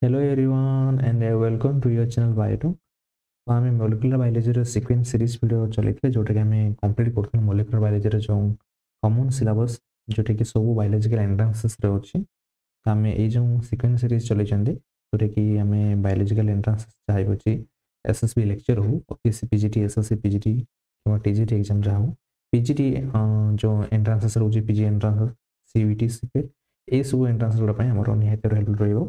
Hello everyone and welcome to your channel Bio2। तो आम molecular biology sequence series video चलते जोटा कि आम कंप्लीट कर मॉलिक्यूलर बायोलॉजी जो कॉमन सिलेबस जोटा कि सब बायोलॉजिकल एंट्रांसेस अच्छी तो आम ये सीक्वेंस सीरीज चलते जोटा कि आम बायोलॉजिकल एंट्रांसेस चाहिए एसएसबी लेक्चर हो पीजीटी एसएससी पीजीटी कि टीजीटी एग्जाम जहाँ हो पीजीटी जो एंट्रांसेस रोचे पीजी एंट्रांस सीयूटी सीपेट ये सब एंट्रांस गुड़ाई आम निहत हेल्प रही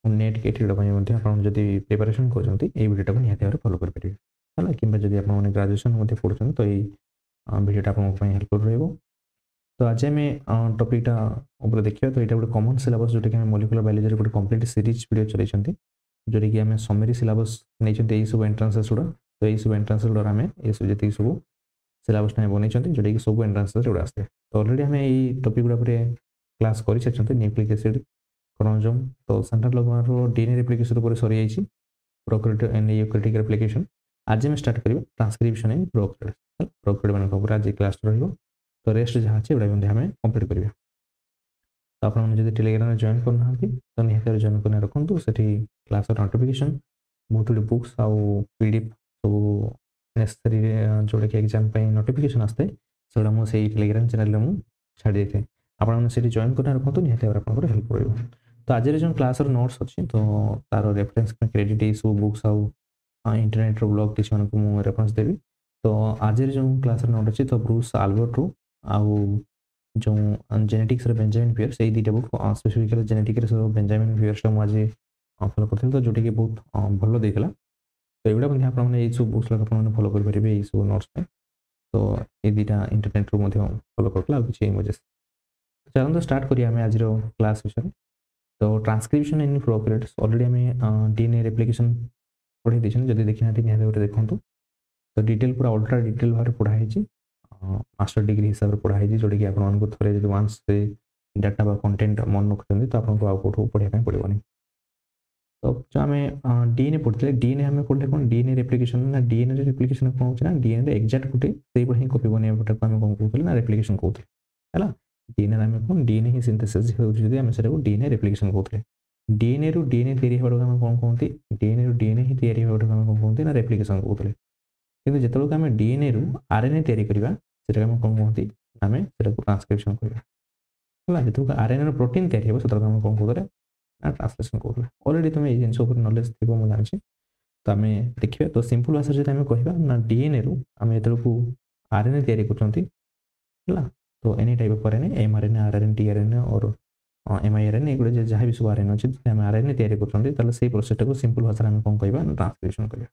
नेट गेट जब प्रिपेरेसन कर भिडियो निहत भाव फलो करेंगे है कि जब आप ग्राजुएसन पढ़ुं तो ये भिडियो आप हेल्प कर तो आज आम टपिकटा देखा तो यहाँ गोटे कॉमन सिलेबस जोटा कि मॉलिक्यूलर बायोलॉजी गोटे कंप्लीट सीरीज वीडियो चलते जोटा कि आम समरी सिलेबस नहीं सब एंट्रांसेस गुड़ा तो ये सब एंट्रांसेस गुड़ा आम ये सब जी सब सिलेबस बनई जोटा कि सब एंट्रांसेस गुड़ा आसते तो ऑलरेडी आम ये टपिक गुड़ा क्लास कर सारी न्यूक्लिक एसिड क्रोमोसोम तो सेंट्रल डॉग्मा डीएनए रेप्लिकेशन ऊपर सरी जाइए प्रोकैरियोटिक एंड यूकैरियोटिक रेप्लिकेशन आज हम स्टार्ट करबा ट्रांसक्रिप्शन इन प्रोकैरियोट मान ऊपर आज क्लास रहिबो तो रेस्ट जहाँ अच्छे एटा हम कंप्लीट करबा तो आप जब टेलीग्राम जॉइन करना तो निहत जॉइन करना रखुँ से क्लास नोटिफिकेशन बहुत गुड बुक्स आउ पीडीएफ सब नेसेसरी जोटा कि एग्जाम नोटिफिकेशन आसते से मुझे टेलीग्राम चैनल में छाड़ी देते आपड़ी जॉइन करना रखुँ निहत आप हेल्प कर तो आज जो क्लास नोट्स अच्छी तो तार रेफरेंस क्रेडिट ये सब बुक्स आउ इंटरनेट ब्लॉग किसी मानक मुझे रेफरेंस देवी तो आज जो क्लास नोट अच्छी तो ब्रूस आल्बर्ट रू आउ जो जेनेटिक्स बेंजामिन पियर्स ये दुटा book specifically genetics Benjamin Pierce मुझे फॉलो करी तो जोटा कि बहुत भल देला तो ये आपने सब बुक्स आपने फॉलो करेंगे ये सब नोट्स में तो ये दुटा इंटरनेट रू फॉलो करला किसी इमेजेस चलते स्टार्ट करिए आज क्लास विषय तो ट्रांसक्रिप्शन इन प्रोकैरियोट्स ऑलरेडी आम डीएनए रेप्लिकेशन पढ़ाई देछन जदि देखि नाथि निहाते गोटे देखंतु तो डिटेल पूरा अल्ट्रा डिटेल भाव पढ़ाई मास्टर डिग्री हिसाब से पढ़ाई जोटा कि आपको थे जो वंस से डाटा बा कंटेंट मन रखुच्च तो आपको आउ कौटू पढ़ाई पड़ोनी तो जो आम डीएनए पढ़ते डीएनए आम पढ़ले कौन डीएनए रेप्लिकेशन ना डीएनए रेप्लिकेशन कौन होना डीएनए एक्जाक्ट गोटे से ही कॉपी बनवाटा को आम कौन कहते ना रेप्लिकेशन कहते है डीएनए आम कौन डीएनए ही सिंथेसिस हो डीएनए रेप्लिकेशन कहते डीएनए रु डीएनए तैयारी होगा कौन कहते डीएनए रु डीएनए ही तैयारी होगा कौन कहते ना रेप्लिकेशन कहते कि जो आम डीएनए रु आरएनए तैयारी करवा से कौन कहते आम से ट्रांसक्रिप्शन करवा जो आरएनए रो प्रोटीन तैयारी हो से कौन कहते ना ट्रांसलेशन कहते ऑलरेडी तुम ये जिन नॉलेज थी मुझे जानी तो आम देखिए तो सिंपल भाषा जो आम कहवा ना डीएनए रु आम जो आरएनए तैयारी कर तो any type of RNA mRNA RNA tRNA और एमआईआरएनए ये जहाँ भी सब आरएनए अच्छे आम आरएनए तैयारी कर प्रोसेसटा को सिंपल भाषा में कौन कहवा ट्रांसक्रिप्शन करवा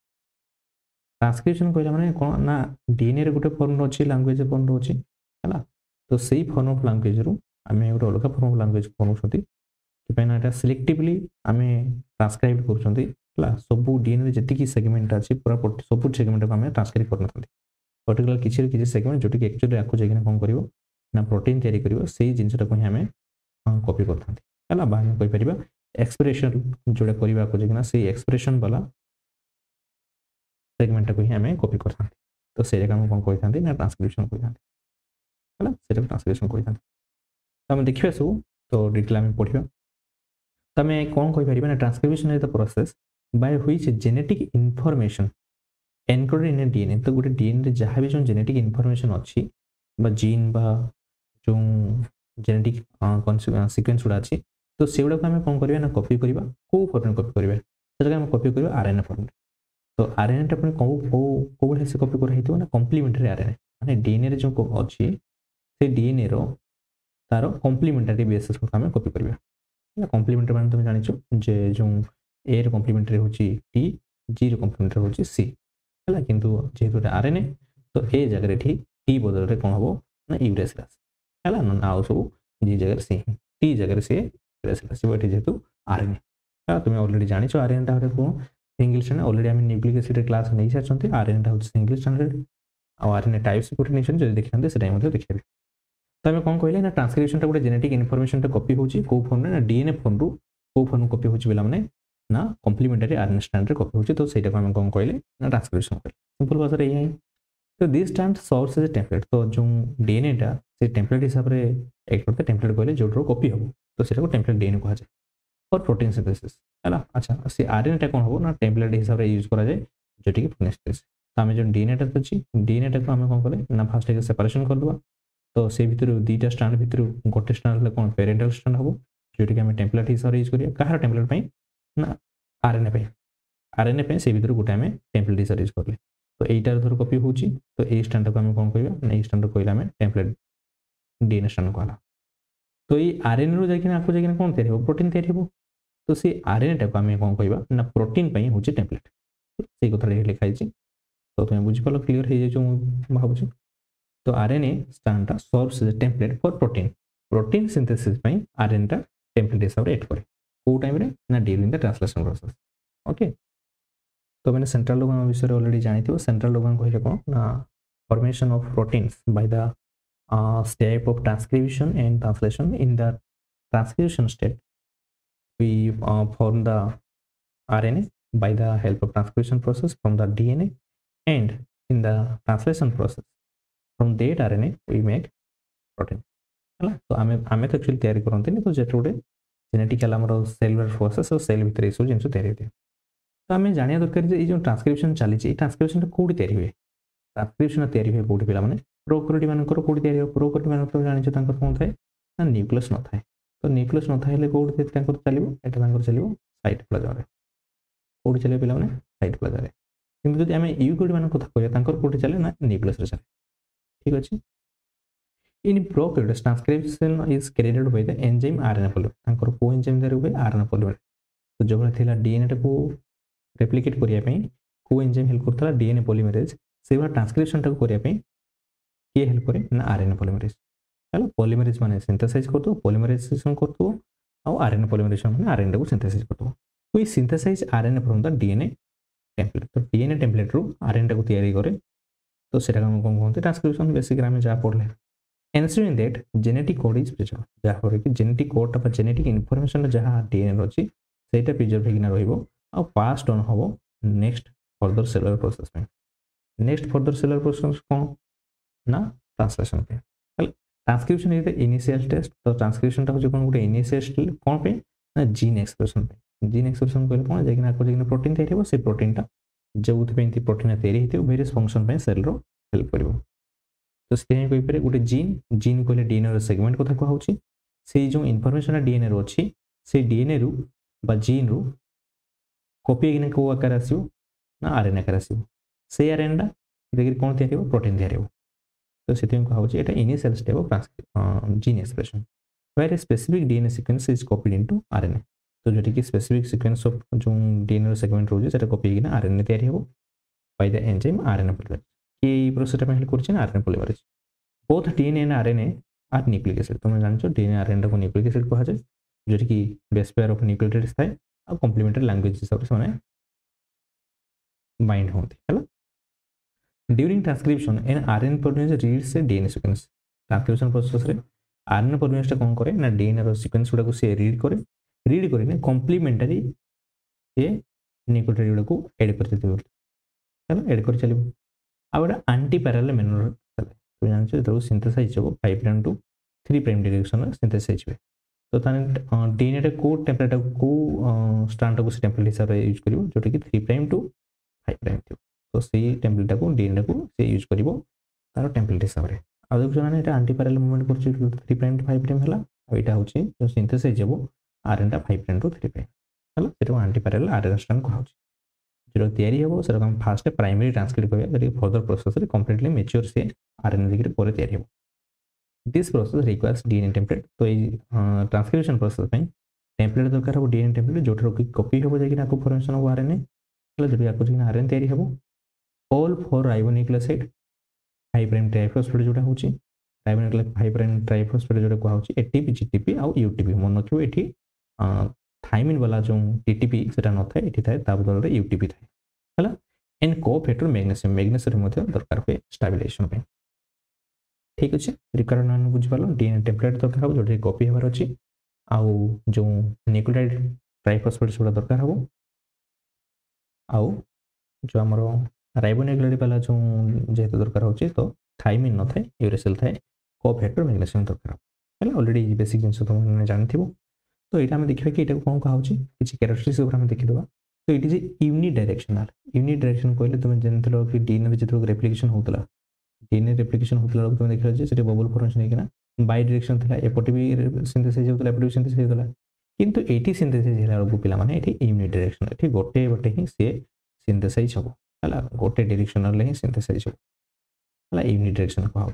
ट्रांसक्रिप्शन कहला माने कौन ना डीएनए रे गोटे फॉर्म अच्छी लैंग्वेज फॉर्म अच्छी है तो सही फॉर्म ऑफ लैंग्वेज रु आम गोटे अलग फॉर्म ऑफ लैंग्वेज बनाऊँ सिलेक्टिवली आम ट्रांसक्राइब कर सब डीएनए जी सेगमेंट अच्छी पूरा सब सेगमेंट को आम ट्रांसक्राइब करना पर्टिकुलर किसी सेगमेंट जोटी एक्चुअली आपको जाकर कौन कर ना प्रोटीन तैयारी कर से जिनटा को आम कॉपी करता है कहीपर एक्सप्रेशन जोड़ा करने को जाना से एक्सप्रेशन वाला सेगमेंट को ही आम कॉपी करता तो से कौन कहते ना ट्रांसक्रिप्शन कहते हैं ट्रांसक्रिप्शन कहते तो आम देखा सब तो डिटेल आम पढ़ा तो आम कौन कहीपर ना transcription is the process by which genetic information encoded in DNA तो गोटे डीएनए जहाँ भी जो जेनेटिक इनफॉरमेशन अच्छी जीन बा जो जेनेटिक सीक्वेंस गुड़ा अच्छी तो से गुड़ा आम कौन करवा ना कॉपी करवा कौ फॉर्म कॉपी करवा से आम कॉपी करवा आरएनए फॉर्म तो आरएनए पुणी कौ भाई से कॉपी कराई ना कम्प्लीमेंटारी आरएनए माने डीएनए जो अच्छी से डीएनए रो तार कम्प्लीमेंटारी बेसिस को आम कॉपी करवा कम्प्लीमेंटारी मान तुम जान जो ए रो कम्प्लीमेंटारी हो टी जी रो कम्प्लीमेंटारी हो सी है किंतु जेहेतु आरएनए तो ए जगह टी बदल में कौन हम ना यूरेसिलास है ना आउ सब जी जगह सी टी जगह सी यूरेसिलास जेहेतु आरएनए तुम ऑलरेडी जानी आरएनए कौन सिंगल स्ट्रैंड ऑलरेडी आम न्यूक्लिक एसिड क्लास नहीं सारी आरएनए हूँ सिंगल स्ट्रैंड आरएनए टाइप्स गोटे नहीं जो देखते से देखिए तो आम कौन कहले ना ट्रांसक्रिप्शन गोटे जेनेटिक इनफॉरमेशन कॉपी होची को फॉर्म ना डीएनए फॉर्म रु को फॉर्म कॉपी होची बेला माने ना कम्प्लीमेंटारी आरएनए स्ट्रैंड रे कॉपी होची तो सेटा को आम कौन कहले ना ट्रांसक्रिप्शन कहले सिंपल भाषा यही तो this strand serves as a template तो जो डीएनए टा से टेम्पलेट हिसाब से एक करते टेम्पलेट कहले जो कॉपी हम तो सेटा को टेम्पलेट डीएनए कहा जाए और प्रोटीन सिंथेसिस है। अच्छा से आरएनए टा कौन हो ना टेम्पलेट हिसाब से यूज करा जाए जोटी कि प्रोनेस्टेज। तो आम जो डीएनए टा अच्छी डीएनए टा को आम कौन करें ना फास्ट सेपरेशन करदे। तो से भितर दुईटा स्ट्रांड भितर गोटे स्ट्रांड कौन पेरेंटल स्ट्रांड हम जोटी कि टेम्पलेट हिसाब से यूज करिया कहार टेम्पलेट ना आरएनए आरएनए से भितर गोटे आम टेम्पलेट हिसाब से यूज करें। तो यहीटार धर कपी हो तो ये स्ट्रांड को आम कौन कहना ना स्ट्रांड को कहला टेम्पलेट डीएनए स्ट्रांड कहला। तो ये आरएनए रू जाकर कौन तैयारी प्रोटीन तैयारी हो। तो से आरएनए टा को आम कौन कहवा ना प्रोटीन हूँ टेम्पलेट से कथा लिखाई। तो तुम बुझीपाल क्लीयर हो जाए भावुँ। तो RNA strand serves as template for protein protein synthesis RNA टा टेम्पलेट हिसाब से एक्ट करे कौ टाइम रे ना during the translation process. Okay तो मैंने सेंट्रल डोग्राम विषय ऑलरेडी जानी सेंट्रल डोग्राम कहले कौन ना formation of proteins by the step of transcription and translation in the transcription state we form the RNA by the help of transcription process from the DNA and in the translation process from that RNA we make protein है तो आम तो actually तैयारी करते तो jet गोटे genetical आम cellular process और सेल भितर सब जिन तैयारी होती तो आम जाना दरकार जो ट्रांसक्रिप्शन चली ट्रांसक्रिप्शन कौटी तैयारी हुए ट्रांसक्रिप्शन तैयारी हुए कौटी पे प्रोकैरियोट मानकर कौटी तैयारी हो प्रोकैरियोट मानकर जान कौन थाए ना न्यूक्लियस न थाए। तो न्यूक्लियस न था कौटी चलो यहाँ चलो साइटोप्लाज्म कौटी चलिए पे साइटोप्लाज्म किंतु जब आम यूकैरियोट मान कथा कहना कौटी चले ना न्यूक्लियस चले। ठीक अच्छे in prokaryotes transcription is carried by the enzyme RNA polymerase को एंजाइम द्वारा हुए आरएनए पॉलीमरेज। तो जो भाई डीएनए को रेप्लिकेट करने को एंजाइम हेल्प करता डीएनए पॉलीमरेज से ट्रांसक्रिप्शन टाक करने किए हेल्प करे ना आरएनए पॉलीमरेज है पॉलीमरेज माने सिंथेसाइज करदो पॉलीमराइजेशन करदो और आरएनए पॉलीमराइजेशन माने आरएनए को सिंथेसाइज करदो। कोई synthesize RNA from the DNA template. तो डीएनए टेम्पलेट रू आरएनए को तैयारी करे तो सेटा हम कोन कहते ट्रांसक्रिप्शन बेसिक में जा पढ़ले answering that genetic code is preserve जहाँ कि जेनेटिक कोड टा जेनेटिक इनफॉरमेशन जहाँ डीएनए अच्छी सेटा प्रिजर्व होना रहिबो आ पास्ड ऑन होबो नेक्स्ट फर्दर सेलुलर प्रोसेस में। नेक्स्ट फर्दर सेलुलर प्रोसेस कौन ना ट्रांसलेशन पे transcription is the initial stage. तो ट्रांसक्रिप्शन टा हो गोटे इनिशियल स्टेज कौन पे ना जीन एक्सप्रेशन पे जीन एक्सप्रेशन कहले कौन जाकि प्रोटीन तैयारी हो से प्रोटीन टा जो प्रोटीन तैयारी होती various function cell row help करिवो। तो से कहीपर गोटे जीन जीन कहले डीएनए सेगमेंट कथा कहूँ से जो इनफॉरमेशन डीएनए रो अच्छी से डीएनए रू बा जीन रू कॉपी होकर कौ आकार आसो ना आरएनए आकार आसो से आरएनए देखिए कौन तैयारी हो प्रोटीन तैयारी हो। तो से कहूँ ये initial step of gene expression where a specific DNA sequence is copied into RNA. तो जो कि स्पेसिफिक सीक्वेंस ऑफ जो डीएनए सेगमेंट रोचे से कॉपी होकर आरएनए तैयारी हो by the enzyme RNA polymerase कि प्रोसेस हेल्प कर RNA polymerase both DNA and RNA are nucleic acid. तुम जान डीएनए आरएनए को न्यूक्लिक एसिड कहा जाए जो कि बेस पेयर ऑफ न्यूक्लियोटाइड्स थाए और कॉम्प्लीमेंटरी लैंग्वेज हिसाब से माने बाइंड होती है। During transcription an RNA polymerase reads a DNA sequence. Transcription process रे आरएनए पॉलीमरेज कौन करे ना डीएनए रो सीक्वेंस गुडा को से रीड करे कॉम्प्लीमेंटरी ये न्यूक्लियोटाइड गुडा को ऐड कर देते हैं ऐड कर चलो आ गोटे आंटी पैरेलल मेनर चले। तो जानते जो सिंथेसाइज हो 5 prime to 3 prime direction synthesize हुए। तो डीएनए को टेम्पलेट को स्ट्रांड को टेम्पलेट हिसाब से यूज कर जोटा कि 3 प्राइम टू 5 प्राइम थी। तो से टेम्पलेट को डीएनए को से यूज कर तार टेम्पलेट हिसाब से आ देखुना ये आंटी पैरेलल मूवमेंट कर 3 प्राइम टू 5 प्राइम है और यहाँ हूँ जो सिंथेसाइज हो आरएनए 5 प्राइम टू 3 प्राइम है से आंटी पैरेलल आरएनए स्ट्रांड कहूँ जो तैयारी हम से फास्ट प्राइमरी ट्रांसक्रिप्ट करें फर्दर प्रोसेस कम्प्लीटली मेच्योर से आरएनए देखिए पर तैयारी हो। This process requires DNA template. तो ये ट्रांसक्रिप्शन प्रोसेस में टेम्पलेट दरकार हो डीएनए टेम्पलेट जो कॉपी हम जाकि फॉर्मेशन हो आरएनए जो आरएनए तैयारी हम ऑल 4 राइबोन्यूक्लियोसाइड 5 प्राइम ट्राइफॉस्फेट जोटा हूँ राइबोन्यूक्लिक 5 प्राइम ट्राइफॉस्फेट जोटा कहूँ एटीपी जीटीपी आउ यूटीपी मन रखिए ये थाइमिन वाला जो टीटीपी से न थाए ये थाए बदल में यूटीपी थाए है एंड कोऑफेक्टर मैग्नेशियम मैग्नेशियम दरकार हुए स्टेबिलाइजेशन पे। ठीक अच्छे रिक्वायरमेंट बुझीपाल डीएनए टेम्पलेट दरकार हो जो कॉपी हमार अच्छी आउ जो न्यूक्लियोटाइड ट्राइफॉस्फेट से दरकार हो आउ जो आमर राइबोन्यूक्लियोटाइड वाला जो जेहेतु दरकार हो तो थाइमिन न थाए यूरेसिल थाए कोऑफेक्टर मैग्नेशियम दरकार है ऑलरेडी बेसिक जिन तुमने जानी तो यहाँ आम देखा कि यहाँ कौन कहा किसी कैरेक्टरिस्टिक्स आम देखीदा। तो ये यूनिडायरेक्शनल यूनिडायरेक्शन कहले तुम जानते कि डीएनए जो रेप्लिकेशन होता डीएनए रेप्लिकेशन होता तुम देखा बबल फॉर्मेशन होना बाय डायरेक्शन था एपटे भी सिंथेसाइज होता एपटे भी सिंथेसाइज होता किंतु एटी सिंथेसाइज होला बेलू पिलाने यूनिडायरेक्शनल ये गोटे बटे ही सी सिंथेसाइज हम है गोटे डायरेक्शनल ही सिंथेसाइज हम यूनिडायरेक्शन कहा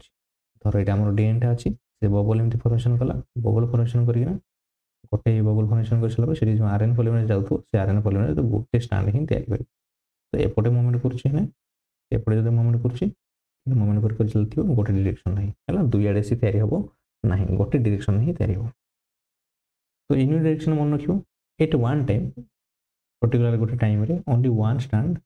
धर ये आम डीएनए अच्छी से बबल एमती फॉर्मेशन कला बबल फॉर्मेशन करके गोटे बबल फॉर्मेशन कर सारा से जो आरएन पॉलीमरेज जाऊ से आरएन पॉलीमरेज गोटे स्टैंड ही तैयारी तो एपटे मूवमेंट करपटे जो मूवमेंट कर मूवमेंट कर चलती गोटे डायरेक्शन नहीं है दुई आड़े सी तैयारी हम ना गोटे डायरेक्शन ही तैयारी हो तो यूनि डायरेक्शन मन रख एट वन टाइम पर्टिकुलर गोटे टाइम रे only one strand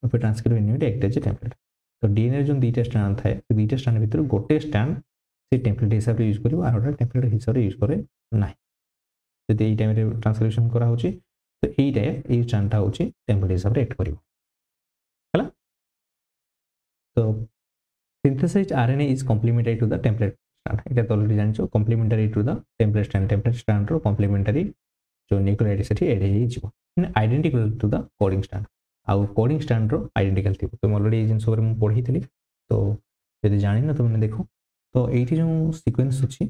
of transcription unit act as a template तो डीएनए जो दुईटा स्टैंड थाए दुईटा स्टैंड भितर गोटे स्टैंड से टेम्पलेट हिसाब से यूज कर आर गोटे टेम्पलेट हिसाब से यूज करे ना जब ये टाइम ट्रांसक्रिप्शन करा तो ये स्टैंडटा हूँ टेम्पलेट हिसाब से एक्ट कर तो synthesized RNA is complementary to the template strand এটা তো অলরেডি জানিছো complementary to the template strand रो complementary जो न्यूक्लियोटाइड सेठी एड हे जिवो identical to the coding strand आउ कोडिंग स्ट्रैंड रो आइडेंटिकल थिबो तो ऑलरेडी ए जिंस ऊपर मु पढीतली तो यदि जानि ना तुमने देखो तो एठी जो सीक्वेंस अछि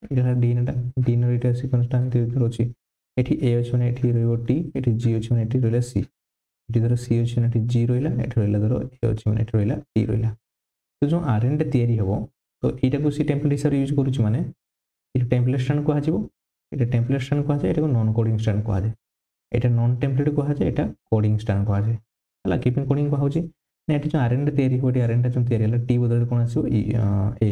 एटा डीएनए टा सीक्वेंस टा इधर अछि एठी ए अछि माने एठी रहइबो टी एठी जी अछि माने एठी रहला सी एठी धर सी अछि माने एठी जी रहला एठी रहला धर ए अछि माने एठी रहला टी रहला तो जो आरएनए तैयारी हम तो यहाँ सी टेम्पलेट हिसाब से यूज करुच्च माने ये टेम्पलेट स्टैंड कह ये टेम्पलेट स्टैंड कह जाए नॉन कोडिंग स्टैंड कह जाए ये नॉन टेम्पलेट कह जाए यहाँ कोडिंग स्टैंड कह जाए है किपिंग कोडिंग कह ना ये जो आरएनए तैयारी हो आरएनए जो तैयारी है टी बदल कौन आसो ए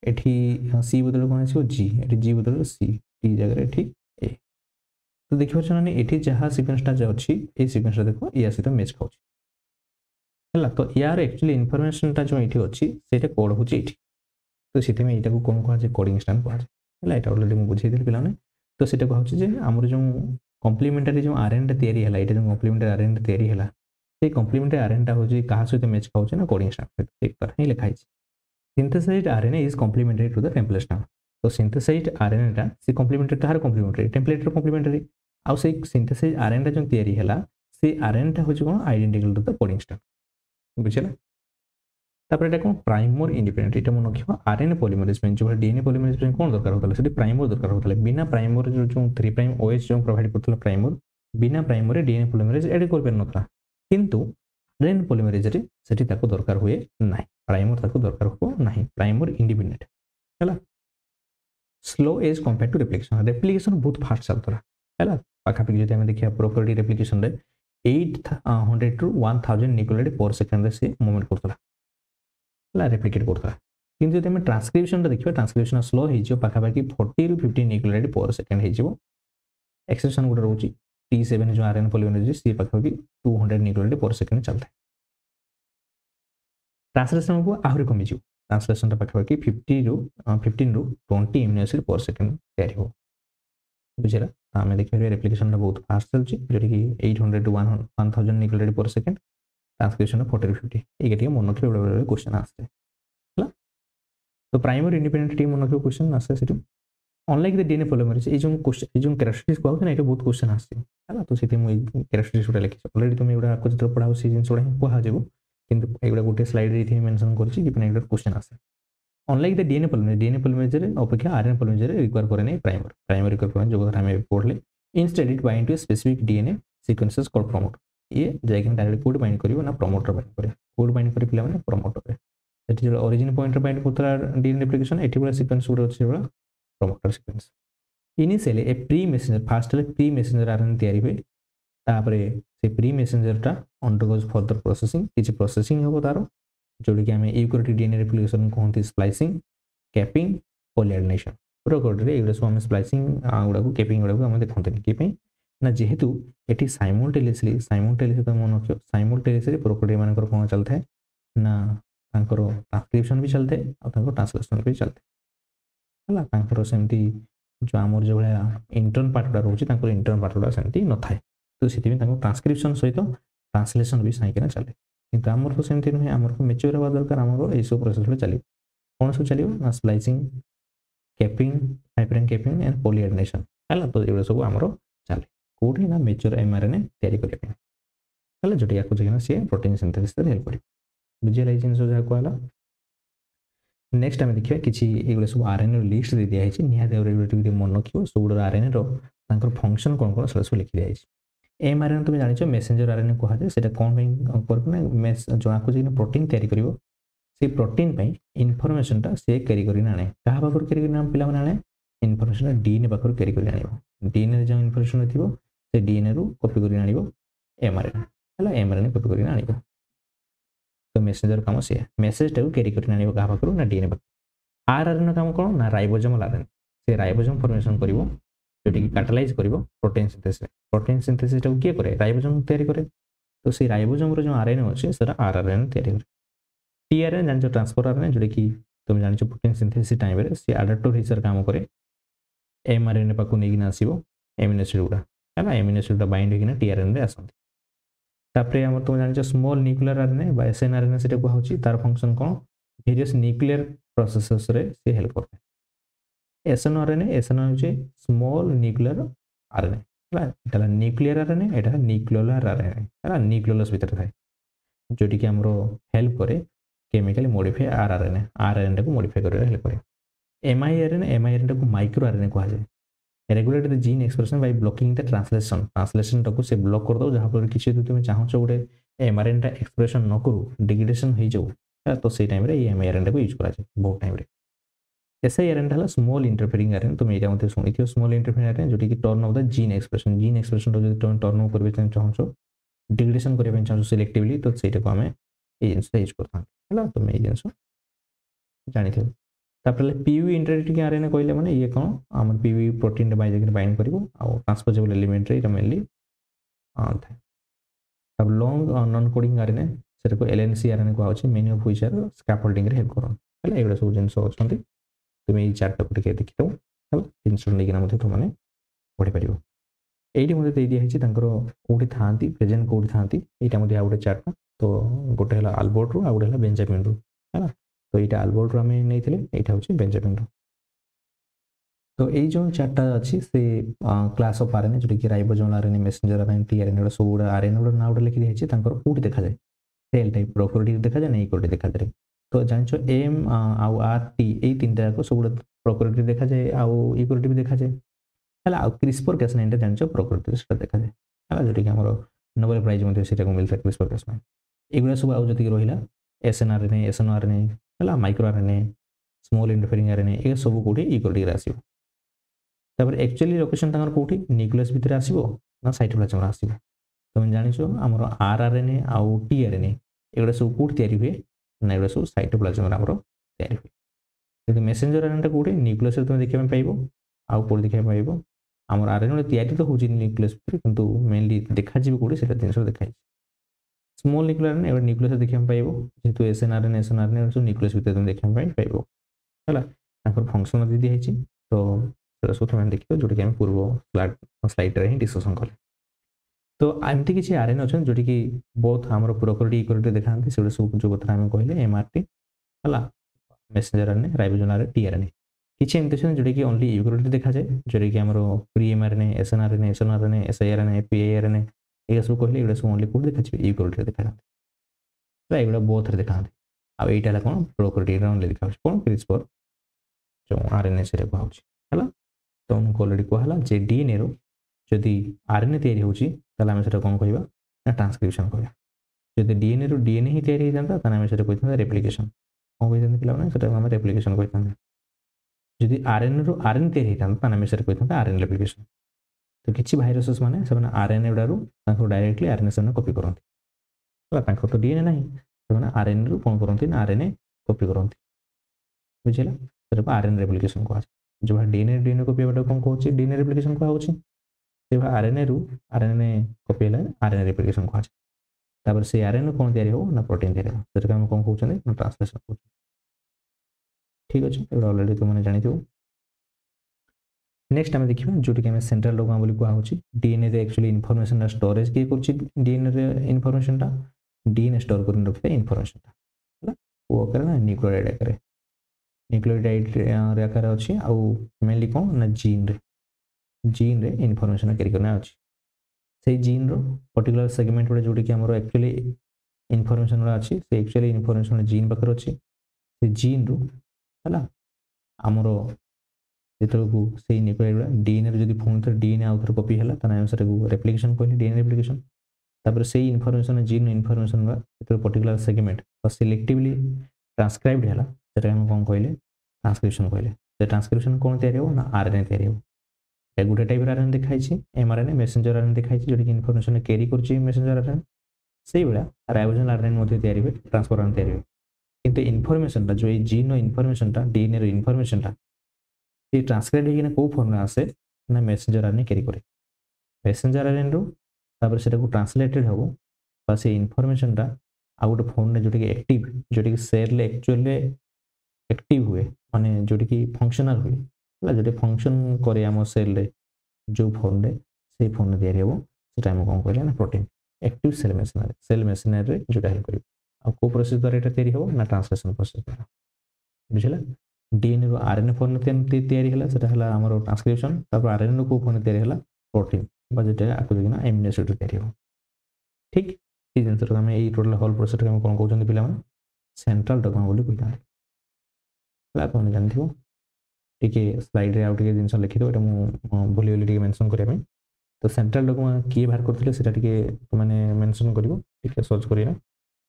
एठी सी बदल कौन आसो जी एठी जी बदल सी टी जगह एठी ए तो देखिए ना ये जहाँ सिक्वेंसटा जो अच्छी ये सिक्वेंसटा देखो या सहित मैच खाऊँ है तो यार एक्चुअली इनफॉरमेशनटा जो ये अच्छी से कोड हो तो से यहाँ कौन कह कोडिंग स्टैंड कह है अलरेडी मुझे पे तो से कहूँ आमर जो कम्प्लीमेंटारी जो आरएनए तैयारी है जो कम्प्लीमेंटारी आरएनए तैयारी है से कम्प्लीमेंटारी आरएनएटा हूँ क्या सहित मैच खाऊँ ना कोडिंग स्टैंड एक तरह ही लिखाई synthesized RNA is complementary to the template strand तो सिंथेसाइज्ड आरएनएटा से कम्प्लीमेंटारी कहार कम्प्लीमेंटारी टेम्पलेट कम्प्लीमेंटारी आउ से सिंथेसाइज्ड आरएनएटा जो तैयारी है से आरएनएटा हूँ कौन identical to the coding strand बुझेगा तापर कौन प्राइमर इंडिपेंडेंट ये मन रखा आरएनए पॉलीमरेज जो डीएनए पॉलीमरेज कौन दरकार होता है प्राइमर दरकार होता है बिना प्राइमर जो 3 प्राइम ओएच जो प्रोवाइड करता प्राइमर बिना प्राइमर डीएनए पॉलीमरेज एड कर पार नथा किंतु आरएनए पॉलीमरेज रे सेठी ताको दरकार हुए ना प्राइमर ताको दरकार हो ना प्राइमर इंडिपेंडेंट है slow as compare to replication बहुत फास्ट चलता है पाखापाखि जो देखिए प्रोकैरियोटिक रेप्लिकेशन रे 800 to 1000 न्यूक्लियोटाइड पर सेकेंड से मूवमेंट करता रेप्लिकेट करता किंतु जब ट्रांसक्रिप्शन देखिए ट्रांसक्रिप्शन स्लो हो पाखापाखि 40 to 50 न्यूक्लियोटाइड पर सेकेंड हो एक्सेप्शन गोटे रोचे T7 जो आरएनए पॉलीमरेज सी पाखापाखि 200 न्यूक्लियोटाइड पर सेकेंड चलता है ट्रांसलेशन को आहरी कमी ट्रांसलेशन पाखापाखि 15 ରୁ 20 अमीनो एसिड पर सेकेंड तैयारी हो बुझेगा आम देखिए रेप्लिकेशन बहुत फास्ट चलती जो कि 800 to 1000 न्यूक्लियोटाइड पर सेकेंड ट्रांसक्रिप्शन 40 to 50 ये मन रखिए बेले क्वेश्चन आसते है तो प्राइमरी इंडिपेंडेंट मन रखिए क्वेश्चन आसे से अनलाइक द डीएनए पॉलीमरेज ये जो कैरेक्टरिस्टिक्स कहते हैं ये बहुत क्वेश्चन आसे है तो से कैरेक्टरिस्टिक्स गुड़ा लिखी ऑलरेडी तुम एगुड़ा जो पढ़ाओ से जिन गुड़ा कह किंतु एगुड़ा गोटे स्लाइड ये मेंशन करछि कि क्वेश्चन आसे अनलाइक द डीएनए पॉलीमरेज अपेक्षा आरएनए पॉलीमरेज रिक्वायर करे प्राइमरी रिक्वायर करे जो कथा आम पढ़ले instead it bind to specific DNA sequences called promoter ये जाके डायरेक्ट कोड बाइंड करिवो ना प्रमोटर बाइंड करे कोड बाइंड करे पिला माने प्रमोटर एटी जो ओरिजिन पॉइंट बाइंड करतला डीएनए रेप्लिकेशन एटी वाला सीक्वेंस गुड अछि वाला promoter sequence initially a pre messenger fast pre messenger RNA तैयारी हुए तापरे से प्री मैसेंजरटा अंडरगोज फर्दर प्रोसेसिंग किछि प्रोसेसिंग हो तारो जोड़ी कि आम यूकैरियोटिक डीएनए रेप्लिकेशन कहते स्प्लाइसिंग कैपिंग पॉलीएडेनेशन प्रोकैरियोट एगुड़ा सब आम स्प्लाइसिंग गुड़ा कैपिंग गुड़ा आम देखते कि ना जेहेतु ये साइमल्टेनियसली तुम मन रख साइमल्टेनियसली प्रोकैरियोट मान कौन चलता है ना ट्रांसक्रिप्शन भी चलते और ट्रांसलेशन भी चलते है सेमती जो आमर जो भाया इंटर्न पार्ट गुड़ा रोचे इंटर्न पार्ट गुड़ा सेमती न थाए तो से ट्रांसक्रिप्शन सहित ट्रांसलेशन भी साइकिल चले किंतु आमर तो सेमती नुहे आमर को मैच्योर हवा दरकार आमर ये सब प्रोसेस चलो कौन सब चलो ना स्प्लाइसिंग कैपिंग हाइपरिंग कैपिंग एंड पॉलीएडेनेशन है तो ये सब आमर चले कौटी ना मेच्योर एमआरएनए तैयारी करने है जो या सी प्रोटीन सिंथेसिस हेल्प कर बुझे जिन जहाँ कहला नेक्स्ट आम देखिए कि सब आरएनए लिस्ट दे दिखाई निहती मन रखिए सब आरएनए फंक्शन कौन कौन सब लिखी दिखाई एमआरएनए तुम जान मेसेंजर आरएनए कहुए से कौन कर जहाँ को प्रोटीन तैयारी कर से प्रोटीन इनफॉरमेशन टा से कैरी कर आने क्या पाखर कैरी कर पे आने इनफॉरमेशन डीएनए पाखर कैरी कर डीएनए जो इनफॉरमेशन थी से डीएनए रु कॉपी कर एमआरएनए है एमआरएनए कॉपी कर आने तो मेसेंजर काम सी मेसेज टाक कैरी कर आने क्या पाखर ना डीएनए आरएनए काम कौन ना राइबोसोमल आरएनए से राइबोसोम फॉर्मेशन कर जोटी कैटालाइज कर प्रोटीन सिंथेसिस टाक किए करे राइबोसोम तैयारी करे तो से राइबोसोम जो आरएनए अच्छे से आरएनए तैयारी करे टीआरएनए जान ट्रांसफर आरएनए जोटा कि तुम जान प्रोटीन सिंथेसिस टाइम रे सी अडाप्टर हिसाब काम करे एमआरएनए पाक नहीं आसो एमिनो एसिड गुड़ा है एमिनो एसिड बाइंड होना टीआरएनए आसती तापर आम तुम जान स्मॉल न्यूक्लियर आरएनए बा एसएनआरएनए से कहूँ तार फंक्शन कौन वेरियस न्यूक्लियर प्रोसेसेस रे से हेल्प करते एसएनआरएनए हूँ स्मॉल न्यूक्लियर आरएनए है न्यूक्लियर आरएनए एटा न्यूक्लियोलर आरएनए है न्यूक्लियोलस भीतर थाए जोटी कि आमर हेल्प करे केमिकली मॉडिफाई आरएनए को मॉडिफाई कर हेल्प करे एमआईआरएनए को माइक्रो आरएनए कहुए regulate the gene expression by blocking the translation टाक से ब्लॉक कर दो जहाँ किसी तुम चाहो गोटे एमआरएनए एक्सप्रेशन न करू डिग्रेडेशन हो जाऊ तो से टाइम एमआईआरएनए को यूज करा बहुत टाइम एसआईआरएनए है स्मॉल इंटरफेरिंग आरएनए तुम यहाँ शुणी थी स्मॉल इंटरफेरिंग आरएनए जोटी कि turn off the gene expression जो टर्न ऑफ करने चाहो डिग्रेडेशन करने चाहूँ सिलेक्टिवली तो सहीटा को आम ये जिन यूज करता है तुम ये जिन जानी पीवी इंटरेक्टिंग आरएनए कहले मैंने ये कौन आम पीवी प्रोटीन बाइंड कर ट्रांसपोजेबल एलिमेंट मेनली थाए तब लॉन्ग नॉन कोडिंग आरएनए से एलएनसी आरएनए कहुचे many of which are scaffolding help कर एगुड़ा सब जिन अच्छा तुम ये चार्ट को देखी दो है जिन लेकिन तुमने पढ़ी पार ये मतलब दे दिखाई कौटी था प्रेजेंट कौटी था यहाँ गोटे चार्ट तो गोटे है आल्बर्ट रु आ गोटे बेंजामिन रु है तो यहाँ आल्बर्ट रु आम नहीं यहाँ हूँ बेंजामिन रु तो ये जो चार्टा अच्छी से क्लास ऑफ आरएनए जोटा कि ribosomal RNA messenger RNA tRNA सब आरएनए ना गोटे लिखी दिखाई कौटी देखा जाए सेल टाइप प्रोकैरियोटिक देखा जाए ना कौटी देखा जाए तो जानच एम आउ आर टी ये तीन टाक सब प्रोकैरियोटिक देखा जाए आउ यूकैरियोटिक भी देखा जाए है क्रिस्पर कैसनाइन जान प्रोकैरियोटिक देखा जाए है जोटा कि आम नोबेल प्राइज मिलता है क्रिस्पर कैसनाइन एगुड़ा सब आउ जी रहा एसएनआरएनए एसएनआरएनए है micro RNA small interfering RNA ये सब कौटी यूकैरियोटिक आसो तापर एक्चुअली लोकेशन तंगर कौटी न्यूक्लियस भितर आसो ना साइटोप्लाज्म आसो तुम जानिछ आमर आरआरएनए आउ टीआरएनए एगुड़ा सब कौटी तैयारी हुए ना एगुड़ा सब साइटोप्लाज्म आमर तैयारी हुए क्योंकि मेसेंजर आरएनए कौटी न्यूक्लियस तुम देखा पाइब आउ कौटी देखा पाइब आमर आरएनए तैयारी तो होची न्यूक्लियस भितर किंतु मेनली देखा कौटी से जिन देखा स्मॉल न्यूक्लियर आरएनए न्यूक्लियस देखा पाइब जेहेतु एसएनआरएनए सब न्यूक्लियस भितर तुम देखा पाइब है फंक्शन दे दिखाई तो सब तुम देखो जोटा कि पूर्व स्लाइड ही डिस्कसन कले तो एमती किसी आरएनए अच्छा जोटी कि बहुत आम प्रोकैरियोटिक यूकैरियोटिक देखा से सब जो कथा आम कहले एमआरटी है messenger RNA ribosomal RNA tRNA किसी एमती अच्छा जोटा कि ओनली यूकैरियोटिक देखा जाए जोटा कि आम प्री एमआरएनए एसएनआरएनए एसआईआरएनए पीआईआरएनए ये सब कहले ये सब ओनली कौन देखा यूकैरियोटिक देखा जाए एगुड़ा बोथ देखा आईटा कौन प्रोकैरियोटिक ओनली देखा कौन क्रिस्पर जो आरएनए से कहूँ है तो उनको अलरेडी कहला जे डीएनए रो जदि आरएनए तैयारी होची ताला हम सेटा कोन कहबा ना ट्रांसक्रिप्शन कहबा जदि डीएनए रो डीएनए ही तैयारी होता ताना हम सेटा कहता रेप्लिकेशन कोन कहते पिला ना सेटा हम रेप्लिकेशन कहता जदि आरएनए रो आरएनए तैयारी होता ताना हम सेटा कहता आरएनए रेप्लिकेशन तो किछि भाइरसेस माने से आरएनए डारू ताको डायरेक्टली आरएनए से कॉपी करंती तो ताको तो डीएनए नहीं से आरएनए रो कोन करंती ना आरएनए कॉपी करंती बुझिला सेटा आरएनए रेप्लिकेशन कहवा जो डीएनए कॉपी होगा कौन कहूँ डीएनए रेप्लिकेशन कहूँ आरएनए रु आरएनए कॉपी है आरएनए रेप्लिकेशन कहूँ से आरएनए कौन तैयारी हो ना प्रोटीन तैयारी हो से कौन कहते ट्रांसलेशन कहते ठीक अच्छे अलरेडी तुमने जानी नेक्स्ट आम देखा जोटि कि सेंट्रल डोग्मा बोली कहूँ डीएनए एक्चुअली इनफॉरमेशन स्टोरेज किए कर डीएनए इनफॉरमेशन डीएनए स्टोर कर रखी था इनफॉरमेशन है वो ना न्यूक्लियोटाइड आकार न्यूक्लियोटाइड आकार अच्छी आउ मेनली कौन ना जीन रे जीन रे इनफॉरमेशन कैरी करना अछि से जीन रो पर्टिकुलर सेगमेंट रे जोटी कि हमरो एक्चुअली इनफॉरमेशन रा अछि से एक्चुअली इनफॉरमेशन जीन पाकर अछि से जीन रो हला हमरो जेतलकू से न्यूक्लियोटाइड डीएनए रे जदी फोन थर डीएनए आउट थर कॉपी हला तना अनुसार को रेप्लिकेशन कहले डीएनए रेप्लिकेशन तापर से इनफॉरमेशन जीन इनफॉरमेशन रा जेतल पर्टिकुलर सेगमेंट और सिलेक्टिवली ट्रांसक्राइब्ड हला सेटा हम कोन कहले ट्रांसक्रिप्शन कहले से ट्रांसक्रिप्शन कोन तयारी हो ना आरएनए तयारी हो ए गुटे टाइप रा आरएनए दिखाई छी एमआरएनए मैसेंजर आरएनए दिखाई छी जोटी कि इनफॉरमेशन कैरी करची मैसेंजर आरएनए सेही बेला राइबोसोमल आरएनए मध्ये तयारी हो ट्रांसफर आरएनए तयारी हो किंतु इनफॉरमेशन टा जो ए जीन नो इनफॉरमेशन टा डीएनए रो इनफॉरमेशन टा ये ट्रांसक्राइब होगी को फॉर्म आसे ना मेसेंजर आरएनए कैरी करे मेसेंजर आरएनए रो तापर सेटा को ट्रांसलेटेड हो बा से इनफॉरमेशन टा आ गोटे फोन रे जोटी एक्टिव जोटी सेल ले एक्चुअली एक्टिव हुए माने जोटी की फंक्शनल हुए हला जोटी फंक्शन करे हम सेल रे जो फोन रे से फोन रे देरी हो सेटा हम कोन कहले ना प्रोटीन एक्टिव सेल मशीनरी रे जोटा हेल्प करियो आ को प्रोसेस द्वारा एटा तयारी हो ना ट्रांसलेशन प्रोसेस द्वारा बुझिला डीएनए रो आरएनए फॉर्म में तैयारी हला सेटा हला हमरो ट्रांसक्रिप्शन तापर आरएनए को फॉर्म में तैयारी हला प्रोटीन बा जेटा आकु जगिना एमिनो एसिड तैयारी हो ठीक ई जिंस रो हम ई टोटल होल प्रोसेस हम कोन कहउछन पिला माने सेंट्रल डगमा बोली कहता हला कोन जानथिबो टिके स्लाइड रे आउट के जिंस लिखि दो एटा मु भूली भूली टिके मेंशन करिया में तो सेंट्रल डगमा की बाहर करथिले सेटा टिके माने मेंशन करिवो टिके सर्च करिया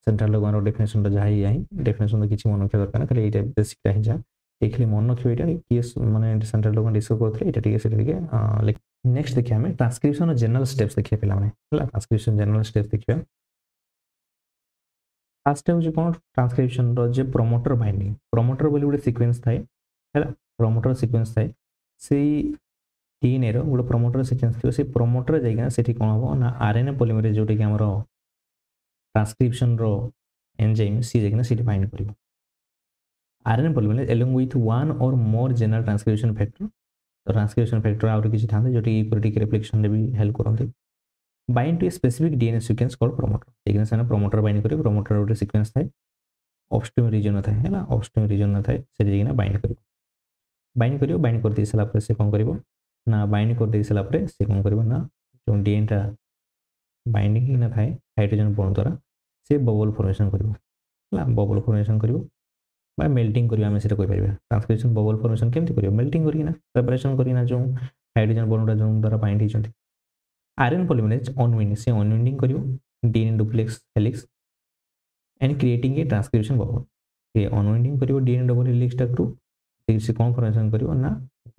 सेंट्रल डगमा रो डेफिनेशन टा जाही आई डेफिनेशन तो किछि मन रखिया दरकार खाली एटा बेसिक टा ही जा देखले मन रखियो एटा कि माने सेंट्रल डगमा डिस्कस करथिले एटा टिके सेटा टिके नेक्स्ट देखिया हमें ट्रांसक्रिप्शन और जनरल स्टेप्स देखिया पिला माने हला ट्रांसक्रिप्शन जनरल स्टेप्स देखिया फास्ट हो जे कोन ट्रांसक्रिप्शन रो जे प्रोमोटर बाइंडिंग प्रोमोटर बोली गोटे सीक्वेंस थाए हला प्रोमोटर सीक्वेंस थाए सेही डीएनए रो गोटे प्रोमोटर सीक्वेंस थियो से प्रोमोटर जाइगा सेठी कोन हो ना आरएनए पॉलीमरेज जोटे कि हमरो ट्रांसक्रिप्शन रो एंजाइम सी जाइगा सेठी बाइंड करिवो RNA polymerase along with one or more general transcription factor तो ट्रांसक्रिप्शन फैक्टर आउर किछि थाते जोटी प्रोटीन रेप्लिकेशन रे भी हेल्प करते bind to a specific DNA sequence called promoter देखने से प्रोमोटर बाइंड करे प्रोमोटर गोटे सीक्वेंस थाए अपस्ट्रीम रीजन थाए है अपस्ट्रीम रीजन थाए से जाइना बाइंड कर दे सला पर से कोन करिवो ना बाइंड कर दे सला पर से कोन करिवो ना जो डीएनए टा बाइंडिंग ही ना थाए हाइड्रोजन बॉन्ड द्वारा से बबल फॉर्मेशन करिवो हला बबल फॉर्मेशन करिवो बा मेल्टिंग करियो हम सेटा कोइ परिबा ट्रांसक्रिप्शन बबल फॉर्मेशन केमति करियो मेल्टिंग करिना सेपरेशन करिना जो हाइड्रोजन बॉन्ड जो द्वारा बाइंड हिचंती आरएनए पॉलीमरेज अनवाइंडिंग से अनवाइंडिंग करियो DNA duplex helix and creating a transcription bubble ये अनवाइंडिंग करियो डीएनए डबल हेलिक्स टा थ्रू से कोन फॉर्मेशन करियो ना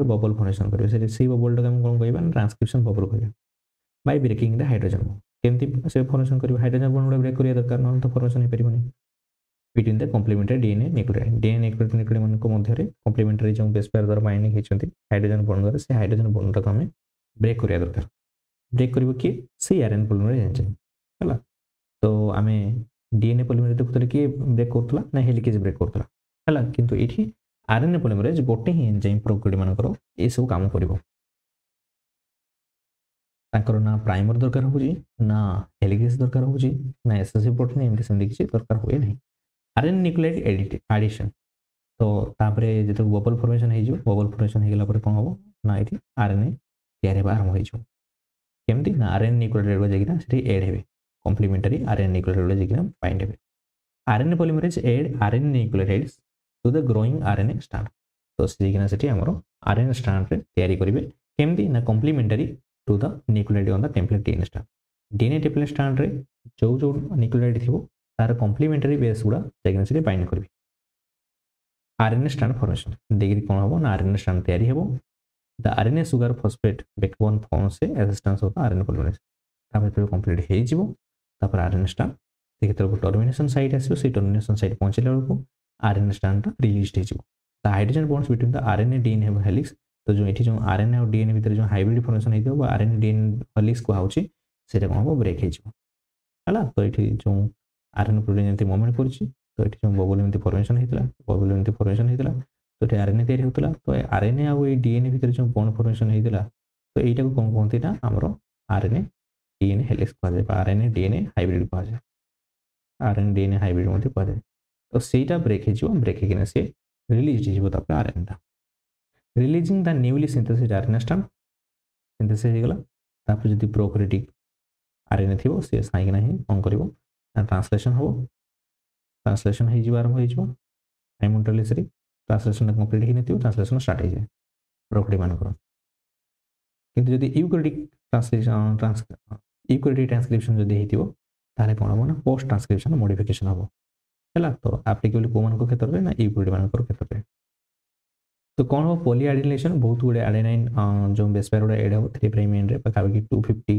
बबल फॉर्मेशन करियो से बबल टा हम कोन कहबा ट्रांसक्रिप्शन बबल कहबा by breaking the hydrogen bond केमति से फॉर्मेशन करियो हाइड्रोजन बॉन्ड ब्रेक करिया दरकार न तो फॉर्मेशन हे परिबनी between the complementary DNA nucleotide मन को मध्य रे complementary जो बेस पेयर द्वारा बाइंडिंग हेचंती हाइड्रोजन बॉन्ड द्वारा से हाइड्रोजन बॉन्ड टा हमें ब्रेक करिया दरकार ब्रेक करिवो कि से आरएनए पॉलीमरेज एंजाइम हला तो हमें डीएनए पॉलीमरेज देखुतले कि ब्रेक करतला ना हेलिकेज ब्रेक करतला हला किंतु एठी आरएनए पॉलीमरेज गोटे ही एंजाइम प्रोटीन मानकर ए सब काम करिवो ताकर ना प्राइमर दरकार होजी ना हेलिकेज दरकार होजी ना एसएससी प्रोटीन एमटी सेम किछि दरकार होए नहीं आरएनए न्यूक्लियोटाइड एडिशन तो तापरे जेतो बबल फॉर्मेशन हे जो बबल फॉर्मेशन हे गेला पर कोन हो ना एठी आरएनए तयार बार हो जो केमती ना आरएनए न्यूक्लियोटाइड जागिना सेठी ऐड हेबे कॉम्प्लीमेंटरी आरएनए न्यूक्लियोटाइड जागिना बाइंड हेबे RNA polymerase add RNA nucleotides to the growing RNA strand तो से जागिना सेठी हमरो आरएनए स्ट्रैंड रे तयारी करिवे केमती ना complementary to the nucleotide on the template DNA strand DNA template strand रे जो जो न्यूक्लियोटाइड थिबो तार कॉम्प्लीमेंटरी बेस गुडा जागिना से बाइंड करबी आरएनए स्ट्रैंड फॉर्मेशन देगिरी कोन होबो ना आरएनए स्ट्रैंड तयारी हेबो the RNA sugar phosphate backbone form से रेजिस्टेंस होता आरएनए पॉलीमरेज तापर कंप्लीट हे जिवो तापर आरएनए स्ट्रैंड देखि तो टर्मिनेशन साइट आसीबो से टर्मिनेशन साइट पहुंचले बेलको आरएनए स्ट्रैंड रिलीज हे जिवो the hydrogen bonds between the RNA DNA helix तो जो एठी जो आरएनए और डीएनए भीतर जो हाइब्रिड फॉर्मेशन हे दियो आरएनए डीएनए हेलिक्स को हाउची सेटा कोन होबो ब्रेक हे जिवो हला तो एठी जो आरएनए प्रोटीन एमती मूवमेंट करछि तो एठी जो बबल एमती फॉर्मेशन हेतला बबल एमती फॉर्मेशन हेतला तो एठी आरएनए तयारी होतला तो आरएनए आ ए डीएनए भीतर जो बॉन्ड फॉर्मेशन हेतला तो एटा को कोन कोनती ना हमरो आरएनए डीएनए हेलिक्स कहा जाय आरएनए डीएनए हाइब्रिड कहा जाय आरएनए डीएनए हाइब्रिड मते कहा जाय तो सेटा ब्रेक हे जिवो ब्रेक हेकिना से रिलीज हे जिवो तापर आरएनए टा releasing the newly synthesized RNA strand synthesis हो गला तापर जदी प्रोकैरियोटिक आरएनए थिबो से साइकिना ही कौन करिवो ना ट्रांसलेशन हो ट्रांसलेशन हो जिवा आरंभ हो जिवो साइमल्टेनियसली ट्रांसलेशन कंप्लीट ही नथिबो ट्रांसलेशन स्टार्ट हो जाए प्रोकैरियोट मानकर किंतु जदी यूकैरियोटिक ट्रांसलेशन यूकैरियोटिक ट्रांसक्रिप्शन जदी हेतिबो ताले कोन हो ना पोस्ट ट्रांसक्रिप्शन मॉडिफिकेशन हो हैला तो एप्लीकेबल को मान को क्षेत्र में ना यूकैरियोट मानकर क्षेत्र में तो कौन हो पॉली एडेनिलेशन बहुत गुड़े एडेनाइन जो बेस पेयर गुड़ा एड हो 3 प्राइम एंड रे पाखापाखि 250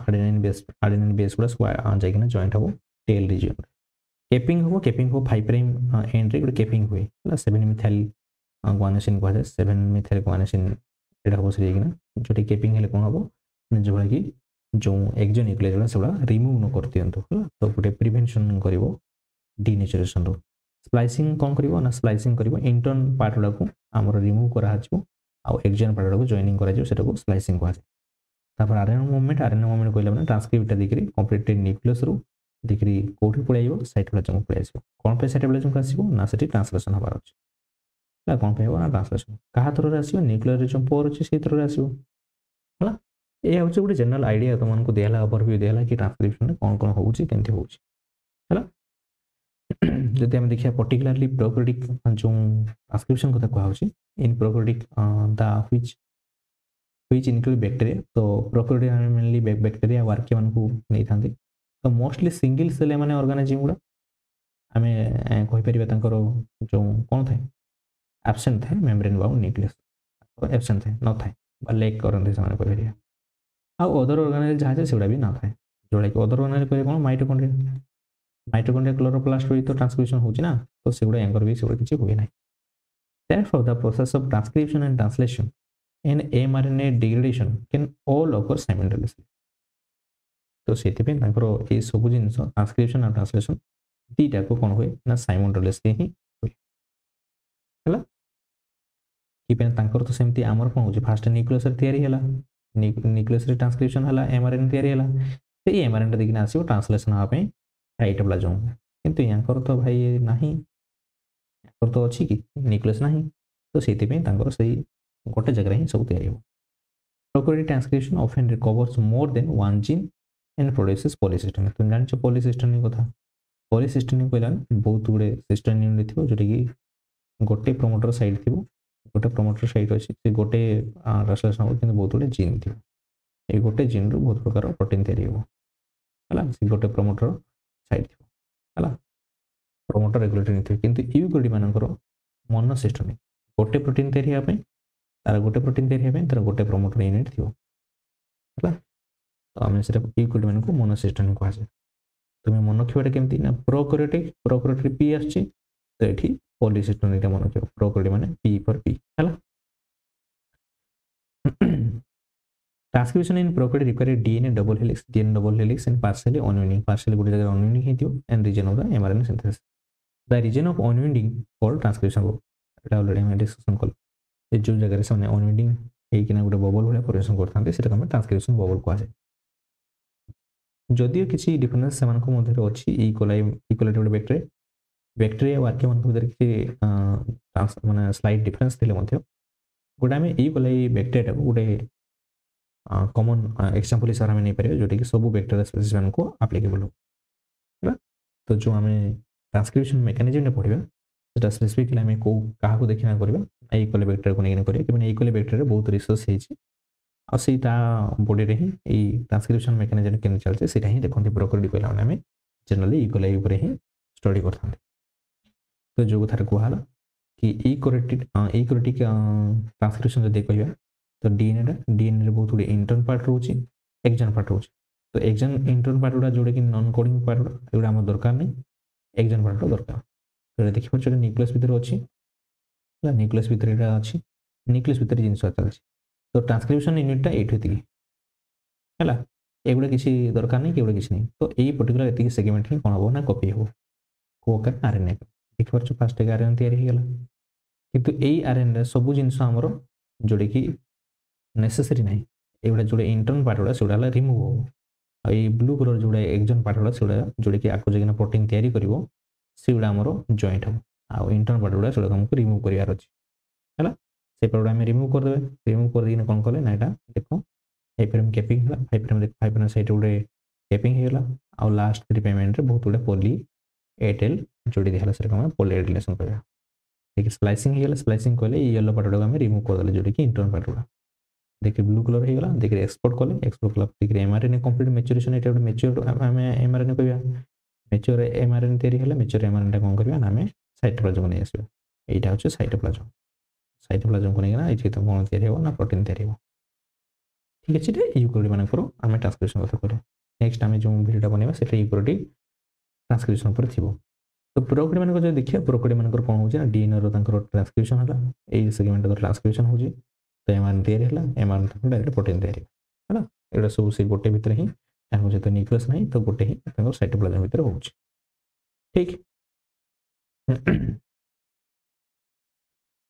एडेनाइन बेस गुड़ा सब जाइकिना जॉइंट हो टेल रीजन केपिंग हो 5 प्राइम एंड रे गुड़े केपिंग हुए हला 7 मिथाइल गुआनिसिन कहै 7 मिथाइल गुआनिसिन एडा हो से जाइकिना जोटी केपिंग हेले कोन हो जो कि जो एक्जन न्यूक्लियस गुड़ा सेबा रिमूव न कर दियंतो हला तो गुटे प्रिवेंशन करिवो डीनेचुरेशन रो स्प्लाइसिंग कौन करिवो ना स्प्लाइसिंग करिवो इंटर्न पार्ट गुड़ा को हमर रिमूव करा हजबो आ एक्जन पार्ट गुड़ा को जॉइनिंग करा जो सेटा को स्प्लाइसिंग कहै तापर आरएनए मूवमेंट कहला माने ट्रांसक्रिप्ट दिकरी कंप्लीटेड न्यूक्लियस रो दिकरी कोठी पळाइबो साइटोप्लाज्म पळाइ आसीबो कोन पे साइटोप्लाज्म का आसीबो ना सेठी ट्रांसलेशन हबार अछि ला कोन पे हो ना ट्रांसलेशन कहा थ्रू रे आसीबो न्यूक्लियर रे जो पोर अछि से थ्रू रे आसीबो हला ए होछि गुटे जनरल आईडिया तुमन को देला ओवरव्यू देला कि ट्रांसक्रिप्शन में कोन कोन होउछि केंति होउछि हला जदि हम देखिया पर्टिकुलरली प्रोकैरियोटिक जो ट्रांसक्रिप्शन कथा कहा होछि in prokaryotic the which include bacteria तो प्रोकैरियोटिक मेनली बैक्टीरिया वार्किया मन को नै थांती तो मोस्टली सिंगल सेल माने ऑर्गेनिज्म गुडा हमें कहि परिबा तांकर जो कोन थाए एब्सेंट थाए मेम्ब्रेन बाउंड न्यूक्लियस एब्सेंट थाए न थाए बा लेक करन से माने कहि परिया आ अदर ऑर्गेनाइज जहाज सेगुडा भी ना थाए जोडा कि अदर ऑर्गेनाइज कहे कोन माइटोकॉन्ड्रिया क्लोरोप्लास्ट रो तो ट्रांसक्रिप्शन होछि ना तो सेगुडा एंकर भी सेगुडा किछि होय नै therefore the process of transcription and translation in mRNA degradation can all occur simultaneously तो सेति पे तांकर ए सब जिंस ट्रांसक्रिप्शन और ट्रांसलेशन दीटा को कोन होय ना साइमल्टेनियसली ही होय हला कि पे तांकर तो सेमती हमर कोन होछि फास्ट न्यूक्लियस रे तयारी हला न्यूक्लियस रे ट्रांसक्रिप्शन हला mRNA तयारी हला से mRNA देखिना आसीबो ट्रांसलेशन हा पे साइटोप्लाज्म किंतु यांकर तो भाई नाही यांकर तो अछि कि न्यूक्लियस नाही तो सेति पे तांकर सही गोटे जगह ही सब तयारी हो prokaryotic transcription often recovers more than one gene and produces polycistronic तुम जान छ पॉलीसिस्टेइन कथा पॉलीसिस्टेइन कहला बहुत गुडे सिस्टेइन यूनिट थिबो जोटे कि गोटे प्रोमोटर साइड थिबो गोटे प्रोमोटर साइड अछि से गोटे ट्रांसलेशन हो किंतु बहुत गुडे जीन थिबो ए गोटे जीन रो बहुत प्रकार प्रोटीन तयारी हो हला से गोटे प्रोमोटर साइड थिबो हला प्रोमोटर रेगुलेटरी थिबो किंतु यूकैरियोट मानकर मोनोसिस्टेमिक गोटे प्रोटीन तयारी हेबा पे तार गोटे प्रोटीन तयारी हेबा तार गोटे प्रोमोटर यूनिट थिबो हला तो आमे सेटा यूकैरियोट मानको मोनोसिस्टेमिक कहै छै तुम मन रखिबाटा केमती ना प्रोकैरियोटिक पी आछि तो एठी पॉलीसिस्टेमिक मन रखियो प्रोकैरियोट माने पी फॉर पी हला transcription in prokaryote require DNA double helix and partially unwinding गुटे जगह अनवाइंडिंग हेतियो and region of the mRNA synthesis the region of unwinding called transcription एटा ऑलरेडी हम डिस्कशन कल ए जो जगह रे से अनवाइंडिंग हे किना गुटे बबल भले ऑपरेशन करथांते सेटा हम ट्रांसक्रिप्शन बबल कहै छै जदियो किसी डिफरेंस से मानको मध्य अछि इकोलाई बैक्टीरिया वाक्य मानको मध्य किछि माने स्लाइट डिफरेंस थिले मध्य गोटा में इकोलाई बैक्टीरिया को गोटे कॉमन एग्जांपल हिसाब में नहीं पारे जोटी कि सब बैक्टीरिया स्पीशीज मान को एप्लीकेबल हो तो जो हमें ट्रांसक्रिप्शन मैकेनिज्म ने पढ़िबा सेटा स्पेसिफिकली हमें को काहा को देखिना करबा इकोलाई बैक्टीरिया को नहीं करिया कि माने इकोलाई बैक्टीरिया बहुत रिसर्च हेछि और सीटा बॉडी रे ही ए ट्रांसक्रिप्शन मैकेनिज्म केन चलते सेटा ही देखंती प्रोकैरियोट कहला हमें जनरली इकोलाई ऊपर ही स्टडी करथांते तो जो कथा को हाला कि यूकैरियोटिक ट्रांसक्रिप्शन जदि कहबा तो डीएनए रे बहुत गुडे इंटर्न पार्ट रहउची एक्जन पार्ट रहउची तो एक्जन इंटर्न पार्ट गुडा जोडे कि नॉन कोडिंग पार्ट एगुडा हम दरकार नै एक्जन पार्ट दरकार तो देखि पछ न्यूक्लियस भीतर अछि न्यूक्लियस भीतर एटा अछि न्यूक्लियस भीतर जिंस चलछि तो ट्रांसक्रिप्शन यूनिट एट होती है एगुड़ा किसी दरकार नहीं एगुड़ा किसी नहीं तो यही पर्टिकुलर एतिक सेगमेंट ही कौन हम ना कॉपी हो को आरएनए देखिए फास्ट आरएनए तैयारी होगा किंतु यही आरएनए सब जिनस आमर जोड़े कि नेसेसरी ना एगुड़ा जोड़े इंटर्न पार्ट गुड़ा से रिमूव हो ये ब्लू कलर जोड़ा एक्जन पार्ट गुड़ा से जोड़े कि आगे जाना प्रोटीन तैयारी करिवो से गुड़ा आमर जॉइंट हो आ इंटर्न पार्ट गुड़ा से हमको रिमूव करिवार अछि हला से पेपर आम रिमूव करदे रिमूव कर कौन कले ना यहाँ देख 5 फ्रेम कैपिंग है 5 फ्रेम देख 5 फ्रेम सैड गोटे कैपिंग होगा आउ लास्ट 3 पेमेंट रे बहुत गुडे पॉली एयरटेल जोड़ी दिखला से कम पॉली एयरटेल कहवा देखिए स्प्लाइसिंग होगा स्प्लाइसिंग कहले येलो पार्ट गुड़ा आम रिमूव करदे जोटा कि इंटरनल पार्ट गुड़ा देखिए ब्लू कलर होगा देखिए एक्सपोर्ट कले एक्सपोर्ट कला देखिए एमआरएनए कंप्लीट मैच्योरेशन ये मैच्योर आम एमआरएनए कहवा मैच्योर एमआरएनए तैयारी है मैच्योर एमआरएनए कौन करवा ना आम साइटोप्लाज्म को नहीं आसवा यहाँ हूँ साइटोप्लाज्म साइटोप्लाज्म को लेकिन ये तो कौन तैयारी हो ना प्रोटीन तैयारी हो ठीक अच्छे यूक्रोडी मान आम ट्रांसक्रिप्शन कथा कह नेक्स्ट आम जो भिडियो बनवा से यूक्रोडी ट्रांसक्रिप्शन पर थी तो प्रोकोडी मान जो देखिए प्रोकोडी मान कौन हो डीएनए ट्रांसक्रिप्शन है यही सेगमेंट ट्रांसक्रिप्शन हो तो एमआरएनए तैयारी है एमआरएनए डायरेक्ट प्रोटीन तैयारी है यहाँ सब से गोटे भितर ही सहित न्यूक्लियस नहीं तो गोटे ही साइटोप्लाज्म भितर हो ठीक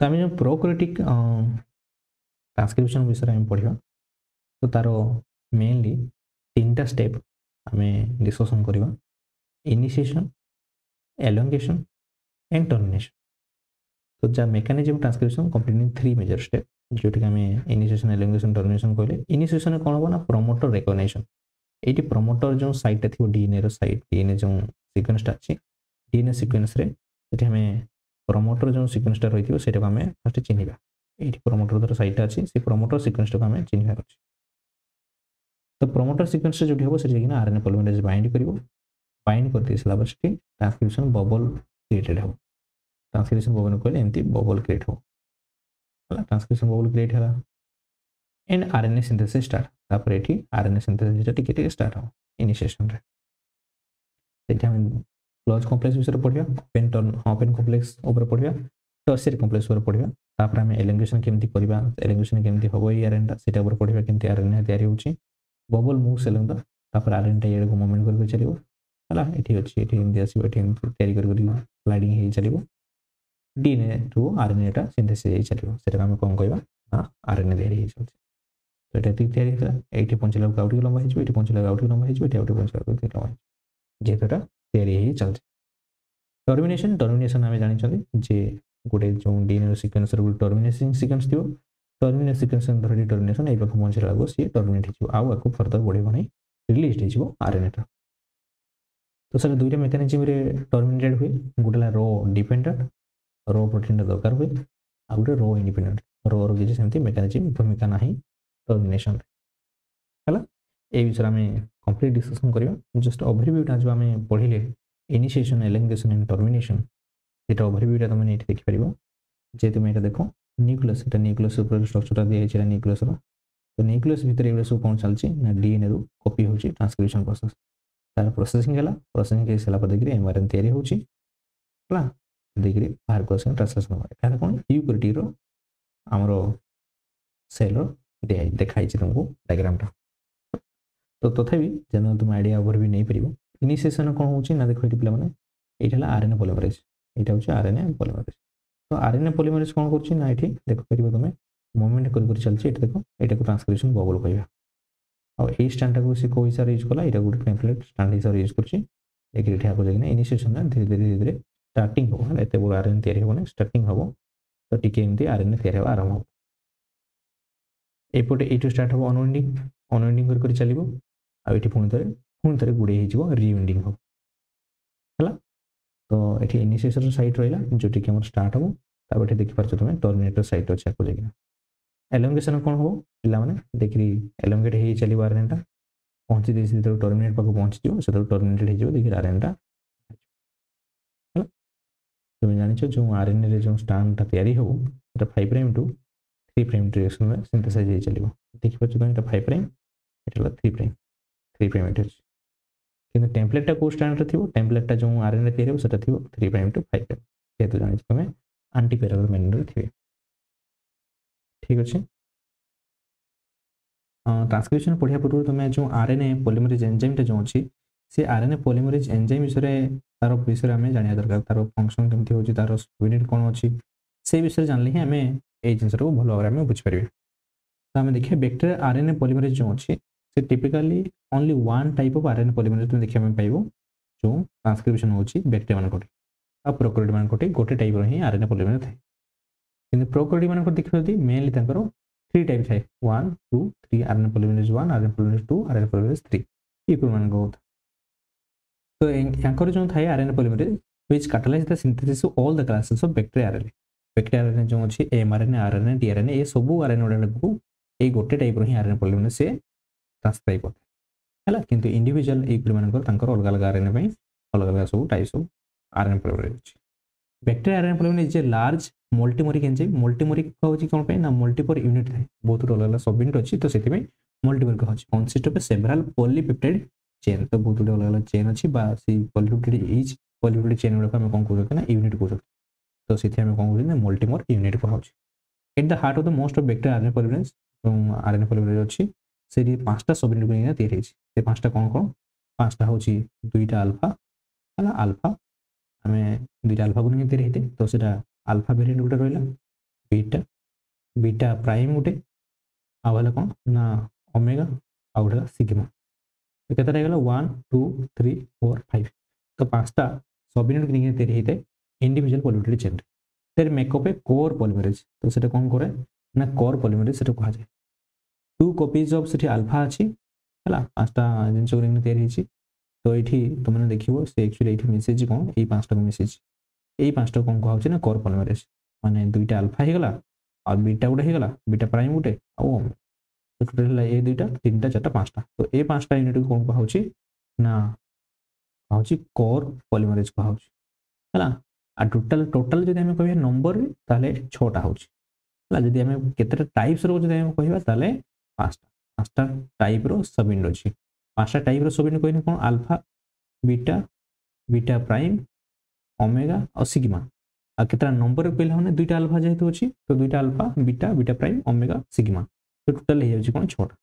तो आम जो प्रोकैरियोटिक ट्रांसक्रिप्शन विषय में पढ़ा तो तार मेनली 3टा स्टेप आम डिस्कसन करवा इनिशिएशन एलोंगेशन एंड टर्मिनेशन तो जहाँ mechanism transcription completing 3 major step जोटा कि आम इनिशिएशन एलोंगेशन टर्मिनेशन कहले इनिशिएशन कौन हम ना प्रोमोटर रिकग्निशन ये प्रोमोटर जो साइटा थी डीएनए साइट डीएनए जो सिक्वेन्सटा अच्छी डीएनए सिक्वेन्स हमें प्रोमोटर जो सिक्वेन्सटा रही है से आम फर्स्ट चिन्हवा ये प्रोमोटर द्वारा साइटा अच्छी से प्रोमोटर सिक्वेन्स आम चिन्हवार अच्छे तो प्रोमोटर सिक्वेन्स जो हम से आरएनए पॉलीमरेज बाइंड कर बाइंड कर सारे ट्रांसक्रिप्शन बबल क्रिएटेड हो ट्रांसक्रिप्शन बबल कहले एमती बबल क्रिएट हो ट्रांसक्रिप्शन बबल क्रिएट है एंड आरएनए सिंथेसिस स्टार्ट तापर ये आरएनए सिंथेसिस टिके स्टार्ट हो इनिशिएशन रे क्लोज कॉम्प्लेक्स विषय पढ़ा ओपन ओपन कॉम्प्लेक्स ऊपर पढ़ा टर्शियरी कॉम्प्लेक्स ऊपर पढ़ा तापर आम एलिंगेशन केमती करबा एलिंगेशन केमती हम ये आरएनए सेटा ऊपर पढ़ा केमती आरएनए तैयारी होची बबल मूव्स एलंग तापर आरएनए ये को मूवमेंट करके चलियो हला एठी अछि एठी एमती आसीबो एठी तैयारी कर स्लाइडिंग हे चलियो डीएनए टू आरएनए टा सिंथेसिस चलियो सेटा हम कोन कहबा हां आरएनए तैयारी हे चलछि तो एटा तैयारी है एठी पहुंचला आउट लंबा हिजो एठी पहुंचला आउट लंबा हिजो एठी आउट पहुंचला लंबा जेतोटा तैयारी हे चलछि टर्मिनेशन टर्मिनेशन आम जानी जे गोटे जो डीएनए सिक्वेन्स टर्मिनेशन सिक्वेन्स थी टर्मिनेट सिक्वेन्स धर टर्मिनेशन ये पहुंचला बेलू सी टर्मिनेट हो फर्दर बढ़ेब नहीं रिलीज हो आरएनए तो सर 2टा मेकानिज्म टर्मिनेटेड हुए गोटे रो डिपेंडेंट रो प्रोटीन दरकार हुए आ गोटे रो इंडिपेंडेंट रो किसी सेमती मेकानिज्म भूमिका ना टर्मिनेशन है ये विषय आम कंप्लीट डिस्कसन करवा जस्ट ओवरव्यूटा जो आम पढ़ले इनिशिएशन एलिंगेशन एंड टर्मिनेशन ये ओवरव्यूटा तुम ये देखिपर जे तुम ये देख न्यूक्लियस न्यूक्लियस स्ट्रक्चर दिखाई न्यूक्लियस तो न्यूक्लियस भितर ये सब कौन चलती ना डीएनए रू कॉपी हो ट्रांसक्रिप्शन प्रोसेस तार प्रोसेसिंग है प्रोसेसिंग कर सारा देखिए एमआरएनए तैयारी होची देखिए बाहर को ट्रांसलेशन है कौन यूक्रियोटिक आमर सेल देखाई तुमको डायग्रामटा तो तथापि जनरल तुम आइडिया ओवर भी नहीं पार इनिशिएशन कौन हो देख ये पे ये आरएनए पॉलीमरेज यहाँ हूँ आरएनए पॉलीमरेज तो आरएनए पॉलीमरेज कौन करना ये देख पार तुम मूवमेंट कर चलती देख यहाँ को ट्रांसक्रिप्शन बबल कहवा आई स्टैंड को सी कौ हिसाब यूज कला ये गोटे टेम्पलेट स्टैंड हिसाब यूज कर इनिशिएशन धीरे धीरे धीरे धीरे स्टार्टिंग हम एत बड़ आरएनए तैयारी होना स्टार्टिंग हम तो टी एमती आरएनए तैयारी होगा आरंभ हो एपटे ये स्टार्ट हम अनवाइंडिंग अनवाइंडिंग कर चलो आठ पुणी थे गुड़े हो रिवाइंडिंग हम है तो ये इनिशिएशन साइट रहा जोटी कि स्टार्ट हम तब ये देखिपार तुम टर्मिनेटर साइट अच्छे आपको जाए एलोंगेशन कौन हम पे देखिए एलोंगेट हो चलो आरएनएटा पहुँची जो टर्मिनेट पाक पहुँची से टर्मिनेटेड हो देखिए आरएनएटा तुम जान जो आरएनए जो स्ट्रैंड तैयारी हो 5 प्राइम टू 3 प्राइम डायरेक्शन में सिंथेसाइज हो चलो देखिए तुम ये 5 प्राइम ये 3 प्राइम कि टेम्पलेटा कौ स्टैंड थी टेम्पलेटा जो आरएनए तैयारी हो 3 प्राइम टू 5 प्राइम जेहतु जानी तुम आंटी पैरालल मैनर थे ठीक अच्छे ट्रांसक्रिप्शन पढ़िया पूर्व तुम जो आरएनए पॉलीमरेज एंजाइम जो अच्छी से आरएनए पॉलीमरेज एंजाइम विषय तार विषय आम जाना दरकार तार फंक्शन केमती होची तार यूनिट कौन अच्छी से विषय जानले ही आम ये जिनस भल भाव में बुझीपर तो आम देखिए बैक्टेरिया आरएनए पॉलीमरेज जो अच्छी से typically only one type of RNA polymerase तुम देखा पाइब जो ट्रांसक्रिप्शन होची बैक्टेरिया मान प्रोकैरियोट मान गोटे टाइप ही आरएनए पॉलीमरेज थाए କିନ୍ତୁ ପ୍ରୋକାରିयोट ମାନଙ୍କର ଦେଖିବ ଯଦି मेनली ତାଙ୍କର 3 टाइप थाए 1 2 3 RNA polymerase 1 RNA polymerase 2 RNA polymerase 3 equal मानक होता तो यांकर जो थाए RNA polymerase which catalyse the synthesis of all the classes of bacteria RNA जो अछि एमआरएनए आरएनए टीआरएनए ये सब आरएनए गुडा को ए गोटे टाइप रो ही आरएनए पॉलीमरेज से ट्रांसक्राइब करते हैला किंतु इंडिविजुअल इक्वल मानकर तांकर अलग अलग आरएनए पई अलग अलग सब टाइप्स ऑफ आरएनए पॉलीमरेज अछि bacteria RNA polymerase is a large multimeric enzyme multimeric होची कोन पे ना मल्टीपर यूनिट थाए बहुत अलग अलग सब यूनिट अछि तो सेति में मल्टीमोरिक होची consist of several polypeptide chain तो बहुत अलग अलग चेन अछि बा सी पॉलीपेप्टाइड इच पॉलीपेप्टाइड चेन गुडा हम कोन कहू ना यूनिट कहू तो सेति हम कोन कहू ना मल्टीमोर यूनिट को होची at the heart of the most of bacteria RNA polymerase RNA polymerase अछि सेति पांचटा सब यूनिट को तैयार होची से पांचटा कोन पांचटा होची दुईटा अल्फा हला अल्फा हमें दुईटा अल्फा को नहीं तैयार होते तो सेटा अल्फा वेरिएंट गोटे रहा बीटा बीटा प्राइम गोटे आगे कौन ना ओमेगा आ गए सिग्मा तो केते रह 1 2 3 4 5 तो पांचटा सब यूनिट नहीं तैयार होते individual polypeptide chain their make up a core polymerase तो सेटा कौन करे ना कोर पॉलीमरेज सेटा कहा जाए 2 कॉपीज ऑफ सेठी अल्फा अछि हला पांचटा जिंस को तैयार हिची तो ये तुमने देखिए से एक्चुअली ये मेसेज कौन ये पांचटा मेसेज ये पांचटा कौन कह ना कोर पॉलीमरेज माने दुईटा अल्फा हो गला और बीटा गोटे हो गला बीटा प्राइम गोटे आ तो टोटल ये दुईटा तीनटा चारटा पांचटा तो ये पांचटा यूनिट को कौन कह ना कह कोर पॉलीमरेज कह है आ टोटल टोटल जब आम कह नंबर ताले 6टा होला जब आम केतेटा टाइप्स रो जब कहबा ताले पांचटा पांचटा टाइप रो सब यूनिट अछि पांचटा टाइप रो सब यूनिट कहने कौन alpha beta beta prime omega और सिग्मा आ केतरा नंबर कहला माने दुईटा अल्फा जेहेतु अछि तो दुईटा alpha beta beta prime omega sigma तो टोटल हे जाउछि कोन 6टा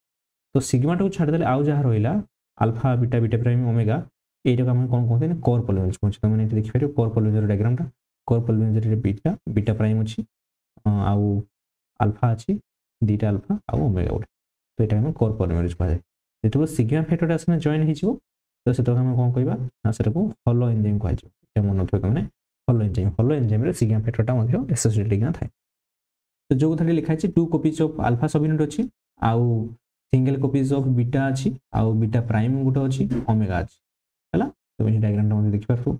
तो सिग्मा को छाड़ देले आउ जहा रहिला alpha beta beta prime omega एटा हम कोन कहते हैं कोर पॉलीमरेज कोन त माने देखि पारे कोर पॉलीमरेज डायग्राम टा कोर पॉलीमरेज रे बीटा बीटा प्राइम अछि आउ अल्फा अछि दुईटा अल्फा आउ ओमेगा गोटे तो एटा हम कोर पॉलीमरेज कहै जेतो सिग्मा फैक्टर आसने जॉइन हिजिवो तो सेतो हम कोन कहबा ना सेटा को हॉलो एंजाइम कहै छै ए मन थो तने हॉलो एंजाइम रे सिग्मा फैक्टरटा मध्ये एसोसिएटेड ना थाए तो जो कथाटी लिखा है 2 कॉपीज ऑफ अल्फा सब यूनिट अछि आउ सिंगल कॉपीज ऑफ बीटा अछि आउ बीटा प्राइम गुटे अछि ओमेगा अछि हला तो ये डायग्राम टा मध्ये देखि पारथु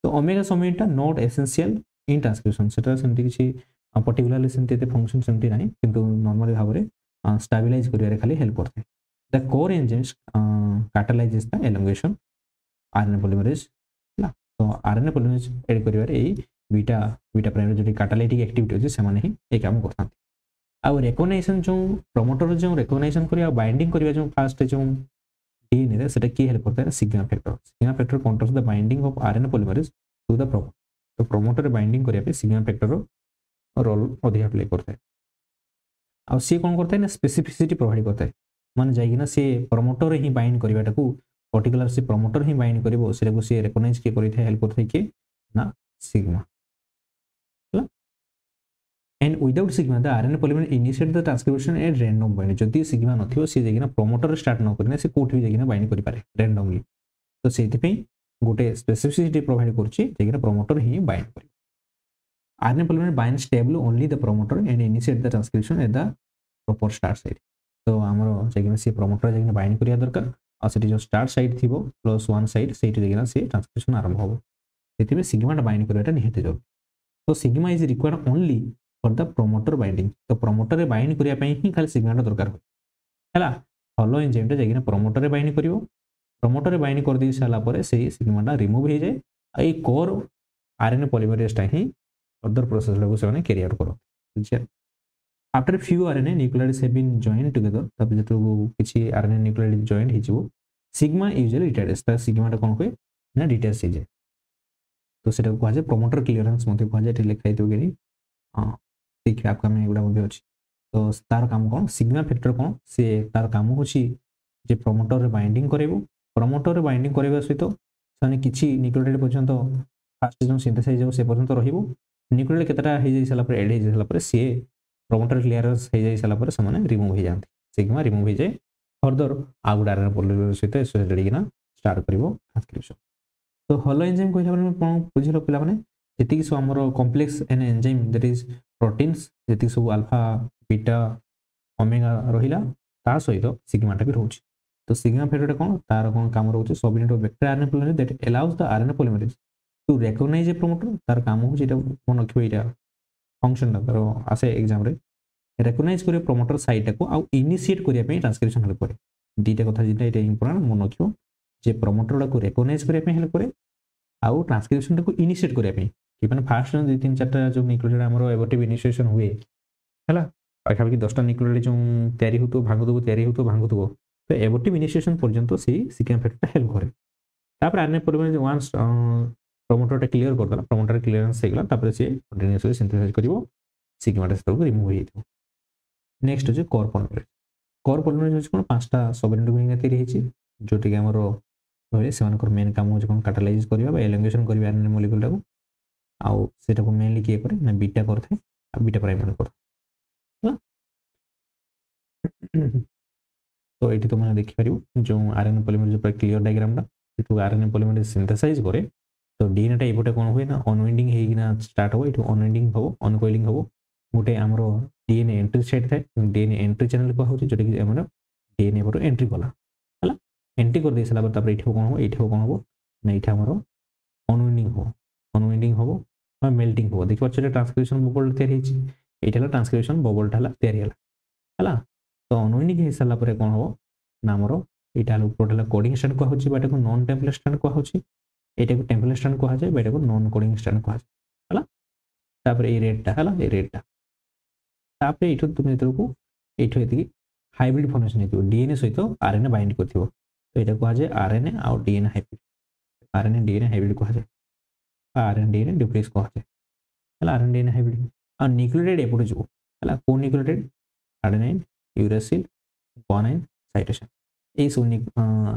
तो ओमेगा सब unit not essential in transcription सेटा सेमति किछि पर्टिकुलरली सेमति ते फंक्शन सेमति नाही किंतु नॉर्मली भाव रे स्टेबलाइज करिया खाली हेल्प करथे the core enzymes कैटलाइजेस the elongation RNA polymerase तो आरएनए पॉलीमरेज एड करिवार ए बीटा बीटा प्राइम जो कैटालाइटिक एक्टिविटी अछि से माने ही ए काम करथां आ रिकॉग्निशन जो प्रोमोटर जो रिकॉग्निशन करिया बाइंडिंग करिया जो फास्ट जो डीएनए रे सेटा की हेल्प करता है sigma factor controls the binding of RNA polymerase to the promoter तो प्रोमोटर बाइंडिंग करिया पे सिग्मा फैक्टर रोल अधिक प्ले करता है आ सी कोन करता है ना स्पेसिफिसिटी प्रोवाइड करता है माने जाई ना से प्रोमोटर ही बाइंड करिवाटा को पर्टिकुलर से प्रोमोटर ही बाइंड करिवो सेटा को से रिकॉग्नाइज के करि हेल्प करता है कि ना sigma and without sigma the RNA polymerase initiate the transcription at random bind जदि सिग्मा नथियो से जगिना प्रोमोटर स्टार्ट न करने से कोठी जगिना बाइंड करि पारे रैंडमली तो सेति पे गोटे स्पेसिफिसिटी प्रोवाइड करछि जगिना प्रोमोटर ही बाइंड करि RNA polymerase bind stable only the promoter and initiate the transcription at the proper start site तो हमरो जगिना से प्रोमोटर जगिना बाइंड करिया दरकार आ सेठी जो स्टार्ट साइट थिबो +1 साइट सेठी जगिना से ट्रांसक्रिप्शन आरंभ होबो सेति में सिग्मा बाइंड करियाटा निहित जरूरी तो sigma is required only for the promoter binding तो प्रोमोटर रे बाइंड करिया पई ही खाली सिग्मा दरकार हो हैला हॉलो एंजाइम टा जगिना प्रोमोटर रे बाइंड करिवो प्रोमोटर रे बाइंड कर दी साला परे सेही सिग्मा रिमूव हो जाए ए कोर आरएनए पॉलीमरेज टा ही फर्दर प्रोसेस लागू से कैरी आउट करो ठीक after few RNA nucleotides have been joined together तब जेतो किछि आरएनए न्यूक्लियोटाइड जॉइंड हिजिवो सिग्मा यूजुअली डिटैच ता सिग्मा टा कोन कोइ ना डिटैच हो जाए तो सेटा को जाए प्रोमोटर क्लियरेंस मध्ये को जाए लिखा हितो गेनी हां देखिए आपका में एगुडा मध्ये अछि तो तार काम कोन सिग्मा फैक्टर कोन से तार काम होछि जे प्रोमोटर रे बाइंडिंग करेबो प्रोमोटर रे बाइंडिंग करबा सहित साने किछि न्यूक्लियोटाइड पर्यंत फास्ट जो सिंथेसाइज हो से पर्यंत रहिबो न्यूक्लियोटाइड केतरा हे जाई सला पर एड हे जाई सला पर से प्रोमोटर क्लियरेंस हे जाई सला पर समान रिमूव हो जांती सिग्मा रिमूव हो जाए फर्दर आगुडा आरएनए पॉलीमरेज सहित एसोसिएटेड किना स्टार्ट करिवो ट्रांसक्रिप्शन तो हॉलो एंजाइम कहला माने कोन बुझिलो पिला माने जेति कि हमर complex an enzyme that is proteins जी सब अल्फा बीटा ओमेगा रहा ता सहित सिग्माटा भी रोचे तो सिग्मा फैक्टर कौन तार कौन काम रोचे subunit of vector RNA polymerase that allows the RNA polymerase to recognize a promoter तार काम हो जेटा मन रखिबो एटा फंक्शन तार आसे एग्जाम रे रिकॉग्नाइज करे प्रोमोटर साइट को आ इनिशिएट करिया पे ट्रांसक्रिप्शन हेल्प करे दीटा कथा जेटा एटा इंपोर्टेंट मन रखिबो जे प्रोमोटर को रिकॉग्नाइज करिया पे हेल्प करे आउ ट्रांसक्रिप्शन को इनिशिएट करिया पे कि माने फास्ट 2-3-4 जो न्यूक्लियोटाइड हमरो एबोर्टिव इनिशिएशन हुए हला पाखापाखि 10टा न्यूक्लियोटाइड जो तैयारी होतो भांगुतो तो एबोर्टिव इनिशिएशन पर्यंत से सिग्मा फैक्टर हेल्प करे तापर RNA polymerase once promoter clear कर दला प्रोमोटर क्लियरेंस हे गला तापर से कंटीन्यूअसली सिंथेसाइज करिवो सिग्मा टा रिमूव हे जेतो नेक्स्ट जे कोर पॉलीमरेज कोन पांचटा सब यूनिट गुणिका तैयारी हेची जोटी के हमरो होले सेमानकर मेन काम हो जे कोन कैटालाइज करिवा बा एलिंगेशन करिवा आरएनए मॉलिक्यूल टाको आउ सेटा को मेनली किए करे ना बीटा करथे आ बीटा प्राइम कर तो ये तुम देखिपार जो आरएनए पॉलीमरेज पर क्लियर डायग्राम टा आरएनए पॉलीमरेज सिंथेसाइज करे तो डीएनए टा एपटे कोन हुए ना अनवाइंडिंग हेगिना स्टार्ट हो इटु अनवाइंडिंग हो अनकॉइलिंग हो गोटे हमरो डीएनए एंट्री साइट थाए डीएनए एंट्री चैनल को होची जोटे कि हमरो डीएनए पर एंट्री कला हला एंट्री कर दे सला पर तापर इठो कोन हो इठो कोन हो ना इठा हमरो अनवाइंडिंग हो और मेल्टिंग हो देखि पछे ट्रांसक्रिप्शन बबल तयार हेची एटाला ट्रांसक्रिप्शन बबल ठाला तयार हला हला तो अनवाइंडिंग हे सला पर कोन हो ना हमरो एटा ऊपर कोडिंग स्टैंड को होची बाटा को नॉन टेम्पलेट स्टैंड को होची एटा को टेम्पलेट स्टैंड को जाए बेटा को नॉन कोडिंग स्टैंड को जाए हला तापर ए रेट टा हला ए रेट टा तापर एठो तुम एतो को एठो एति हाइब्रिड फॉर्मेशन हेतु डीएनए सहित आरएनए बाइंड करथिबो तो एटा को जाए आरएनए और DNA hybrid RNA DNA hybrid को जाए आरएनए डीएनए डिप्लेक्स को जाए हला आरएनए डीएनए हाइब्रिड और न्यूक्लियोटाइड एपटे जो हला को nucleotide adenine uracil guanine cytosine ए सब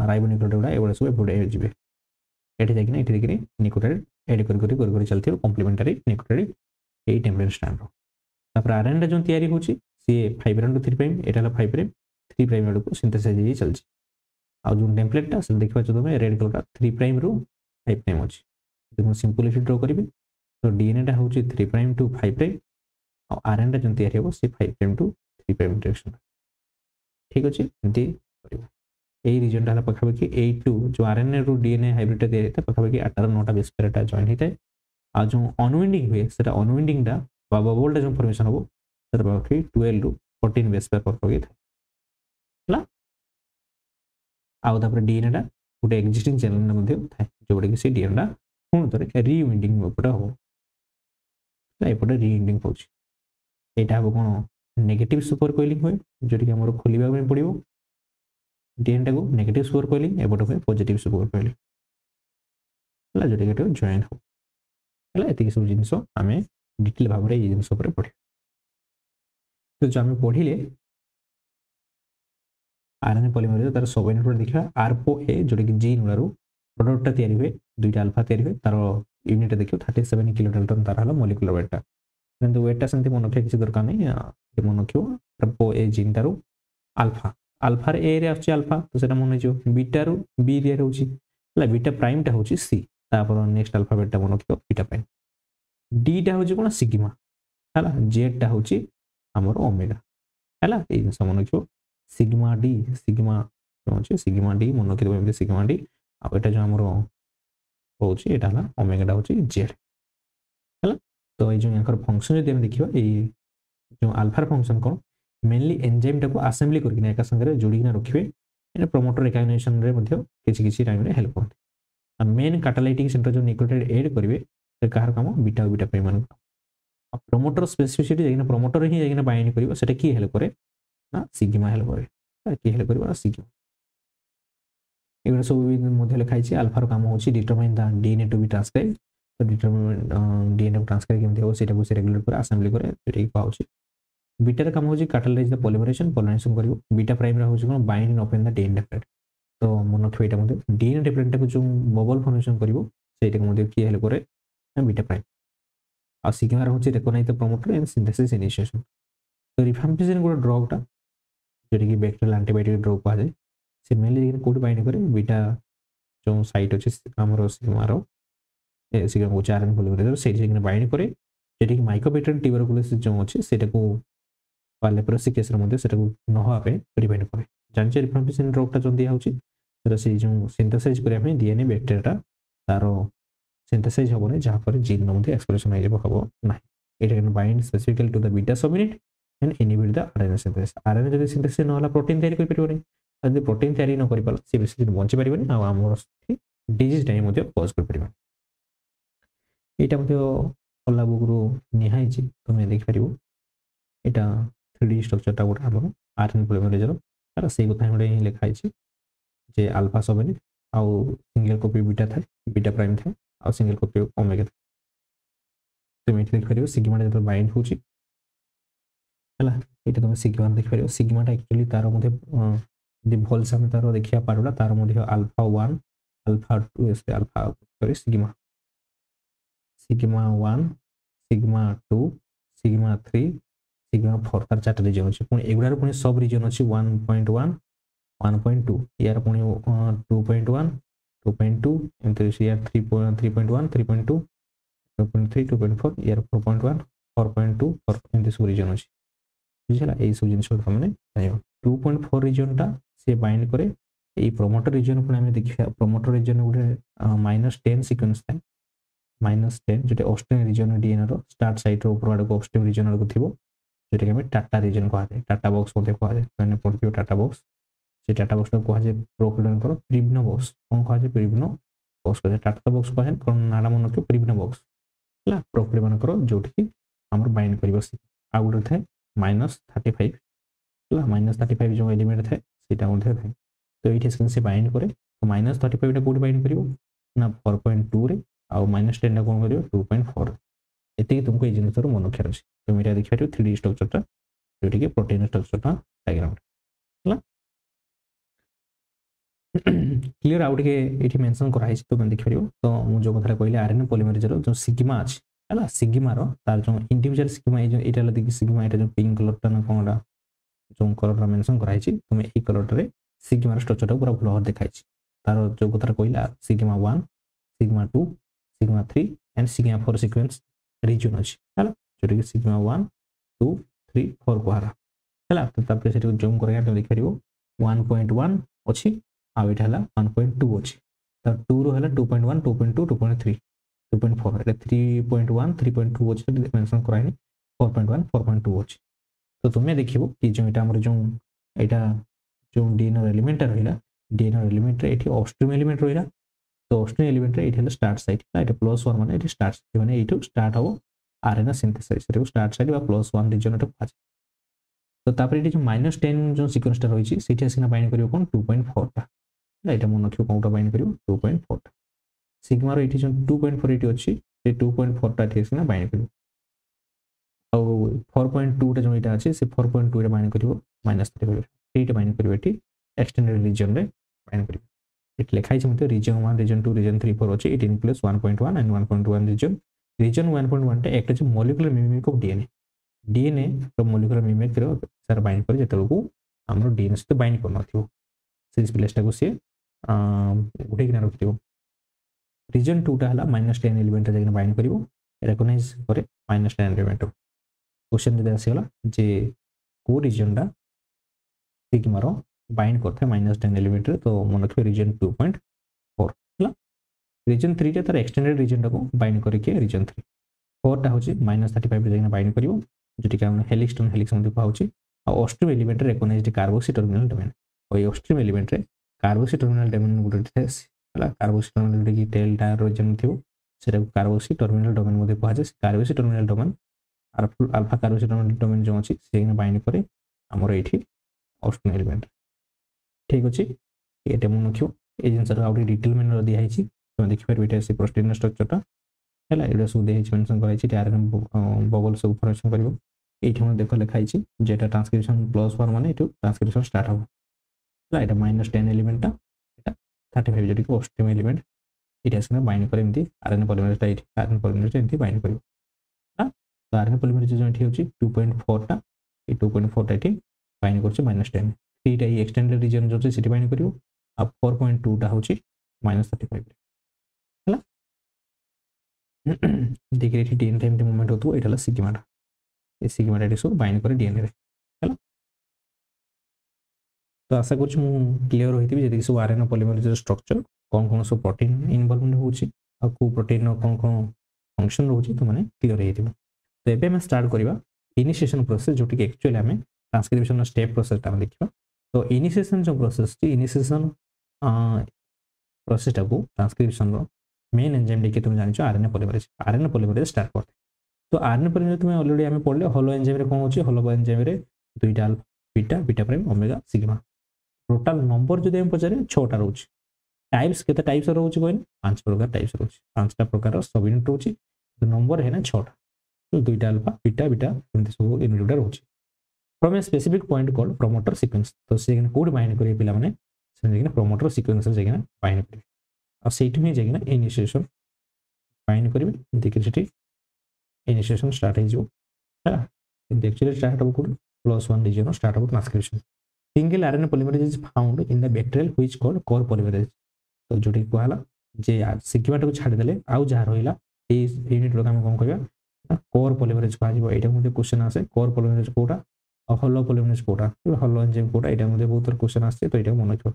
राइबोन्यूक्लियोटाइड गुडा एबडा सब एपटे जिवे एठी जाकिना एठी देखिने न्यूक्लियोटाइड ऐड कर चलथि कॉम्प्लीमेंटरी न्यूक्लियोटाइड ए टेम्पलेट स्टैंड रो तापर आरएनए जो तयारी होची सी 5 प्राइम टू 3 प्राइम एटाला 5 प्राइम 3 प्राइम एडको सिंथेसाइज हे चलछि आ जो टेम्पलेट ता से देखबा छ तुमे रेड कलर 3 प्राइम रो 5 प्राइम अछि देखो सिंपली ड्रा करिवे तो डीएनए टा होची 3 प्राइम टू 5 प्राइम और आरएनए जो तयारी हो सी 5 प्राइम टू 3 प्राइम डायरेक्शन ठीक अछि एंती करिवो ए रीजन टा पाखापाखि 8 टू जो आरएनए रो डीएनए हाइब्रिड टा तयारी पाखापाखि 8 रो 9 टा बेस पेयर टा जॉइन हेते आ जो अनवाइंडिंग हुए सेटा अनवाइंडिंग टा बा बबल टा जो फॉर्मेशन हो सेटा पाखापाखि 12 टू 14 बेस पेयर पाखापाखि था हला आ तापर डीएनए टा गोटे एक्जिस्टिंग चैनल ने मध्ये था जोडे कि से डीएनए टा पुन तरे रीवाइंडिंग उपटा हो एपटे रीवाइंडिंग होची एटा हो कोन नेगेटिव सुपर कोइलिंग होय जोटी कि हमर खोलिबा में पड़िबो डीएनए को नेगेटिव सुपर कोइलिंग एपटे होय पॉजिटिव सुपर कोइलिंग हला जोटी कि जॉइन हो हला एति सब जिंस हमें डिटेल भाबरे ये जिंस ऊपर पढे तो जो हमें पढिले आरएनए पॉलीमरेज तार सब यूनिट देखा आरपो ए जोटी कि जीन गुलारू प्रोडक्ट ता तयारी हुए दुईटा अल्फा तयारी हुए तार यूनिट देखियो 37 किलो डाल्टन तार हला मॉलिक्यूलर वेट ता किंतु वेट ता संति मन रखिया किसी दरकार नहीं ये मन रखियो आरपो ए जीन तारू अल्फा अल्फा रे ए रे आछि अल्फा तो सेटा मन जो बीटा रो बी रे होची हला बीटा प्राइम टा होची सी तापर नेक्स्ट अल्फाबेट टा मन रखियो बीटा प्राइम डी टा होची कोन सिग्मा हला जेड टा होची हमर ओमेगा हला ए जिंस मन रखियो सिग्मा होची सिग्मा डी मन रखियो एमते सिग्मा डी आ एटा जो हमर होची एटा हला ओमेगा टा होची जेड हला तो ए जो यकर फंक्शन जदि हम देखिबा ए जो अल्फा फंक्शन कोन मेनली एंजाइम टा को असेंबली करके एका संगे जोड़ी ना रखिबे एने प्रोमोटर रिकॉग्निशन रे मध्ये किछि टाइम रे हेल्प करते आ मेन कैटालाइटिक सेंटर जो न्यूक्लियोटाइड ऐड करिवे से कार काम बीटा और बीटा प्राइम मान आ प्रोमोटर स्पेसिफिसिटी जेना प्रोमोटर ही जेना बाइंड करिवो सेटा की हेल्प करे ना सिग्मा हेल्प करे की हेल्प करिवो सिग्मा एगुडा सब मध्ये लिखाई छी अल्फा रो काम होची determine the DNA to be transcribe तो डिटरमाइन डीएनए को ट्रांसक्राइब केमते हो सेटा को से रेगुलेट करे असेंबली करे जेटा की पाउची बीटा रे काम होची कैटालाइज द पॉलीमरेशन करिवो बीटा प्राइम रे होची कोन bind in open the DNA template तो मन रखियो एटा मध्ये डीएनए टेम्पलेट को जो बबल फॉर्मेशन करिवो सेटा को मध्ये की हेल्प करे बीटा प्राइम आ सिग्मा रे होची recognize the promoter and synthesis initiation तो रिफाम्पिसिन को ड्रग टा जेटा की बैक्टीरियल एंटीबायोटिक ड्रग कहा जाय से मेनली कोड बाइंड करे बीटा जो साइट अछि हमरो सिग्मा रो ए सिग्मा को आरएनए पॉलीमरेज से जेना बाइंड करे जेटा कि माइकोबैक्टेरियम ट्यूबरकुलोसिस जो अच्छे से लेप्रोसी केस न हवा प्रिवेंट करे जानचे रिफाम्पिसिन रोगटा जो दिया होची से जो सिंथेसाइज करने डीएनए बैक्टेरिया तार सिंथेसाइज हेनी जहाँपर जीन एक्सप्रेशन हो ना it can bind specifically to the beta subunit and inhibit the RNA synthesis RNA जब सिंथेसिस न प्रोटीन तैयारी कर परिबनी जब प्रोटीन तैयारी न कर पाला सी बेसी दिन बंची परिबनी आ हमर डिजीज टाइम मध्ये कॉज कर परिबनी एटा मध्ये अल्ला बुकरो निहाई छी तुमे देख परिबो एटा 3D स्ट्रक्चर टा गोटे हमर आरएनए पॉलीमरेज तार से कथा गोटे लिखा है जे अल्फा सबयूनिट आउ सिंगल कॉपी बीटा था बीटा प्राइम था आउ सिंगल कॉपी ओमेगा था तुम ये देख पार सिग्मा जो बाइंड होची है ये तुम सिग्मा देख पार सिग्माटा एक्चुअली तार मध्य भलसे आम तार देखा पार्ला तार मध्य alpha 1 alpha 2 alpha sorry sigma sigma 1 sigma 2 sigma 3 sigma 4 तार 4 रीजन अच्छे पुणी एगुड़ार पुणी सब रीजन अच्छी 1.1 1.2 यार पुणी 2.1 2.2 एमती यार 3.1 3.2 2.3 2.4 यार 4.1 4.2 4 एमती सब रीजन अच्छी बुझेगा यही सब जिन तुमने जान 2.4 रीजन टा से बाइंड करे ये प्रोमोटर रीजन पुणी आम देखा प्रोमोटर रीजन गोटे -10 सिक्वेंस था -10 जो ऑस्ट्रेन रीजन डीएनए रो स्टार्ट साइट रो ऊपर आड़ ऑस्ट्रेन रीजन आड़ थी जोटा कि टाटा रीजन कहुए टाटा बॉक्स कहते पढ़ते टाटा बॉक्स से टाटा बॉक्स कहुए प्रोक्लोन प्रिग्नो बॉक्स कौन कहुए प्रिग्नो बॉक्स कहुए टाटा बॉक्स कहुए कौन नाम मन रखिए प्रिग्नो बॉक्स है प्रोक्ली मानकर जोटि आम बाइंड कर आ गोटे थाए -35 है -35 जो एलिमेंट थाए थाए तो ये से बाइंड करे तो -35 कौट बाइंड कर 4.2 रे आउ -10 कौन कर 2.4 ये तुमको ये जिन मन रखार अच्छे तुम ये देखिए 3D स्ट्रक्चर जोटि कि प्रोटीन स्ट्रक्चर डायग्राम है क्लियर आउ टे मेंशन कराई तुम देखिपर तो मुझे जो कथा कहली आरएनए पॉलीमरेज जो सिग्मा अच्छे है सिग्मार तार जो इंडिविजुअल सिग्मा ये देखिए सिग्मा ये जो पिंक कलर ना कौन जो कलर मेंशन कराई तुम ये कलर सिग्मार स्ट्रक्चर पूरा भल भाव देखाई तार जो कथा कहला sigma 1 sigma 2 sigma 3 and sigma 4 sequence region अच्छी है जोटा कि सिग्मा 1 2 3 4 कहारा है से जूम कर देखिपर 1.1 अच्छी आउ ये 1.2 अच्छी तर 2 रो 2.1 2.2 2.3 2.4 3.1 3.2 अच्छे मेंशन कराई 4.1 4.2 अच्छी तो तुम्हें देखो कि जो यहाँ जो यहाँ जो डीएनए एलिमेंट रहा डीएनए एलिमेंट ये ऑस्ट्रीम एलिमेंट रहा तो ऑस्ट्रीम एलिमेंट ये स्टार्ट साइट ये +1 मान स्टार्ट साइट मैंने ये स्टार्ट हम RNA synthesize start site +1 region कहुए तो तापर ये जो -10 जो सिक्वेंस रही है आसिना बाइंड कर कौन 2.4 टा यहाँ मन रखिए कौटा बाइंड कर 2.4 टा सिग्मार ये जो 2.4 ये अच्छी 2.4 टा आसिना बाइंड कर 4.2 टा जो यहाँ अच्छे से 4.2 बाइंड कर -35 ये बाइंड कर एक्सटेंडेड रीजन में बाइंड कर ये लिखाई रीजन 1 रीजन 2 रीजन 3 4 अच्छे 18 + 1.1 एंड 1.1 रीजन 1.1 टा एक molecular mimic of DNA DNA तो मॉलिक्यूलर मिमिक सर बाइंड कर जो आम डीएनए सहित बाइंड कर प्लेसटा को सी उठे रखी रीजन 2 टा -10 एलिमेंट जाकर बाइंड कर रेकग्नाइज करे -10 एलिमेंट क्वेश्चन जब आसीगला जे को रीजन टा सिग्मार बाइंड करते -10 एलिमेंट तो मन रखिए रीजन 2.4 है रीजन 3 टा तार एक्सटेंडेड रीजन टा को बाइंड करके रीजन 3 4 टा होची -35 जाकर बाइंड कर जोटि हेलिक्स टर्न हेलिक्स कहूँ upstream element recognized carboxy terminal domain और ऑस्ट्रीम एलिमेंट रे कार्बोक्सी टर्मिनल डोमेन गोटे है कार्बोक्सी टर्मिनल जोटि टेल टायर रीजन थी से कार्बोक्सी टर्मिनल डोमेन कहुए carboxy terminal domain alpha carboxy terminal domain जो अच्छी से बाइंड करे आमर ये ऑस्ट्रीम एलिमेंट ठीक अच्छे ये मन रखियो ये जिन आउट डिटेल मैंने दिखाई तुम देखिपार ये से प्रोटीन स्ट्रक्चर है ये सब दिखाई मेंशन कराई आरएनए बबल सब फॉर्मेशन कर ये देख लिखाई जेटा ट्रांसक्रिप्शन +1 मान ये ट्रांसक्रिप्शन स्टार्ट हम है -10 एलिमेंट 35 जो ऑस्ट्रीम एलिमेंट ये बाइंड कर आरएनए पॉलीमरेज आरएनए पॉलीमरेज एमती बाइंड कर तो आरएनए पॉलीमरेज जो ये होची 2.4 टा ये 2.4 टा ये बाइंड कर -10 3 टा ये एक्सटेंडेड रीजन जो से बाइंड कर 4.2 टा होची -35 है देखिए ये डीएनए टाइम मूवमेंट होतो एटा हला सिग्माटा ए सिग्माटा एटी सब बाइंड करे डीएनए रे हला तो आशा करछु मु क्लियर होइतिबि जदि सब आरएनए पॉलीमरेज स्ट्रक्चर कोन सब प्रोटीन इन्वॉल्वमेंट होउची आ को प्रोटीन कोन फंक्शन रहउची तो माने क्लियर हेतिबो तो एबे हम स्टार्ट करिबा इनिशिएशन प्रोसेस जोटी एक्चुअली हमें ट्रांसक्रिप्शन स्टेप प्रोसेस ता देखिबा तो इनिशिएशन जो प्रोसेस टी इनिशिएशन प्रोसेस टा को ट्रांसक्रिप्शन रो मेन एंजाइम देखि तुम जानिछो आरएनए पॉलीमरेज स्टार्ट करते तो आरएनए पॉलीमरेज तुम ऑलरेडी हमें पढ़ले होलो एंजाइम रे कोन होची होलो एंजाइम रे दुईटा alpha beta beta prime omega sigma total number जो हम पचारे 6 टा रहउची टाइप्स केते टाइप्स रहउची कोइन 5 प्रकार टाइप्स रहउची 5 टा प्रकार सब यूनिट रहउची तो नंबर है ना 6 टा तो दुईटा अल्फा बीटा बीटा एमती सब यूनिट रहउची from a specific point called promoter sequence तो से कोड बाइंड करे पिला माने से जेना प्रमोटर सीक्वेंस से जेना बाइंड करे आ सेठी में जेना इनिशिएशन बाइंड करिवे देखि सेठी इनिशिएशन स्टार्ट हे जो है एक्चुअली स्टार्ट हो कोड +1 रीजन स्टार्ट हो transcription single RNA polymerase is found in the bacterial which called core polymerase तो जोटी कहला जे सिग्मा को छाड़ देले आउ जा रहिला ए यूनिट रो काम कोन कहबा कोर पॉलीमरेज कहजिबो एटा मध्ये क्वेश्चन आसे कोर पॉलीमरेज कोटा और हॉलो पॉलीमरेज कोटा हॉलो एंजाइम कोटा एटा मध्ये बहुत क्वेश्चन आसे तो एटा मन रखो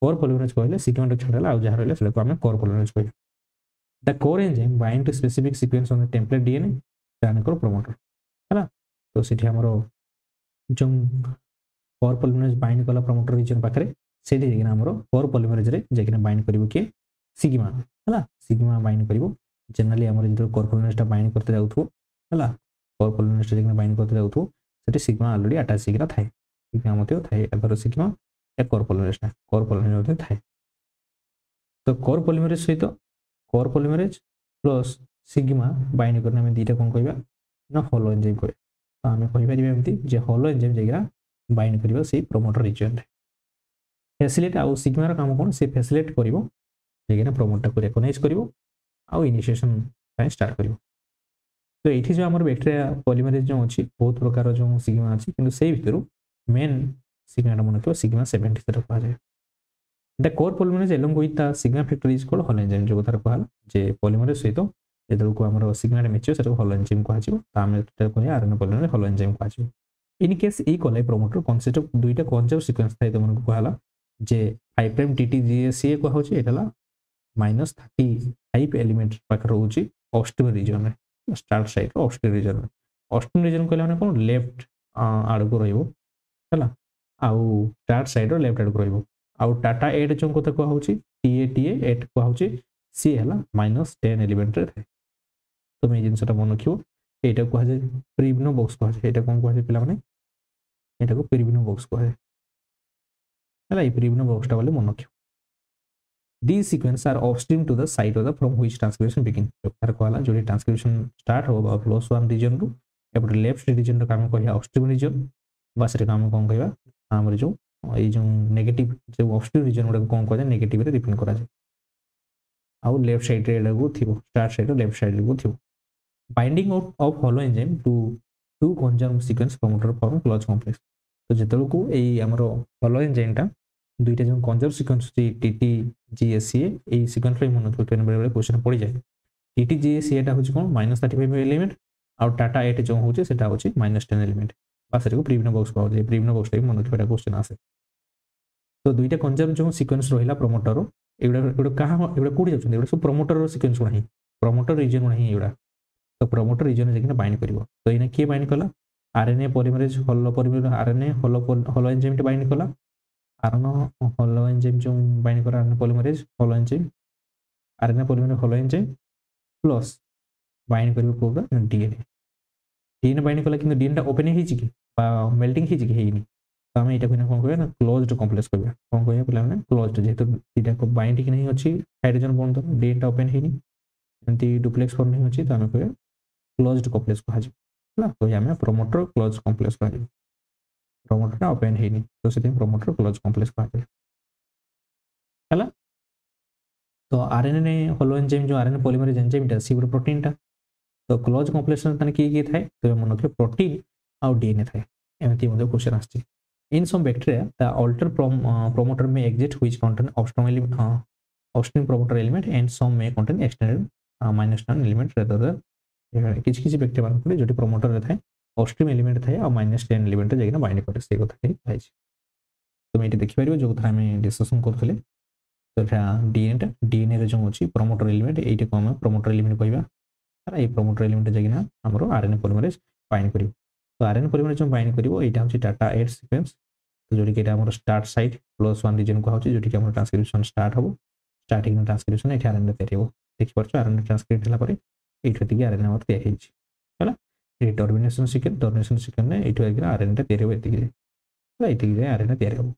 कोर पॉलीमरेज कहले सिग्मा को छाड़ला आउ जा रहिला सेला को हम कोर पॉलीमरेज कहबा the core enzyme bind to specific sequence on the template DNA that called promoter हैला तो सेठी हमरो जो कोर पॉलीमरेज बाइंड कला प्रमोटर रीजन पाखरे सेठी जेकिना हमरो कोर पॉलीमरेज रे जेकिना बाइंड करिवो के सिग्मा हैला सिग्मा बाइंड करिवो जनरली हमर जो कोर पॉलीमरेज टा बाइंड करते जाउथो हैला कोर पॉलीमरेज जेकिना बाइंड करते जाउथो सेठी सिग्मा ऑलरेडी अटैच सिग्मा थाए सिग्मा मते थाए एबर सिग्मा ए कोर पॉलीमरेज मते थाए तो कोर पॉलीमरेज सहित core polymerase plus sigma bind करना में दीटा कोन कहबा ना होलो एंजाइम कहबा तो हमें कहि परिबे एमती जे होलो एंजाइम जेकिना बाइंड करिवो से प्रमोटर रीजन रे फैसिलिटी आउ सिग्मा रो काम कोन से फैसिलिटी करिवो जेकिना प्रमोटर को रिकॉग्नाइज करिवो आउ इनिशिएशन टाइम स्टार्ट करिवो तो एठी जो हमर बैक्टीरिया पॉलीमरेज जो अछि बहुत प्रकार जो सिग्मा अछि किंतु से भितरु मेन सिग्मा मन तो सिग्मा 70 से रखा जाय the core polymerase along with the sigma factor is called hollow enzyme जो कथार कहला जे पॉलीमरेज सहित एदल को हमर सिग्मा रे मेचियो सेटा होलो एंजाइम कहजिवो तामे तो कहया आरएनए पॉलीमरेज होलो एंजाइम कहजिवो in case E coli promoter concept of दुईटा कॉन्सेप्ट सीक्वेंस थाई त मन को कहला जे 5 प्राइम टीटीजीएसए को होची एटला -35 एलिमेंट पाकर होची ऑस्टिन रीजन रे स्टार्ट साइड ऑस्टिन रीजन कहला माने कोन लेफ्ट आड़ को रहइबो हला आउ स्टार्ट साइड रो लेफ्ट आड़ को रहइबो आउ टाटा 8 जो को त को होची टीए 8 को होची सी हला -10 एलिमेंट रे थाई तो मे जिनसटा मन रखिबो एटा को जे प्रिविनो बॉक्स को एटा कोन को पिला माने एटा को प्रिविनो बॉक्स को हला ई प्रिविनो बॉक्स टा वाले मन रखियो these sequence are upstream to the site of the from which transcription begin तार कहला जो ट्रांसक्रिप्शन स्टार्ट हो +1 रीजन रु एपटे लेफ्ट रीजन रो काम कहया अपस्ट्रीम रीजन बस रे काम कोन कहबा हमर जो ए जो नेगेटिव जो अपस्ट्रीम रीजन उडा कोन कहया नेगेटिव रे रिप्रेजेंट करा जाय आउ लेफ्ट साइड रे एडा को थिबो स्टार्ट साइड रो लेफ्ट साइड रे को थिबो binding of holo enzyme to to conserved sequence promoter form close complex तो जेतल को एई हमरो होलो एंजाइम टा दुईटा जो कंजर्म सीक्वेंस टीटी जीएसए ए सीक्वेंस रे मन तो बेले बेले क्वेश्चन पड़ी जाए टीटी जीएसए टा होची कोन -35 एलिमेंट और टाटा 8 जो होची सेटा होची -10 एलिमेंट बस रे को प्रिविनो बॉक्स को जे प्रिविनो बॉक्स रे मन तो क्वेश्चन आसे तो दुईटा कंजर्म जो सीक्वेंस रहिला प्रमोटर एडा कहा एडा कोडी जाउछन एडा सब प्रमोटर रो सीक्वेंस नाही प्रमोटर रीजन नाही एडा तो प्रमोटर रीजन जेकिना बाइंड करिवो तो इने के बाइंड कला RNA polymerase holo RNA holo enzyme bind कला आरएनए होलो एंजाइम जो बाइंड करा RNA polymerase holo enzyme RNA polymerase holo enzyme plus bind करिवो कोबा डीएनए बाइंड कला किंतु डीएनए टा ओपन हिची कि बा मेल्टिंग हिची कि हेइनी तो हम एटा कोन कहबा ना क्लोज्ड कॉम्प्लेक्स कहबा कोन कहबा पिला माने क्लोज्ड जेतो इटा को बाइंड कि नहीं अछि हाइड्रोजन बॉन्ड तो डीएनए टा ओपन हेइनी एंती डुप्लेक्स फॉर्म नहीं अछि तो हम कहबा क्लोज्ड कॉम्प्लेक्स कहजी हला तो हमें प्रमोटर क्लोज कॉम्प्लेक्स कहजी प्रमोटर टा ओपन हेइनी तो सेति प्रमोटर क्लोज कॉम्प्लेक्स कहजी हला तो आरएनए होलो एंजाइम जो आरएनए पॉलीमरेज एंजाइम टा सी प्रोटीन टा तो क्लोज कॉम्प्लेक्स तने की थाए तो मन रखियो प्रोटीन और डीएनए थाए एमती मध्ये क्वेश्चन आछि in some bacteria the alter promoter may exist which contain upstream promoter element and some may contain extended -10 element rather than किसी किसी बैक्टेरिया मानक जो प्रोमोटर रे थाए अपस्ट्रीम एलिमेंट थाए और -10 एलिमेंट जाइना बाइंड करे से कथा कही थाइछ। तुम ये देखि परिबो जो कथा हम डिस्कशन करथले तो डीएनए रे जो अछि प्रोमोटर एलिमेंट एटा को हम प्रोमोटर एलिमेंट कहबा तारा ए प्रोमोटर एलिमेंट जाइना हमरो आरएनए पॉलीमरेज बाइंड करिवो। तो आरएनए पॉलीमरेज जो बाइंड करिवो एटा होछि डाटा 8 सीक्वेंस तो जोडी के एटा हमरो स्टार्ट साइट +1 रीजन को होछि जोडी के हमरो ट्रांसक्रिप्शन स्टार्ट हबो स्टार्टिंग ट्रांसक्रिप्शन एटा आरएनए तयारी हबो देखि परछ आरएनए ट्रांसक्रिप्ट हला परे एठो तिकी आरएनए हमर तयारी हिछि हला ए टर्मिनेशन सीक्वेंस ने एठो आगे आरएनए तयारी हबो एतिकी हला एतिकी आरएनए तयारी हबो।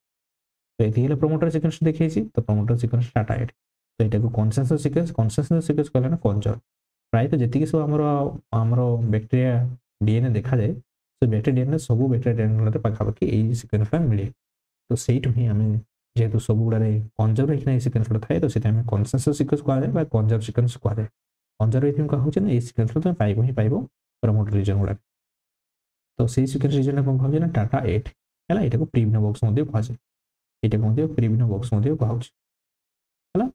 तो ये प्रोमोटर सीक्वेंस देखिए तो प्रोमोटर सीक्वेंस डाटा 8 तो यहाँ को कन्सेंसस सीक्वेंस कहला ना कंजर प्राय तो जी सब आमर बैक्टेरिया डीएनए देखा जाए तो बैक्टेरिया डीएनए सब बैक्टेरिया डीएनए पाखापाखि यही सीक्वेंस मिले तो सहीठू ही आम जेहेतु सब गुड़े कंजर्व होना सीक्वेंस गुड़ा थाए तो सीटा consensus sequence कहुए conserve sequence कहुए conserve कहुचे ना ये सीक्वेंस तुम पाइब ही पाइब प्रोमोटर रीजन गुड़ा तो सही सीक्वेंस रीजन कौन कहूँ ना डाटा 8 है यहाँ को प्रीमियम बॉक्स कहुए ये कौन प्रीमियम बॉक्स कहुचे है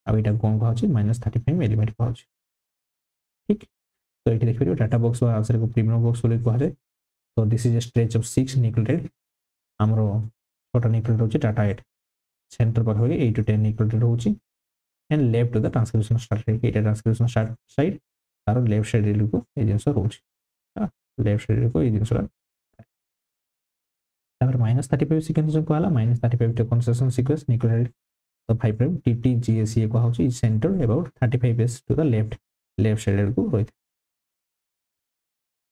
आईटा कौन कहुचे -35 एलिमेंट कहुचे ठीक। तो ये देखिए डाटा बॉक्स आंसर को प्रीमियम बॉक्स बोले कहुए तो this is a stretch of 6 nucleotide आमर 6टा न्यूक्लियोटाइड होची डाटा 8 सेंटर पर होगे 8 to 10 न्यूक्लियोटाइड होची and left to the transcription start side एटा ट्रांसक्रिप्शन स्टार्ट साइड तार लेफ्ट साइड को ए जिंस होची लेफ्ट साइड को ए जिंस तापर -35 सीक्वेंस जो कहला -35 टा कन्सेशन सीक्वेंस न्यूक्लियोटाइड तो 5 प्राइम TTGACA को होची is center about 35 to the left side को रही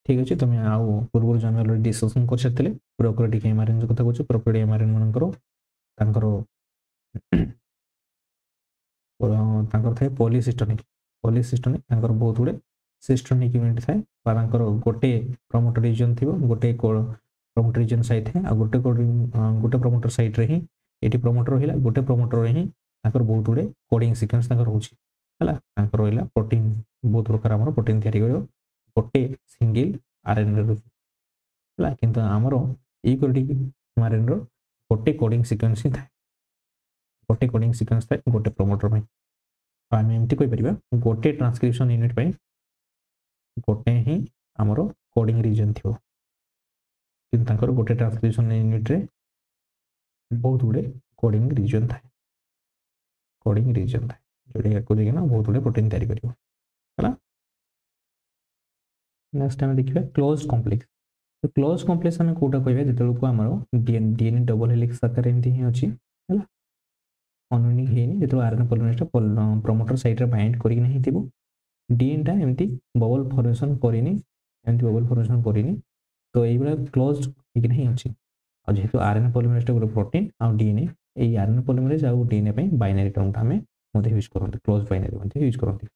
ठीक अच्छे तुम आउ पूर्व जो ऑलरेडी डिस्कशन कर सारे प्रोकैरियोटिक एमआरएनए जो कथा कहूँ प्रोकैरियोटिक एमआरएनए मानकर थाए पॉलीसिस्टोनिक बहुत गुड़े सिस्टोनिक यूनिट थाए गोटे प्रोमोटर रीजन थी गोटे प्रोमोटर रीजन साइड थाए आ गोटे प्रोमोटर साइड रे ही ये प्रोमोटर रहा गोटे प्रोमोटर ही बहुत गुड़े कोडिंग सिक्वेंस रोचे रहा प्रोटीन बहुत प्रकार आम प्रोटीन तैयारी कर गोटे सिंगल आरएनए किंतु आमर यूकैरियोटिक एमआरएनए गोटे कोडिंग सिक्वेंस ही थाए गोटे कोडिंग सिक्वेंस थाए गोटे प्रोमोटर में आम एमती कहीपर गोटे ट्रांसक्रिप्शन यूनिट पे गोटे ही आमर कोडिंग रीजन थी कि गोटे ट्रांसक्रिप्शन यूनिट रे बहुत गुड़े कोडिंग रीजन थाए जोटा बहुत गुड़े प्रोटीन तैयारी कर नेक्स्ट आम देखिए क्लोज्ड कॉम्प्लेक्स तो क्लोज कॉम्प्लेक्स आम कौटा कह जो आम डीएनए डबल हेलिक्स आकार एमती ही अच्छी है अनविंडिंग है जो आरएनए पॉलीमरेज प्रोमोटर साइड रे बाइंड करी नहीं थिबो डीएनए टा एमती बबल फॉर्मेशन करिनी तो ये बड़ा क्लोज ठीक नहीं अच्छी और जेहेतु आरएनए पॉलीमरेज टा गोटे प्रोटीन आ डीएनए ये आरएनए पॉलीमरेज आ डीएनए पे बाइनरी टर्म टा हमें मते यूज करते क्लोज बाइनरी मते यूज करते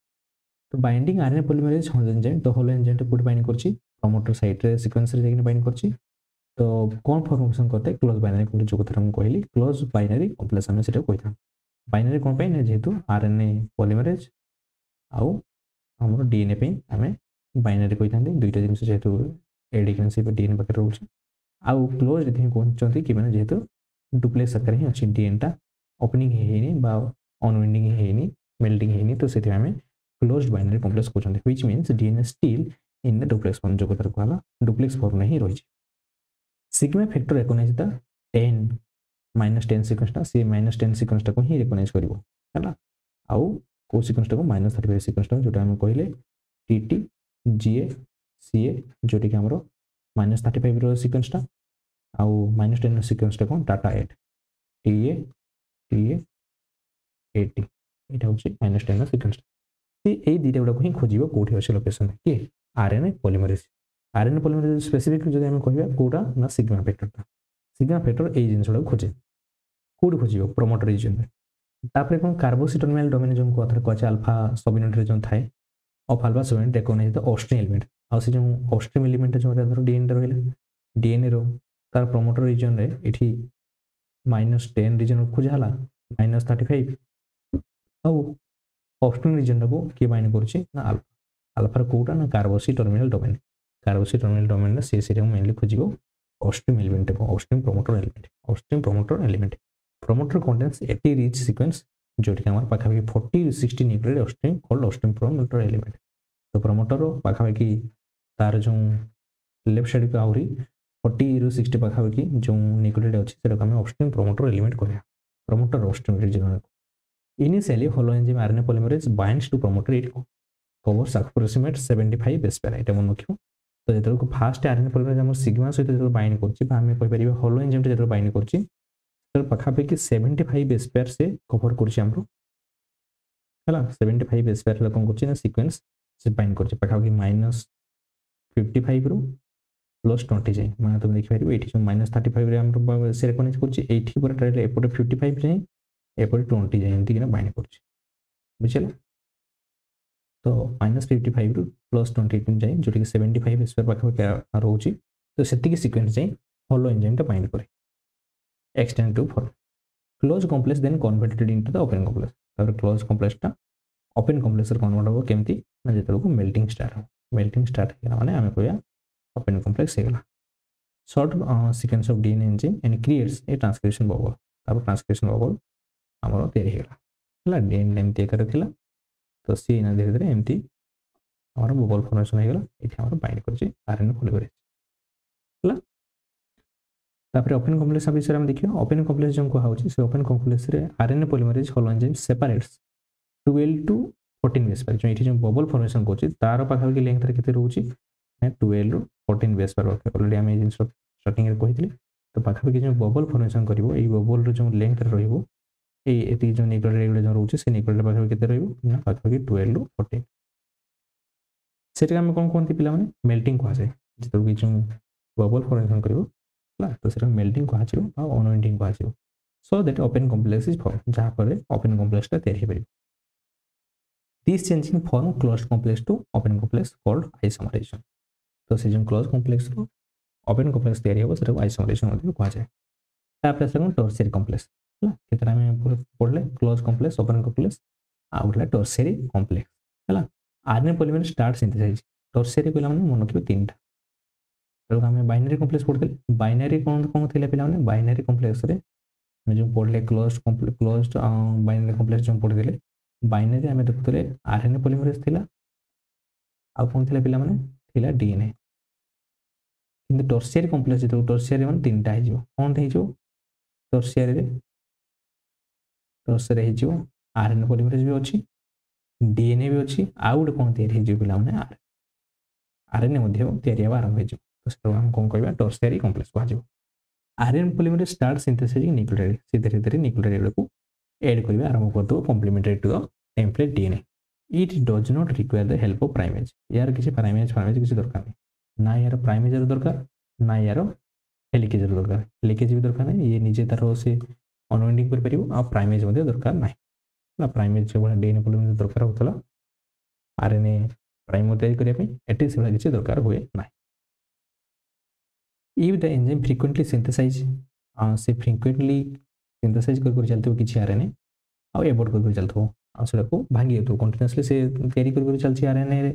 तो बाइंडिंग आरएनए पॉलीमरेज एंजाइम तो होल एंजाइम टा कोड बाइंड करछि प्रोमोटर साइड रे सीक्वेंस रे जाके बाइंड करछि तो कौन फॉर्मेशन करते क्लोज बाइनरी कॉम्प्लेक्स जो कथा हम कहली क्लोज बाइनरी कॉम्प्लेक्स हमें सेटा कहता बाइनरी कौन पे जेहेतु आरएनए पॉलीमरेज आउ हमर डीएनए पे हमें बाइनरी कहता दुईटा जिनिस जेहेतु एडिकेंसी पे डीएनए पाखे रोचे आउ क्लोज ये कहते कि मैंने जेहेतु डुप्लेक्स आकार ही अच्छी डीएनए टा ओपनिंग है अनविंडिंग है मेल्टिंग है तो से आम क्लोज्ड बाइनरी कॉम्प्लेक्स कहते हैं which means DNA still in the duplex form जो कथा कहला डुप्लेक्स फॉर्म में ही रही sigma factor recognize the 10 sequence सी -10 सीक्वेंस को ही रिकॉग्नाइज करिवो हैला आउ को सीक्वेंस को -35 सीक्वेंस जोटा हम कहले TTGACA जोटी कि हमरो -35 रो सीक्वेंस आउ -10 सीक्वेंस को डाटा 8 TA80 एटा होची -10 सीक्वेंस ये दुटा गुड़ा ही खोज कौटी अच्छे लोकेशन कि आरएनए पॉलीमरेज स्पेसिफिक जो हम कह कौटा ना सिग्मा फैक्टर ये जिन खोजे कौट खोज प्रोमोटर रीजन में तापर कौन कार्बोसिटोनियल डोमेन जो कथा कहे अल्फा सब यूनिट जो थाए of alpha subunit recognize the upstream element आ से जो ऑस्ट्रीम एलिमेंट जो डीएनए रहा डीएनए रो तार प्रोमोटर रीजन रे इठी -10 रीजन खोजाला -35 आउ ऑस्ट्रीम रीजन को किए बाइंड करुच्चे ना अल्फा कौटा ना कार्बोसिटोनियल डोमेन से मेनली खोज upstream element upstream promoter element promoter contains 80 rich sequence जोटी आम पाखापाखि 40 to 60 nucleotide oxygen called oxygen promoter element तो प्रोमोटर पाखापाखि तार जो लेफ्ट साइड को आहरी 40 ରୁ 60 पाखापाखि जो न्यूक्लियोटाइड अच्छी से ऑक्सीजन प्रोमोटर एलिमेंट करा promoter oxygen initially holoenzyme RNA polymerase binds to promoter it covers approximate 75 base pair एटा मन रखियो तो जेतल को फास्ट आरएनए पॉलीमरेज हमर सिग्मा सहित जेतल बाइंड करछि बा हमें कहि परिबा हॉलो एंजाइम जेतल बाइंड करछि तो पाखापाखि 75 बेस पेयर से कवर करछि हमरो हला 75 बेस पेयर कोन करछि ना सीक्वेंस से बाइंड करछि पाखापाखि -55 रो +20 जाए माने तुम देखि परिबो एठी जो -35 रे हमरो से कनेक्ट करछि एठी पूरा डायरेक्ट एपोटे 55 जाए एपोटे 20 जाए एंती किना बाइंड करछि बुझिला तो -55 ରୁ +20 जाए जो कि 75 बेस पेयर पाखापाखि रहउछि तो सेतिकी सीक्वेंस जाए हॉलो एंजाइम टा बाइंड करे extend to form close complex then converted into the open complex तापर क्लोज कॉम्प्लेक्स टा ओपन कॉम्प्लेक्स रे कन्वर्ट हो केमती ना जेतल को मेल्टिंग स्टार्ट हो माने हमें कहया ओपन कॉम्प्लेक्स हे गला short sequence of DNA enzyme and creates a transcription bubble तापर ट्रांसक्रिप्शन बबल हमरो तैयारी हे गला हला डीएनए एमती एकर थिला तो सी ना धीरे धीरे एमती हमरो बबल फॉर्मेशन हे गला एठी हमरो बाइंड करछि आरएनए पॉलीमरेज हला तापर ओपन कॉम्प्लेक्स विषय हम देखियो ओपन कॉम्प्लेक्स जो कहा होछि से ओपन कॉम्प्लेक्स रे RNA polymerase hollow enzyme separates 12 to 14 base pair जो एठी जो बबल फॉर्मेशन करछि तार पाखा के लेंथ रे केते रहउछि 12 ରୁ 14 बेस पेयर ऑलरेडी हम जिन स्टार्टिंग रे कहितली तो पाखा के जो बबल फॉर्मेशन करिवो एई बबल रो जो लेंथ रे रहइवो एई एती जो न्यूक्लियोटाइड जो रहउछि से न्यूक्लियोटाइड पाखा केते रहइवो ना पाखा के 12 ରୁ 14 सेटा हम कोन कोनती पिला माने मेल्टिंग कहा जाय जेतो कि जो बबल फॉर्मेशन करिवो तो सेटा मेल्टिंग कहा छियो आ अनवाइंडिंग कहा छियो so that open complex is form जहां पर ओपन कॉम्प्लेक्स ता तैयार हे परिबो this changing form closed complex to open complex called isomerization तो से जो क्लोज कॉम्प्लेक्स रो ओपन कॉम्प्लेक्स तैयारी हो सेटा आइसोमराइजेशन मध्ये कहा जाय तापर से टर्शियरी कॉम्प्लेक्स हला केतरा में पढ़ले क्लोज कॉम्प्लेक्स ओपन कॉम्प्लेक्स आ उठला टर्शियरी कॉम्प्लेक्स हला RNA polymerase start synthesize tertiary कोला माने मन रखियो तीनटा तो हमें बाइनरी कॉम्प्लेक्स पढ़ते बाइनरी कौन थे पे बाइनरी कॉम्प्लेक्स रे जो पढ़ले क्लोज बाइनरी कॉम्प्लेक्स जो पढ़ते बाइनरी आम देखुले आरएनए पॉलीमरेज थिला आ कौन थिला पिला माने थिला डीएनए किंतु टर्शियरी कॉम्प्लेक्स जो टर्शियरी माने तीनटा हे जो कौन हे जो टर्शियरी हे जो आरएनए पॉलीमरेज भी अछि डीएनए भी अछि आ गुड कौन तैयारी हे जो पिला माने आरएनए मध्ये तैयारी हेबा आरंभ हे जो तो से हम कौन कहबा टर्शियरी कॉम्प्लेक्स कहा जो RNA polymerase start synthesising nucleotide से धीरे धीरे न्यूक्लियोटाइड को ऐड करबा आरंभ कर दो complementary to the template DNA it does not require the help of primase यार किसी प्राइमेज किसी दरकार नहीं ना यार प्राइमेज दरकार ना यार हेलिकेज दरकार हेलिकेज भी दरकार नहीं ये निजे तार से अनवाइंडिंग कर परिबो आ प्राइमेज मध्ये दरकार नहीं ना प्राइमेज जो डीएनए पॉलीमरेज दरकार होतला आरएनए प्राइमर तैयारी करिया पे एटी से किसी दरकार हुए ना if the enzyme frequently synthesize से frequently synthesize कर चलते हो किसी आरएनए आ एबोर्ट कर चलते हो आ सेटा को भांगी तो कंटीन्यूअसली से तैयारी कर चलछि आरएनए रे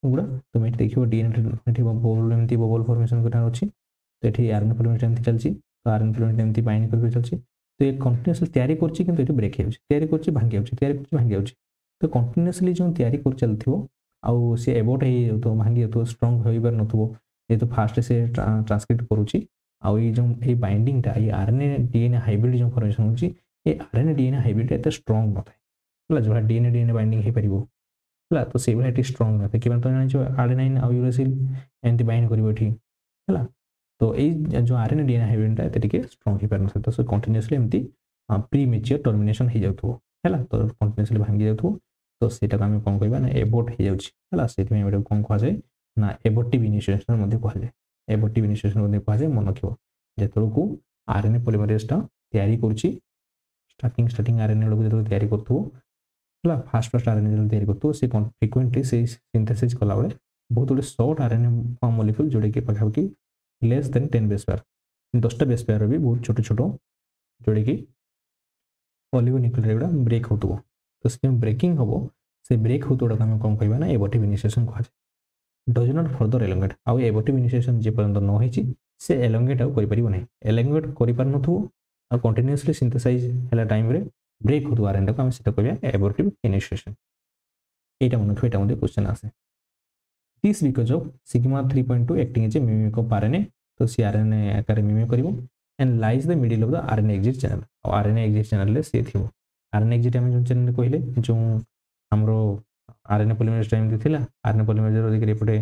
गुडा तो मैं देखियो डीएनए एठी बबल एमती बबल फॉर्मेशन करना अछि तो एठी आरएनए पॉलीमरेज एमती चलछि तो आरएनए पॉलीमरेज एमती बाइंड कर चलछि तो ये कंटीन्यूअसली तैयारी करछि किंतु एठी ब्रेक हेउछि तैयारी करछि भांगी हेउछि तैयारी करछि भांगी हेउछि तो कंटीन्यूअसली जो तैयारी कर चलथिबो आ से एबोर्ट हे तो भांगी तो स्ट्रांग होई बर नथबो ये तो फास्ट से ट्रांसक्रिप्ट करूची आ ये जो ये बाइंडिंग टा ये आरएनए डीएनए हाइब्रिड जो फॉर्मेशन होची ये आरएनए डीएनए हाइब्रिड एते स्ट्रांग नथाय हला जो डीएनए बाइंडिंग हे परिबो हला तो से एते स्ट्रांग नथाय कि तो जानि जो आडेनाइन आ यूरेसिल एंटी बाइंड करिवो एठी हला तो ये जो आरएनए डीएनए हाइब्रिड टा एते टिके स्ट्रांग हे परन तो कंटीन्यूअसली एमती प्री मैच्योर टर्मिनेशन हे जाउथो हला तो कंटीन्यूअसली भांगी जाउथो तो सेटा हम कोन कहबा ना एबोर्ट हे जाउची हला सेति में एटा कोन कहा जाय ना एबोर्टिव इनिशिएशन मध्ये कहा जाय एबोर्टिव इनिशिएशन मध्ये कहा जाय मन रखियो जेतरो को आरएनए पॉलीमरेज टा तैयारी करछि स्टार्टिंग आरएनए लोग जेतरो तैयारी करथो हला फास्ट आरएनए जो तैयारी करथो से फ्रीक्वेंटली से सिंथेसिस कला बेले बहुत बड़े शॉर्ट आरएनए मॉलिक्यूल जोड़े के पाखा कि लेस देन 10 बेस पेयर 10टा बेस पेयर भी बहुत छोटे छोटे जोड़े कि ऑलिगोन्यूक्लियोटाइड ब्रेक होतो तो से ब्रेकिंग होबो से ब्रेक होतोडा हम कोन कहबा ना एबोर्टिव इनिशिएशन कहा जाय डज नॉट फर्दर एलोंगेट आउ एबोर्टिव इनिशिएशन जे पर्यंत न होइछि से एलोंगेट आउ करि परिबो नै एलोंगेट करि पार नथु आ कंटीन्यूअसली सिंथेसाइज हला टाइम रे ব্রেক হওয়া আরএনএ को आम सेटा कहबा एबॉर्टिव इनिशिएशन एटा मन रखो एटा मध्ये क्वेश्चन आसे this because of sigma 3.2 acting as a mimic of RNA तो सी आरएनए आकार मिमिक करिवो and lies the middle of the RNA exit channel और आरएनए एग्जिट चैनल ले से थिवो आरएनए एग्जिट हम जो चैनल कहले जो हमरो आरएनए पॉलीमरेज टाइम दिथिला आरएनए पॉलीमरेज रो दिकरे पटे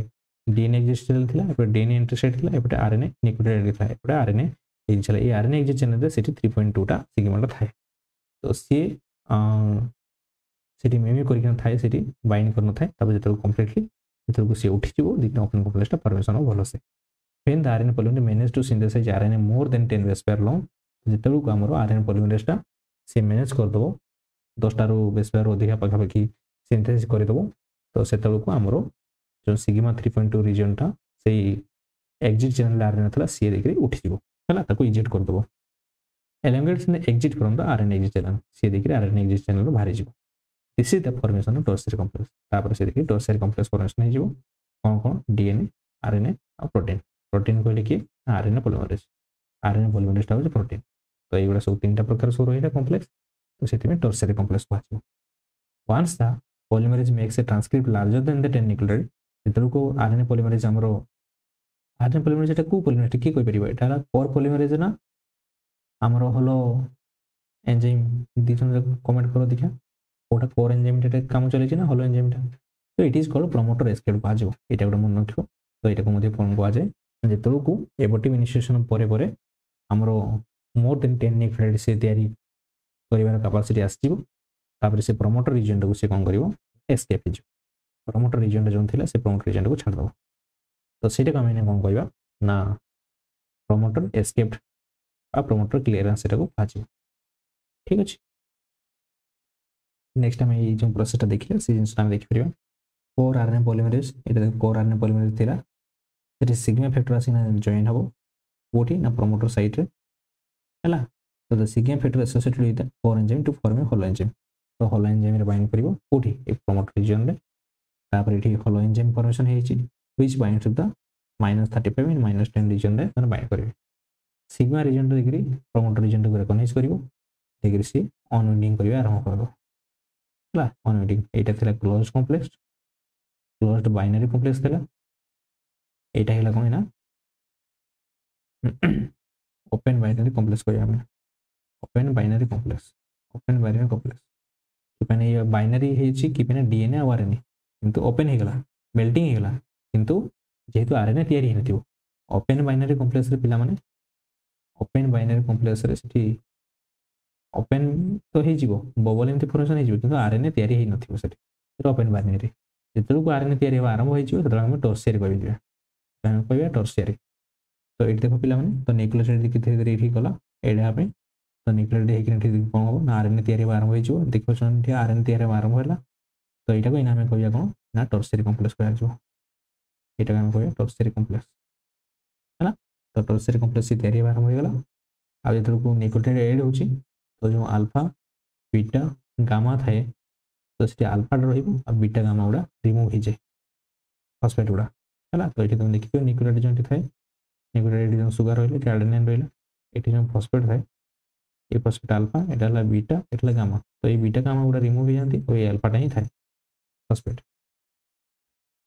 डीएनए एग्जिट चैनल थिला एपटे डीएनए एंट्री साइट थिला एपटे आरएनए न्यूक्लियोटाइड थिला एपटे आरएनए एग्जिट चैनल ए आरएनए एग्जिट चैनल रे सेठी 3.2 टा सिग्मा टा थाए तो सी सेठी मिमिक करिकन थाए सेठी बाइंड करन थाए तब जेतो कंप्लीटली जेतो से उठी जिवो दिकना ओपन कॉम्प्लेक्स टा परमिशन भलो से when the RNA polymerase manages to synthesize RNA more than 10 base pair long जेतो को हमरो RNA polymerase टा से मैनेज कर दबो 10 टा रो बेस पेयर अधिका पाखा पाखी सिंथेसिस कर दबो तो सेतो को हमरो जो सिग्मा 3.2 रीजन टा से एग्जिट चैनल आरएनए थला सी देखि उठी जिवो हला ताको इजेक्ट कर दबो एलिमिनेट्स ने exit from the RNA exit channel सी देखि आरएनए एग्जिट चैनल रो बाहर जिवो this is the formation of tertiary complex तापर से देखि टर्शियरी कॉम्प्लेक्स फॉर्मेशन हो जिवो कोन डीएनए आरएनए और प्रोटीन प्रोटीन कहले कि आरएनए पॉलीमरेज टा हो प्रोटीन तो एगुडा सब तीन टा प्रकार सो रहिला कॉम्प्लेक्स तो सेति में टर्शियरी कॉम्प्लेक्स कहजिवो once the polymerase makes a transcript larger than the 10 nucleotide जेतरो को आरएनए पॉलीमरेज हमरो आरएनए पॉलीमरेज एटा को पॉलीमरेज की कोइ परिबो एटा कोर पॉलीमरेज ना हमरो हलो एंजाइम दिजन कमेंट करो देखा ओटा कोर एंजाइम टा काम चले छी ना हलो एंजाइम टा तो it is called promoter escape कहजिवो एटा गोटा मन रखियो तो एटा को मध्ये फॉर्म कहा जाय जेतरो को एबॉर्टिव इनिशिएशन परे परे हमरो मोर देन 10 न्यूक्लियोटाइड से तयारी करिवार कैपेसिटी आसीबो तापर से प्रमोटर रीजन को से कोन करिवो एस्केप हिजो प्रमोटर रीजन जो थिला से प्रमोटर रीजन को छाड़ दबो तो सेटा को हम कोन कहबा ना प्रमोटर एस्केप आ प्रमोटर क्लियरेंस सेटा को पाजिबो ठीक अछि नेक्स्ट हम ये जो प्रोसेस टा देखिला से जिंस हम देखि परिबा कोर आरएनए पॉलीमरेज एटा कोर आरएनए पॉलीमरेज थिला सेटा सिग्मा फैक्टर आसीना जॉइन हबो कोठी ना प्रमोटर साइट रे हला तो the sigma factor associated with the core enzyme to form a holoenzyme तो होलो एंजाइम रे बाइंड करिवो कोठी ए प्रमोटर रीजन रे तापर एठी होलो एंजाइम फॉर्मेशन हेछि which bind to the -35 and -10 region रे माने बाइंड करिवे सिग्मा रीजन रे देखि प्रमोटर रीजन को रिकॉग्नाइज करिवो देखि से अनवाइंडिंग करिवे आरंभ करबो हला अनवाइंडिंग एटा थिला closed complex closed binary complex थिला एटा हिला कोन ना ओपन बाइनरी कॉम्प्लेक्स कहया हम ओपन बाइनरी कॉम्प्लेक्स कि पने ये बाइनरी हेछि कि पने डीएनए और आरएनए किंतु ओपन हे गला मेल्टिंग हे गला किंतु जेहेतु आरएनए तयारी हे नथिबो ओपन बाइनरी कॉम्प्लेक्स रे पिला माने ओपन बाइनरी कॉम्प्लेक्स रे सिटी ओपन तो हे जिवो बबल एमति फॉर्मेशन हे जिवो किंतु आरएनए तयारी हे नथिबो सेठी तो ओपन बाइनरी जेतु को आरएनए तयारी हो आरंभ हे जिवो ततरा हम टर्शियरी कहबी दिबा हम कहबा टर्शियरी तो एठी देखो पिला माने तो न्यूक्लियोटाइड धीरे धीरे एठी गला एडा पे तो न्यूक्लियोटाइड हे कि कोन हो ना आरएनए तयारी आरंभ हे जिवो देखो सन आरएनए तयारी आरंभ होला तो एटा को इना हम कहबा कोन ना टर्शियरी कॉम्प्लेक्स कहया जिवो एटा हम कहबा टर्शियरी कॉम्प्लेक्स हैना तो टर्शियरी कॉम्प्लेक्स तयारी आरंभ हो गला आ जेतु को न्यूक्लियोटाइड ऐड होची तो जो अल्फा बीटा गामा थाए तो सेठी अल्फा रहिबो आ बीटा गामा उडा रिमूव हो जाए फॉस्फेट उडा हैला तो एठी तुम देखियो न्यूक्लियोटाइड जो थाए न्यूक्लियोटाइड जो सुगर रहले एडेनिन रहले एठी जो फॉस्फेट थाए ये फॉस्फेट अल्फा एटा ला बीटा एटा ला गामा तो ये बीटा गामा उडा रिमूव हो जाती और ये अल्फा टा ही थाए फॉस्फेट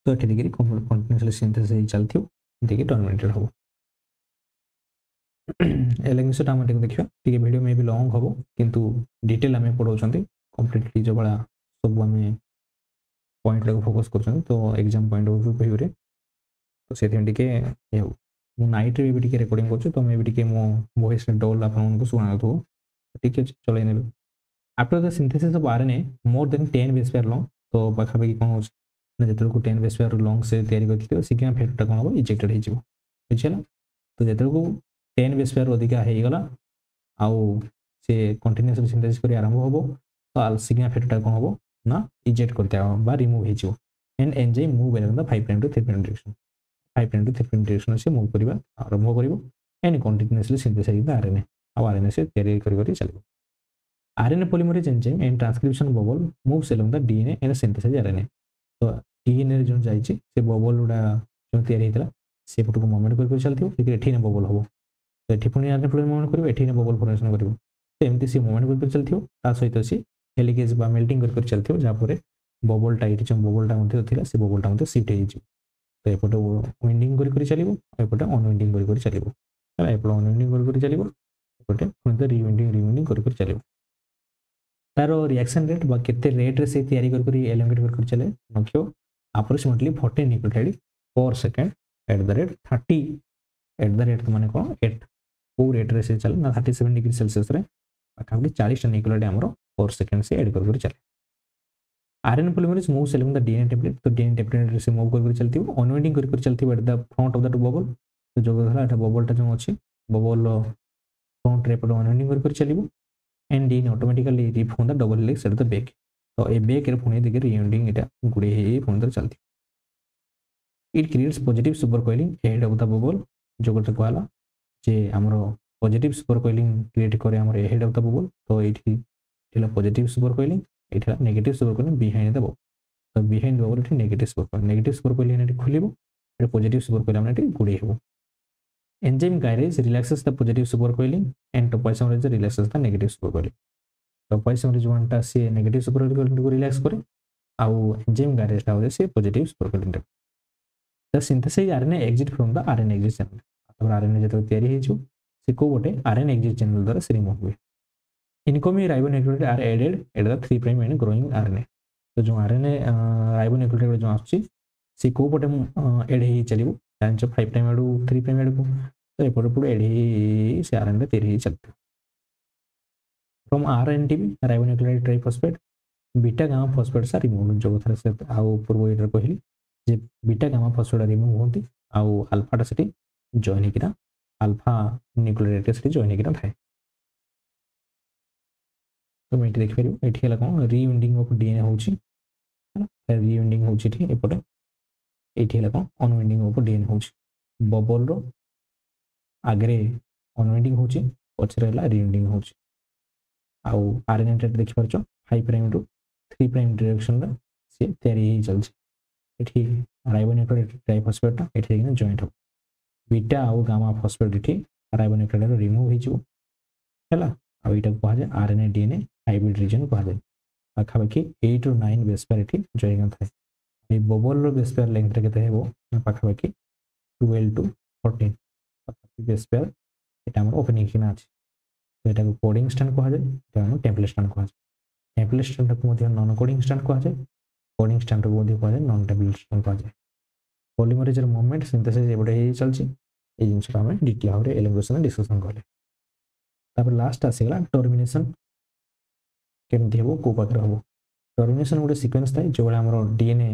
तो एठी देखि कंटीन्यूअसली सिंथेसिस चलथियो देखि टर्मिनेटेड हो एलिमिनेशन हम देखियो ठीक वीडियो में भी लॉन्ग हो किंतु डिटेल हमें पढौछंती कंप्लीटली जो बड़ा सब हमें पॉइंट रे फोकस करछन तो एग्जाम पॉइंट ऑफ व्यू रे तो सेथि टिके हे मु नाइट रे भी टिके रिकॉर्डिंग करछु तो मैं भी टिके मो वॉइस डोल आपन को सुना दो ठीक है चले ने after the synthesis of RNA more than 10 base pair long तो पाखा पाखी कोन हो ना जेतर को 10 बेस पेयर लॉन्ग से तयारी करथियो सिग्मा फैक्टर कोन हो इजेक्टेड हे जिवो बुझिला तो जेतर को 10 बेस पेयर अधिका हे गला आउ से कंटीन्यूअसली सिंथेसिस करी आरंभ होबो तो सिग्मा फैक्टर कोन होबो ना इजेक्ट करते बा रिमूव हे जिवो and enzyme move along the 5 prime to 3 prime direction 5 prime to 3 prime direction से मूव करिबा आरंभ करिवो and continuously synthesize the RNA आ आरएनए से तयारी करी चलिबो RNA polymerase enzyme and transcription bubble moves along the DNA and synthesize RNA तो डीएनए जो जाईची से बबल उडा जो तयारी हेतला से पटको मूवमेंट करि चलथियो फिर एठी ने बबल होबो तो एठी पुनी आरएनए पॉलीमरेज मूवमेंट करिवो एठी ने बबल फॉर्मेशन करिवो तो एमती सी मूवमेंट कर चलथियो ता सहित सी हेलिकेज बा मेल्टिंग कर चलथियो जा परे बबलटा ये जो बबलटा मध्य थिला से बबलटा मध्य शिफ्ट हो जाइए तो एपटे विंडिंग कर चलो एपटे अनविंडिंग कर चलो है एपटे अनविंडिंग कर चलो एपटे पुणी रिविंडिंग कर चलो तार रिएक्शन रेट केते रेट रे से तैयारी कर एलिमिनेट कर चले नक्यो अप्रोक्सीमेटली 40 न्यूक्लियोटाइड पर second at the rate 30 at the rate माने कोन एट को रेट रे से चले ना 37 डिग्री सेल्सियस रे पाखापी 40 टा न्यूक्लियोटाइड हमरो पर सेकंड से ऐड कर चले RNA polymerase moves along the DNA template तो डीएनए टेम्पलेट रे से मूव कर चलती अनवाइंडिंग कर चलती at the front of the bubble तो जो हला एटा बबलटा जो अछि बबल फ्रंट रे पट अनवाइंडिंग कर चलिबो and DNA automatically reform the double helix at the back तो ए बैक रे पुणी देखि रिवाइंडिंग एटा गुडे हे पुणी तर चलती it creates positive super coiling head of the bubble जो गोटे कहला जे हमरो पॉजिटिव सुपर कॉइलिंग क्रिएट करे हमरो हेड ऑफ द बबल तो एठी थिला पॉजिटिव सुपर कॉइलिंग एठा negative supercoiling behind the bubble तो बिहाइंड द बबल एठी नेगेटिव सुपर कॉइलिंग एठी खुलिबो एठी पॉजिटिव सुपर कॉइलिंग एठी गुडे हेबो enzyme gyrase relaxes the positive supercoiling and topoisomerase relaxes the negative supercoiling topoisomerase वनटा से नेगेटिव सुपर कॉइलिंग को रिलैक्स करे आउ एंजाइम गायरेज टा होले से positive supercoiling the synthesize RNA exit from the RNA exit channel अब RNA जतो तयारी हे जो से को गोटे आरएनए एग्जिट चैनल द्वारा से रिमूव हुए incoming ribonucleotide are added at the 3 prime end growing RNA तो जो आरएनए राइबोन्यूक्लियोटाइड जो आछी से को पटे एड हे चलिबो ब्रांच 5 प्राइम एडु 3 प्राइम एडु तो एपटे पुरो एड हे से आरएनए तयारी हे चलतो from rNTP ribonucleotide triphosphate beta gamma phosphates are remove जो थरा से आउ पूर्व एडर कहली जे बीटा गामा फॉस्फेट रिमूव होती आउ अल्फाटा सेठी जॉइन हेकिना अल्फा न्यूक्लियोटाइड सेठी जॉइन हेकिना थाए तो मैं देख पार ये कौन रिवाइंडिंग ऑफ डीएनए होची रिवाइंडिंग होची ठीक एपटे ये कौन अनवाइंडिंग ऑफ डीएनए होची बबल रो आगरे अनवाइंडिंग होची पछरे हला रिवाइंडिंग होची आउ आरएनए टेट देख परछो 5 प्राइम टू 3 प्राइम डायरेक्शन रे से तयारी हे चलछि एठी राइबोन्यूक्लियोटाइड ट्राइफॉस्फेट एठी देखिना जॉइंट हो बीटा आउ गामा फॉस्फेट एठी राइबोन्यूक्लियोटाइड रिमूव हे जिवो हला आ एटा कहा जाय आरएनए डीएनए हाइब्रिड रीजन कहा जाय पाखापाखि 8 ରୁ 9 बेस पेयर एठी जॉइन थाए ए बबल रो बेस पेयर लेंथ रे केते हेबो पाखापाखि 12 टू 14 पाखापाखि बेस पेयर एटा हमर ओपनिंग किना अछि तो एटा को कोडिंग स्टैंड कहा जाय एटा हम टेम्पलेट स्टैंड कहा जाय टेम्पलेट स्टैंड को मध्य नॉन कोडिंग स्टैंड कहा जाय कोडिंग स्टैंड को मध्य कहा जाय नॉन टेम्पलेट स्टैंड कहा जाय पॉलीमरेज मूवमेंट सिंथेसिस एबडे हे चलछि ए जिंस हम डिटेल भाव रे एलिमिनेशन डिस्कशन करले तापर लास्ट आसीगला टर्मिनेशन केमती हेबो को पाकर हेबो टर्मिनेशन गोटे सीक्वेंस थाए जो हमरो डीएनए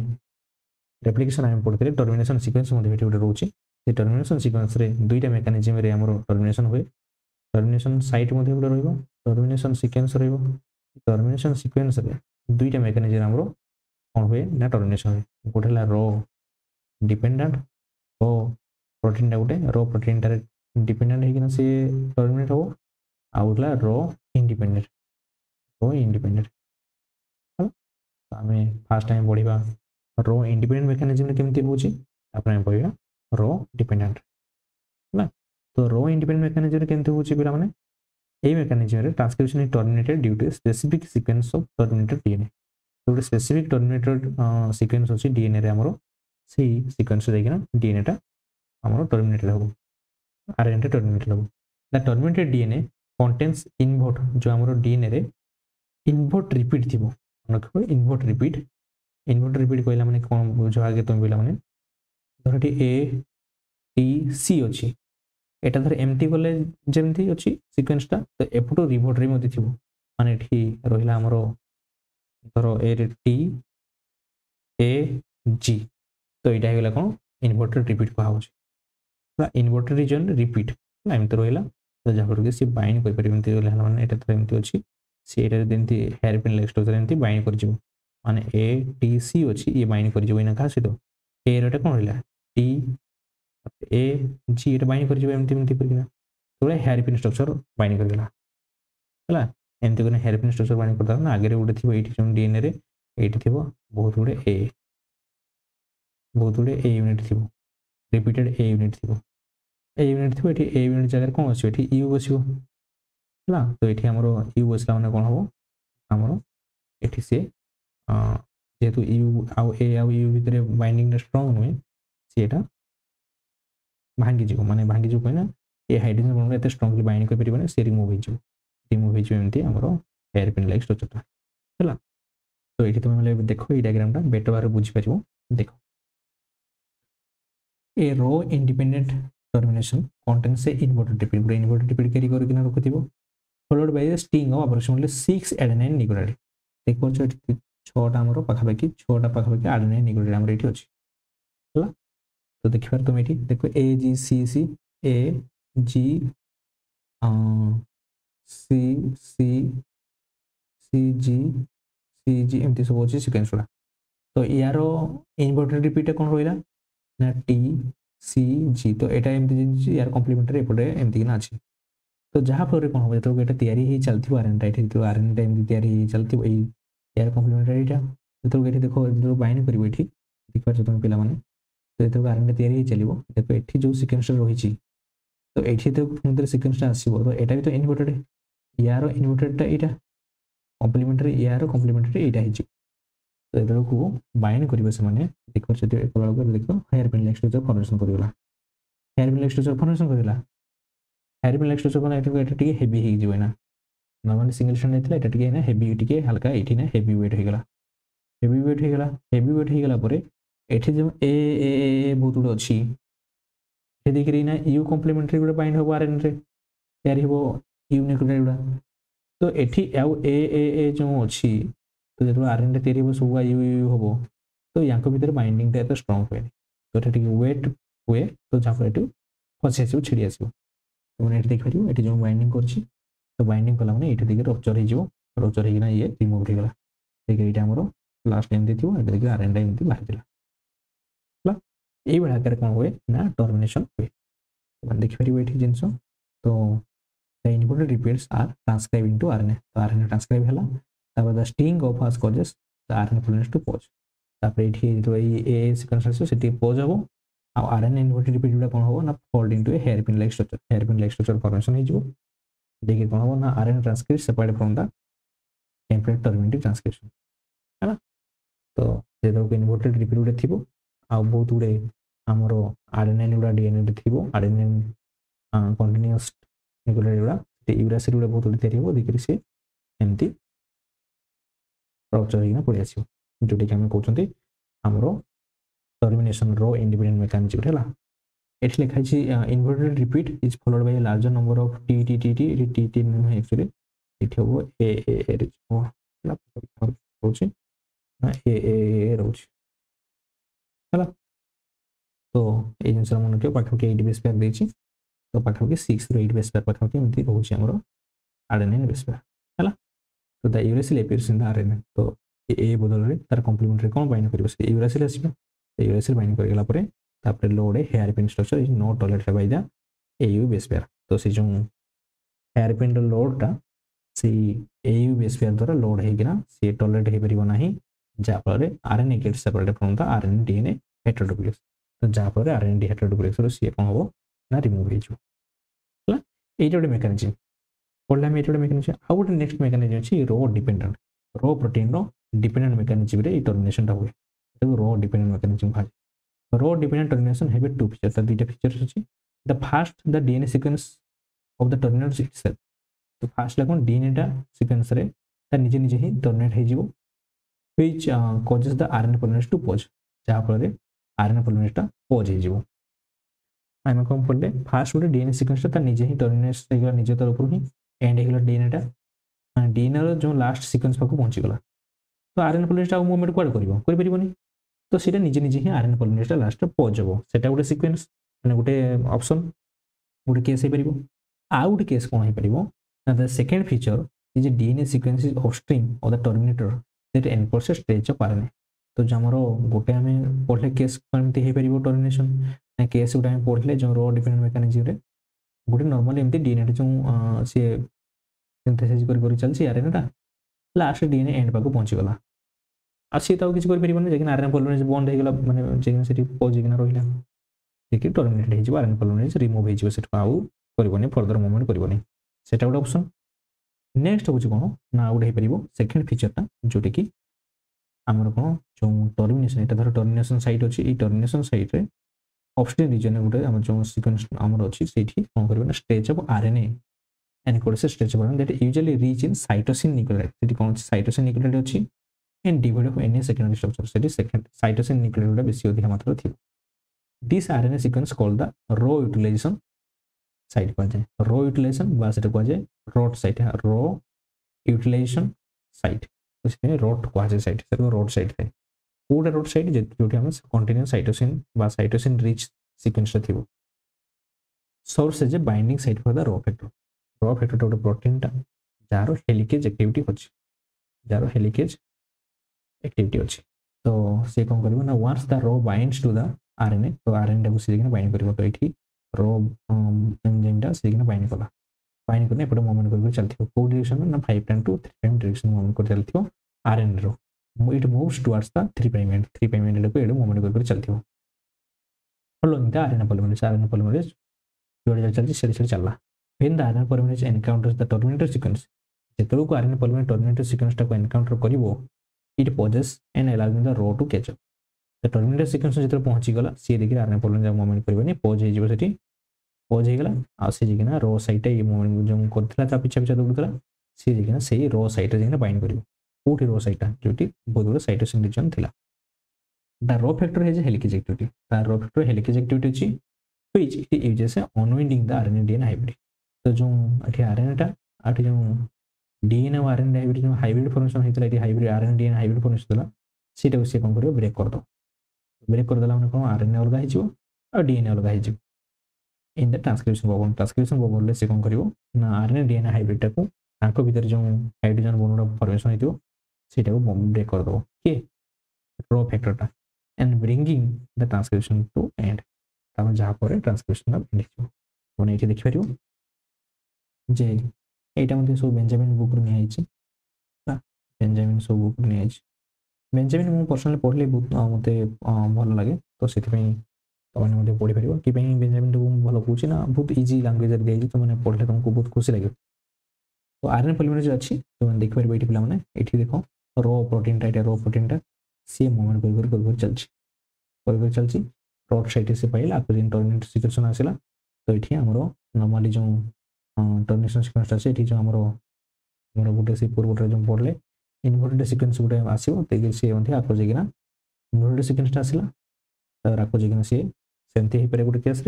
रेप्लिकेशन आम पढ़ते टर्मिनेशन सीक्वेंस मध्ये गोटे रोचे से टर्मिनेशन सीक्वेंस रे दुईटा मेकानिजम रे हमरो टर्मिनेशन हुए टर्मिनेशन साइट मध्ये गोटे रहइबो टर्मिनेशन सीक्वेंस रहइबो टर्मिनेशन सीक्वेंस रे दुईटा मेकानिजम हमरो कोन हुए ना टर्मिनेशन हुए गोटे ला रो डिपेंडेंट रो प्रोटीन टा गोटे रो प्रोटीन टा डिपेंडेंट हे किना से टर्मिनेट हो आउटला रो इंडिपेंडेंट आमे फास्ट टाइम पढ़िबा रो इंडिपेंडेंट मेकानिजम रे केमती होची तापर हम पढ़िबा रो डिपेंडेंट ना तो रो इंडिपेंडेंट मेकानिजम रे केमती होची पिला माने ए मेकानिजम रे transcription is terminated due to specific sequence of terminated DNA तो स्पेसिफिक टर्मिनेटेड सीक्वेंस होची डीएनए रे हमरो सेही सीक्वेंस देखिना डीएनए टा हमरो टर्मिनेटेड हो आरएनए टर्मिनेटेड हो the terminated DNA contains invert जो हमरो डीएनए रे इनवर्ट रिपीट थिबो रखबो इनवर्ट रिपीट कहला माने कोन बुझो आगे तुम बिला माने धरटी ए टी सी अछि एटा धर एमटी गले जेमती अछि सीक्वेंस टा तो एपटो रिवर्ट रे मते थिबो माने ठी रहिला हमरो धरो ए रे टी ए जी तो एटा हेला कोन इनवर्टेड रिपीट कहा होछि पूरा इनवर्टेड रीजन रिपीट एमते रहिला तो जाफर के सी बाइंड कर परिबंती रहला माने एटा तो एमती अछि सेटा देंती हेयर पिन लेग स्ट्रक्चर एमती बाइंड कर जिवो माने ए टी सी अछि ये बाइंड कर जिवो इना का सहित ए रेटा कोन रहला टी ए जी रे बाइंड कर जिवो एमती करकिना तो हेयर पिन स्ट्रक्चर बाइंड कर गेला हला एमती कोन हेयर पिन स्ट्रक्चर बाइंड करता ना आगे रे उडे थिबो एठी जों डीएनए रे एठी थिबो बहुत गुडे ए यूनिट थिबो रिपीटेड ए यूनिट थिबो ए यूनिट थिबो एठी ए यूनिट जगह कोन अछि एठी यू बसिबो ହେଲା। ତ ଏଠି ଆମର ୟୁ ବସିଲା ମାନେ କ'ଣ ହେବ ଆମର ଏଠି ସେ जेहेतु यू आउ ए आउ यू भितर बाइंडिंग स्ट्रॉन्ग नुहे सीटा भांगी माने भांगी कहना ये हाइड्रोजन बॉन्ड एत स्ट्रॉन्गली बाइंड कर परिबने से रिमूव एमती आमर हेयर पिन लाइक स्ट्रक्चर है। तो ये तुम देख ये डायग्राम बेटर भाव बुझीपर देख ए rho independent termination contains a inverted repeat गोटे इनवर्टेड रिपीट कैरी करके रखिथो followed by the string of approximately 6 adenine nucleotide देख पाछ 6टा आमर पाखापाखि 6टा पाखापाखि एडेनाइन न्यूक्लियोटाइड आमर एठी अछि हला। तो देखिबार तुम एठी देखो ए जी सी सी ए जी सी सी सी जी एमती सब अछि सीक्वेंस गुडा। तो यार इनवर्टेड रिपीट कौन रहा ना टी सी जी तो यहाँ एमती यार कम्प्लीमेंटरी एपटे एमती कि अच्छी। तो जहाँफल कौन हम जो ये तैयारी चलती आरएनए ये आरएनए एमती तैयारी चलती यार कम्प्लीमेंटरी जो ये देख जो बाइंड कर देखिए तुम पे तो ये आरएनए तैयारी चलो देख ये जो सिक्वेंस रही तो ये तो सिक्वेंस आसो तो यहाँ भी तो इनवर्टेड यार इनवर्टेडटा यहाँ कम्प्लीमेंटरी यार कम्प्लीमेंटरी यहाँ तो ये को बाइंड करेंगे से देख देख hairpin like structure formation करगला hairpin like structure formation करगला हेयर पिन लाइक स्ट्रक्चर कौन ये हेवी हो नॉर्मली सिंगल स्ट्रैंड होता है ये हेवी टी हल्का ये ना हेवी वेट होगा हेवी वेट होगा हेवी वेट होगा ये जो ए बहुत गुड अच्छी देखिए ना यू कम्प्लीमेंटरी गोटे बाइंड हम आरएनए तैयारी हो यू न्यूक्लियोटाइड गुड़ा तो ये आउ ए जो अच्छी तो जो आरएनए तैयारी हो सब यू यू हम तो या भर बाइंडिंग एत स्ट्रंग हुए तो ये वेट हुए तो जहाँ ये फसी आस छिड़ी आस ये देखिए ये जो बाइंडिंग कर तो बाइंडिंग कला मैंने ये देखिए रप्चर रप्चर होना ये रिमूव होगा देखिए ये आम लास्ट एमती थी देखिए आरएनए एमती बाहर ये आकार कौन हुए ना टर्मिनेशन हुए देखिपारे ये जिन तो the inverted repeats are transcribe into RNA तो आरएनए ट्रांसक्राइब है the string of A's causes the RNA polymerase to pause ये जो ए सीक्वेंस आसे पॉज हम आरएनए इनवर्टेड रिपीट गुड़ा कौन हम ना fold into a hairpin like structure formation हो देखिए कौन हम ना RNA transcript separate from the template terminative transcription है ना। तो जो इनवर्टेड रिपीट गुड़ा थी आ बहुत गुड़े आमर आडेनाइन गुड़ा डीएनए थी आडेनाइन कंटिन्यूअस न्यूक्लियोटाइड गुड़ा यूरासिल गुड़ा बहुत गुड़े तैयारी देखिए सी एमती रप्चर होना पड़े आस जोटी आम कहते आमर टर्मिनेशन रो इंडिपेंडेंट मेकानिज्म है ये लिखाई inverted repeat is followed by larger number of T T T T T T नुहे एक्चुअली ये हम ए रोचे ए रोचे है। तो ये जिन मन रखिए पाखापाखि 8 बेस पेयर देती तो पाखापाखि 6 ରୁ 8 बेस पेयर पाखापाखि एमती रोचे आमर आरएनए बेस पेयर है। तो the uracil appears in the RNA तो ए बदल में तार कम्प्लीमेंटरी कौन बाइंड कर यूरासिल आस यूरासिल बाइंड करगला load hairpin structure is not tolerated by the AU base pair तो से जो हेयर पिन लोडटा से एयू बेस पेयर द्वारा लोड होना सी टॉलरेट हो पार ना जहाँफल RNA get separated from the RNA DNA heteroduplex तो जहाँफल आरएनए डी हेटेरोडुप्लेक्स सी कौन हम ना रिमूव हो ये गोटे मेकानिज्म पढ़ला ये गोटे मेकानिज्म आउ गोटे नेक्स्ट मेकानिज्म अच्छी rho dependent rho protein rho dependent mechanism रे टर्मिनेशन हुए रो डिपेंडेंट मेकानिज्म कहा rho dependent termination have two features दुईटा फीचर्स अच्छी the first the DNA sequence of the terminate itself तो फास्ट कौन डीएनएटा सीक्वेंस रे निजे निजे ही टर्मिनेट हो which causes the RNA polymerase to pause जहाँफल आरएनए पॉलिमरेज पॉज हो आम कौन पढ़ले फास्ट गोटे डीएनए सीक्वेंसटा निजे ही टर्मिनेट हो निज तरफ ही एंड हो डीएनएटा डीएनए जो लास्ट सीक्वेंस पाक पहुँचीगला तो आरएनए पॉलिमरेज मूवमेंट कुआड कर तो सीटा निजे निजे ही आरएनए पॉलिमरेज लास्ट पॉज हम सेटा गोटे सीक्वेंस मैंने गोटे ऑप्शन गोटे केस हो पार आउ गोटे केस कौन हो पार the second feature is DNA sequence is upstream of the terminator that enforce stretch of RNA तो जो आमर गोटे आम पढ़ले केस कमी हो पार टर्मिनेशन ना केस गोटे आम पढ़ले जो रो डिपेंडेंट मेकानिज्म गोटे नॉर्मल एमती डीएनए जो सी सिंथेसाइज कर चलती आरएनएटा लास्ट डीएनए एंड पाक पहुँचीगला आ सी तो किसी करें जैसे आरएनए पॉलिमरेज बंद होगा मैंने से पॉज होना रहा देखिए टर्मिनेट हो आरएनए पॉलिमरेज रिमूव हो आउ करनी फर्दर मूवमेंट करनी सेटा गोटे ऑप्शन नेक्स्ट हूँ कौन ना गोटे हो सेकेंड फीचरटा जोटा कि आमर कौन जो टर्मिनेशन यहाँ धर टर्मिनेशन साइट अच्छी ये टर्मिनेशन सैट्रे अपस्ट्रीम रिजन गोटे आम जो सिक्वेंस आमर अच्छी से कौन कर स्ट्रेच ऑफ आरएनए एनकोड से stretch of RNA that usually reach in cytosine nucleotide से कौन साइटोसिन न्यूक्लियोटाइड अच्छी and divide of any secondary structure से सेकेंड साइटोसिन न्यूक्लियोटाइड बेसी अधिक मात्रा थी this RNA sequence called the rho utilization site कह जाए रो यूटिलाइजेशन बा कह जाए road site rho utilization site तो रोड कह जाए साइट से रोड साइट थाए कौटे रोड साइट जो आम कंटिन्यूअस साइटोसिन बा साइटोसिन रिच सीक्वेंस थी source as a binding site for the rho factor गोटे प्रोटीन टा जार हेलिकेज एक्टिविटी अच्छी जार हेलिकेज एक्टिविटी अच्छी तो सी कौन कर once the rho binds to the RNA तो आरएनए को सीखना बाइंड कर तो ये रो एंजाइमटा सीखना बाइंड कला बाइंड करने एपटे मूवमेंट कर चलती कौ डायरेक्शन ना 5' टू 3' डायरेक्शन मूवमेंट कर चलती आरएनए रो it moves towards the 3' end 3' end को ये मूवमेंट कर चलती फॉलोइंग द आरएनए पॉलीमरेज जो चलती से चलला when the RNA polymerase encounters the terminator sequence जेतबेलू को आरएनए पॉलीमरेज टर्मिनेटर सीक्वेंस को एनकाउंटर करिवो it pauses and allowing the rho to catch up the terminator sequence जो पहुंची गला सी देखिए आरएनए पॉलीमरेज मूवमेंट करबनी पॉज हो जिवो सेठी पॉज हो गला आ से जिकना रो साइट ये मूवमेंट जो करथिला ता पीछे पीछे दौड़ुतला सी जिकना सेही रो साइट जिकना बाइंड करिवो कोठी रो साइट जोटी बहुत बड़ साइटोसिन रीजन थिला the rho factor has helicase activity the rho factor helicase activity अछि which it uses unwinding the RNA DNA hybrid तो जो अठी आरएनए टा आठी जो डीएनए और आरएनए हाइब्रिड जो हाइब्रिड फॉर्मेशन होइतला एठी hybrid RNA DNA hybrid formation होला सेटा को से कोन करिवो ब्रेक कर देला माने कोन आरएनए अलग हो जिवो और डीएनए अलग हो जिवो इन द ट्रांसक्रिप्शन बबल से कौन कर ना आरएनए डीएनए हाइब्रिड को ताको भीतर जो हाइड्रोजन बॉन्ड फॉर्मेशन होइतो सेटा को ब्रेक कर दो के रो फैक्टरटा and bringing the transcription to end तब जहाँ पर ट्रांसक्रिप्शन लिखियो तो ये देखि परियो जे एटा मध्ये सब बेंजामिन बुक रे आइछि बेंजामिन सब बुक रे आइछि बेंजामिन मु पर्सनली पढ़ले बहुत मते भल लागे तो सेति तमने मते पढ़ी परियो कि बेंजामिन को भल कहूँ ना बहुत इजी लैंग्वेज दिखाई तो मैंने पढ़ले तुमको बहुत खुशी लगे तो आरएनए पॉलीमरेज अच्छी तो मैंने देखिए ये पे ये देख रो प्रोटीन सी मूवमेंट कर चलती रोड साइट से पाइल आपको टर्मिनेटर सीक्वेंस आसला तो ये आमर नॉर्मली जो टर्मिनेशन सीक्वेंस अच्छे ये जो आमर गोटे से पूर्वटे जो पढ़ले इनवर्टेड सीक्वेंस गोटे आसो तो सी आपको जाइना इनवर्टेड सीक्वेंस आसला तो आपको जाइना सी सेमती हो पारे गोटे केस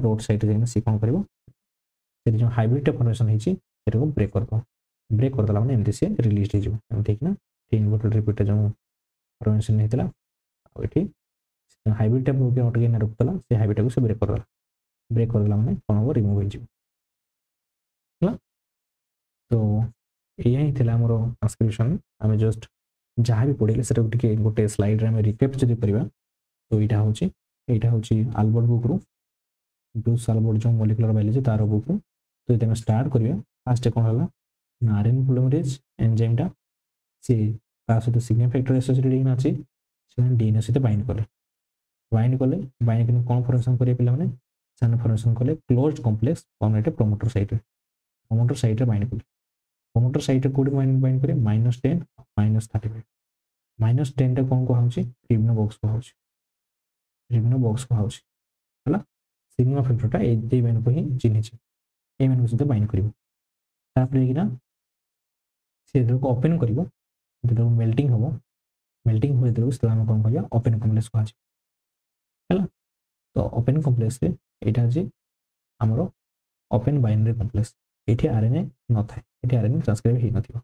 रोड साइड जाइना सी कौन कर जो हाइब्रिड फॉर्मेशन होती को ब्रेक करदेला मैंने एमती सी रिलीज होना इनवर्टेड रिपीट जो फॉर्मेशन होता ये हाइब्रिड टाइप रुकला से हाइब्रिड को से ब्रेक करदेला मैंने कौन हम रिमूव हो तो यही थी आमर ट्रांसक्रिप्शन आम जस्ट जहाँ भी पढ़े से गोटे स्लाइड में रिकेप जब करवा तो यहाँ हूँ आल्बर्ट बुक रू ब्रूस आल्बर्ट जो मॉलिक्यूलर बायोलॉजी तार बुक रू तो ये स्टार्ट करवा फास्ट कौन है ना आरएनए पॉलीमरेज एंजाइमटा सी सहित सिग्मा फैक्टर एसोसिएटेड अच्छी से डीएनए सहित बाइंड कले कौन फॉर्मेशन करेंगे पे सान फॉर्मेशन कले closed complex permanent promoter site bind कले प्रोमोटर साइट कौट बाइंड करें -10 -35 -10 टा कौन कहुँ रिबनो बॉक्स कहुँ है सिग्मा फैक्टरटा ये मैंने को ही चिन्ह ये मैंने सहित बाइंड कर ओपन कर मेल्टिंग हम मेल्टिंग हुए आम कौन कह ओपन कॉम्प्लेक्स कह तो ओपन कॉम्प्लेक्स यहाँ हूँ आमर ओपन बाइनरी कॉम्प्लेक्स ये आरएनए न था ये आरएनए ट्रांसक्राइब हो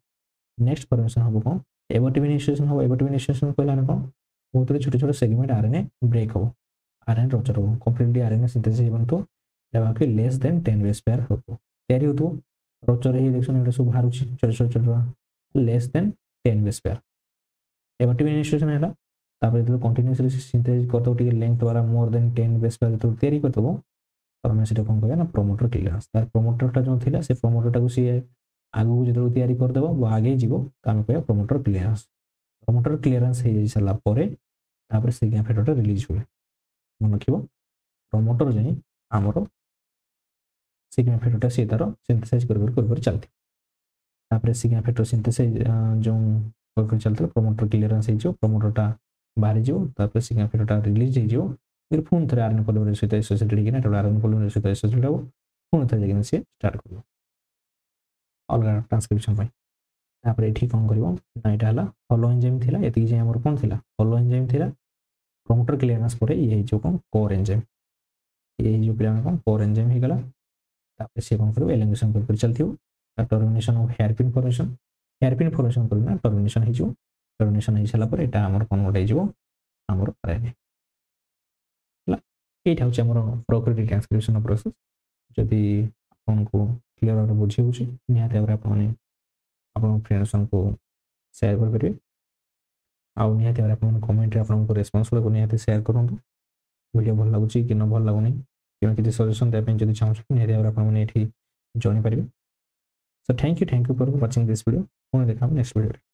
नेक्स्ट फॉर्मेशन हम कौन एबर्टिव इनिशिएशन हम एबर्टिव इनिशिएशन कहला कौन बहुत छोटे छोटे सेगमेंट आरएनए ब्रेक हम आरएनए रप्चर हम कंप्लीटली आरएनए सिंथेसिस हो तो लेस देन 10 बेस पेयर हो तैयारी हो रप्चर ही देखो सब बाहर छोटे छोटे less than 10 base pair abortive initiation है जो कंटिन्यूअसली सिंथेसिस करते टे लेंथ द्वारा मोर देन 10 बेस पेयर जो तैयारी करते आम से कौन कह प्रोमोटर क्लियरेंस तार प्रोमोटरटा जो थी से प्रोमोटरटा को सी आगू जो तैयारी करदेव आगे जीव तो आम कह प्रोमोटर क्लियरेंस हो सारापर सिग्मा फैक्टरटा रिलीज हुए मन रख प्रोमोटर जाए आमर सिग्मा फैक्टरटा सी तार सिंथेसाइज कर चलती तापर सिग्मा सिंथेसाइज जो प्रक्रिया चलता है प्रमोटर क्लियरेंस हो प्रमोटरटा बाहरी जो तापर सिग्मा फैक्टरटा रिलीज हो फिर पुणी थे आरएनए पॉलीमरेज सहित एसोसिएटेड कि आरएनए पॉलीमरेज सहित एसोसिएटेड हो पुणी थे जाकर सी स्टार्ट कर अलग ट्रांसक्रिप्शन तापर ये कौन कर ना यहाँ हॉलो एंजाइम थी ये जाए आम कौन थी हॉलो एंजाइम थी प्रमोटर क्लियरेंस पर ये कौन कोर एंजाइम ये जो पे कौन कोर एंजाइम हो गला तापर सी कौन कर एलिमिनेशन कर चलती टर्मिनेशन ऑफ हेयरपिन फॉर्मेशन करना टर्मिनेशन हो टर्मिनेशन हो सारा पर यहाँ आम कौन गोटे होमर आरएनए यहाँ हूँ प्रोकैरियोटिक ट्रांसक्रिप्शन प्रोसेस जदि आपको क्लीयर भाव बुझी हो निहती भाव में आप फ्रेंड्स को शेयर करेंगे आउ निहती भाव में कमेंट आपको रेस्पॉन्स को निहती शेयर करूँ वीडियो भल लगुच कि न भल लगुनि कि सजेशन देवाई जब चाहूँ निहती भाव में ये जानी पारे so thank you for watching this video पुणी देखा नेक्स्ट वीडियो।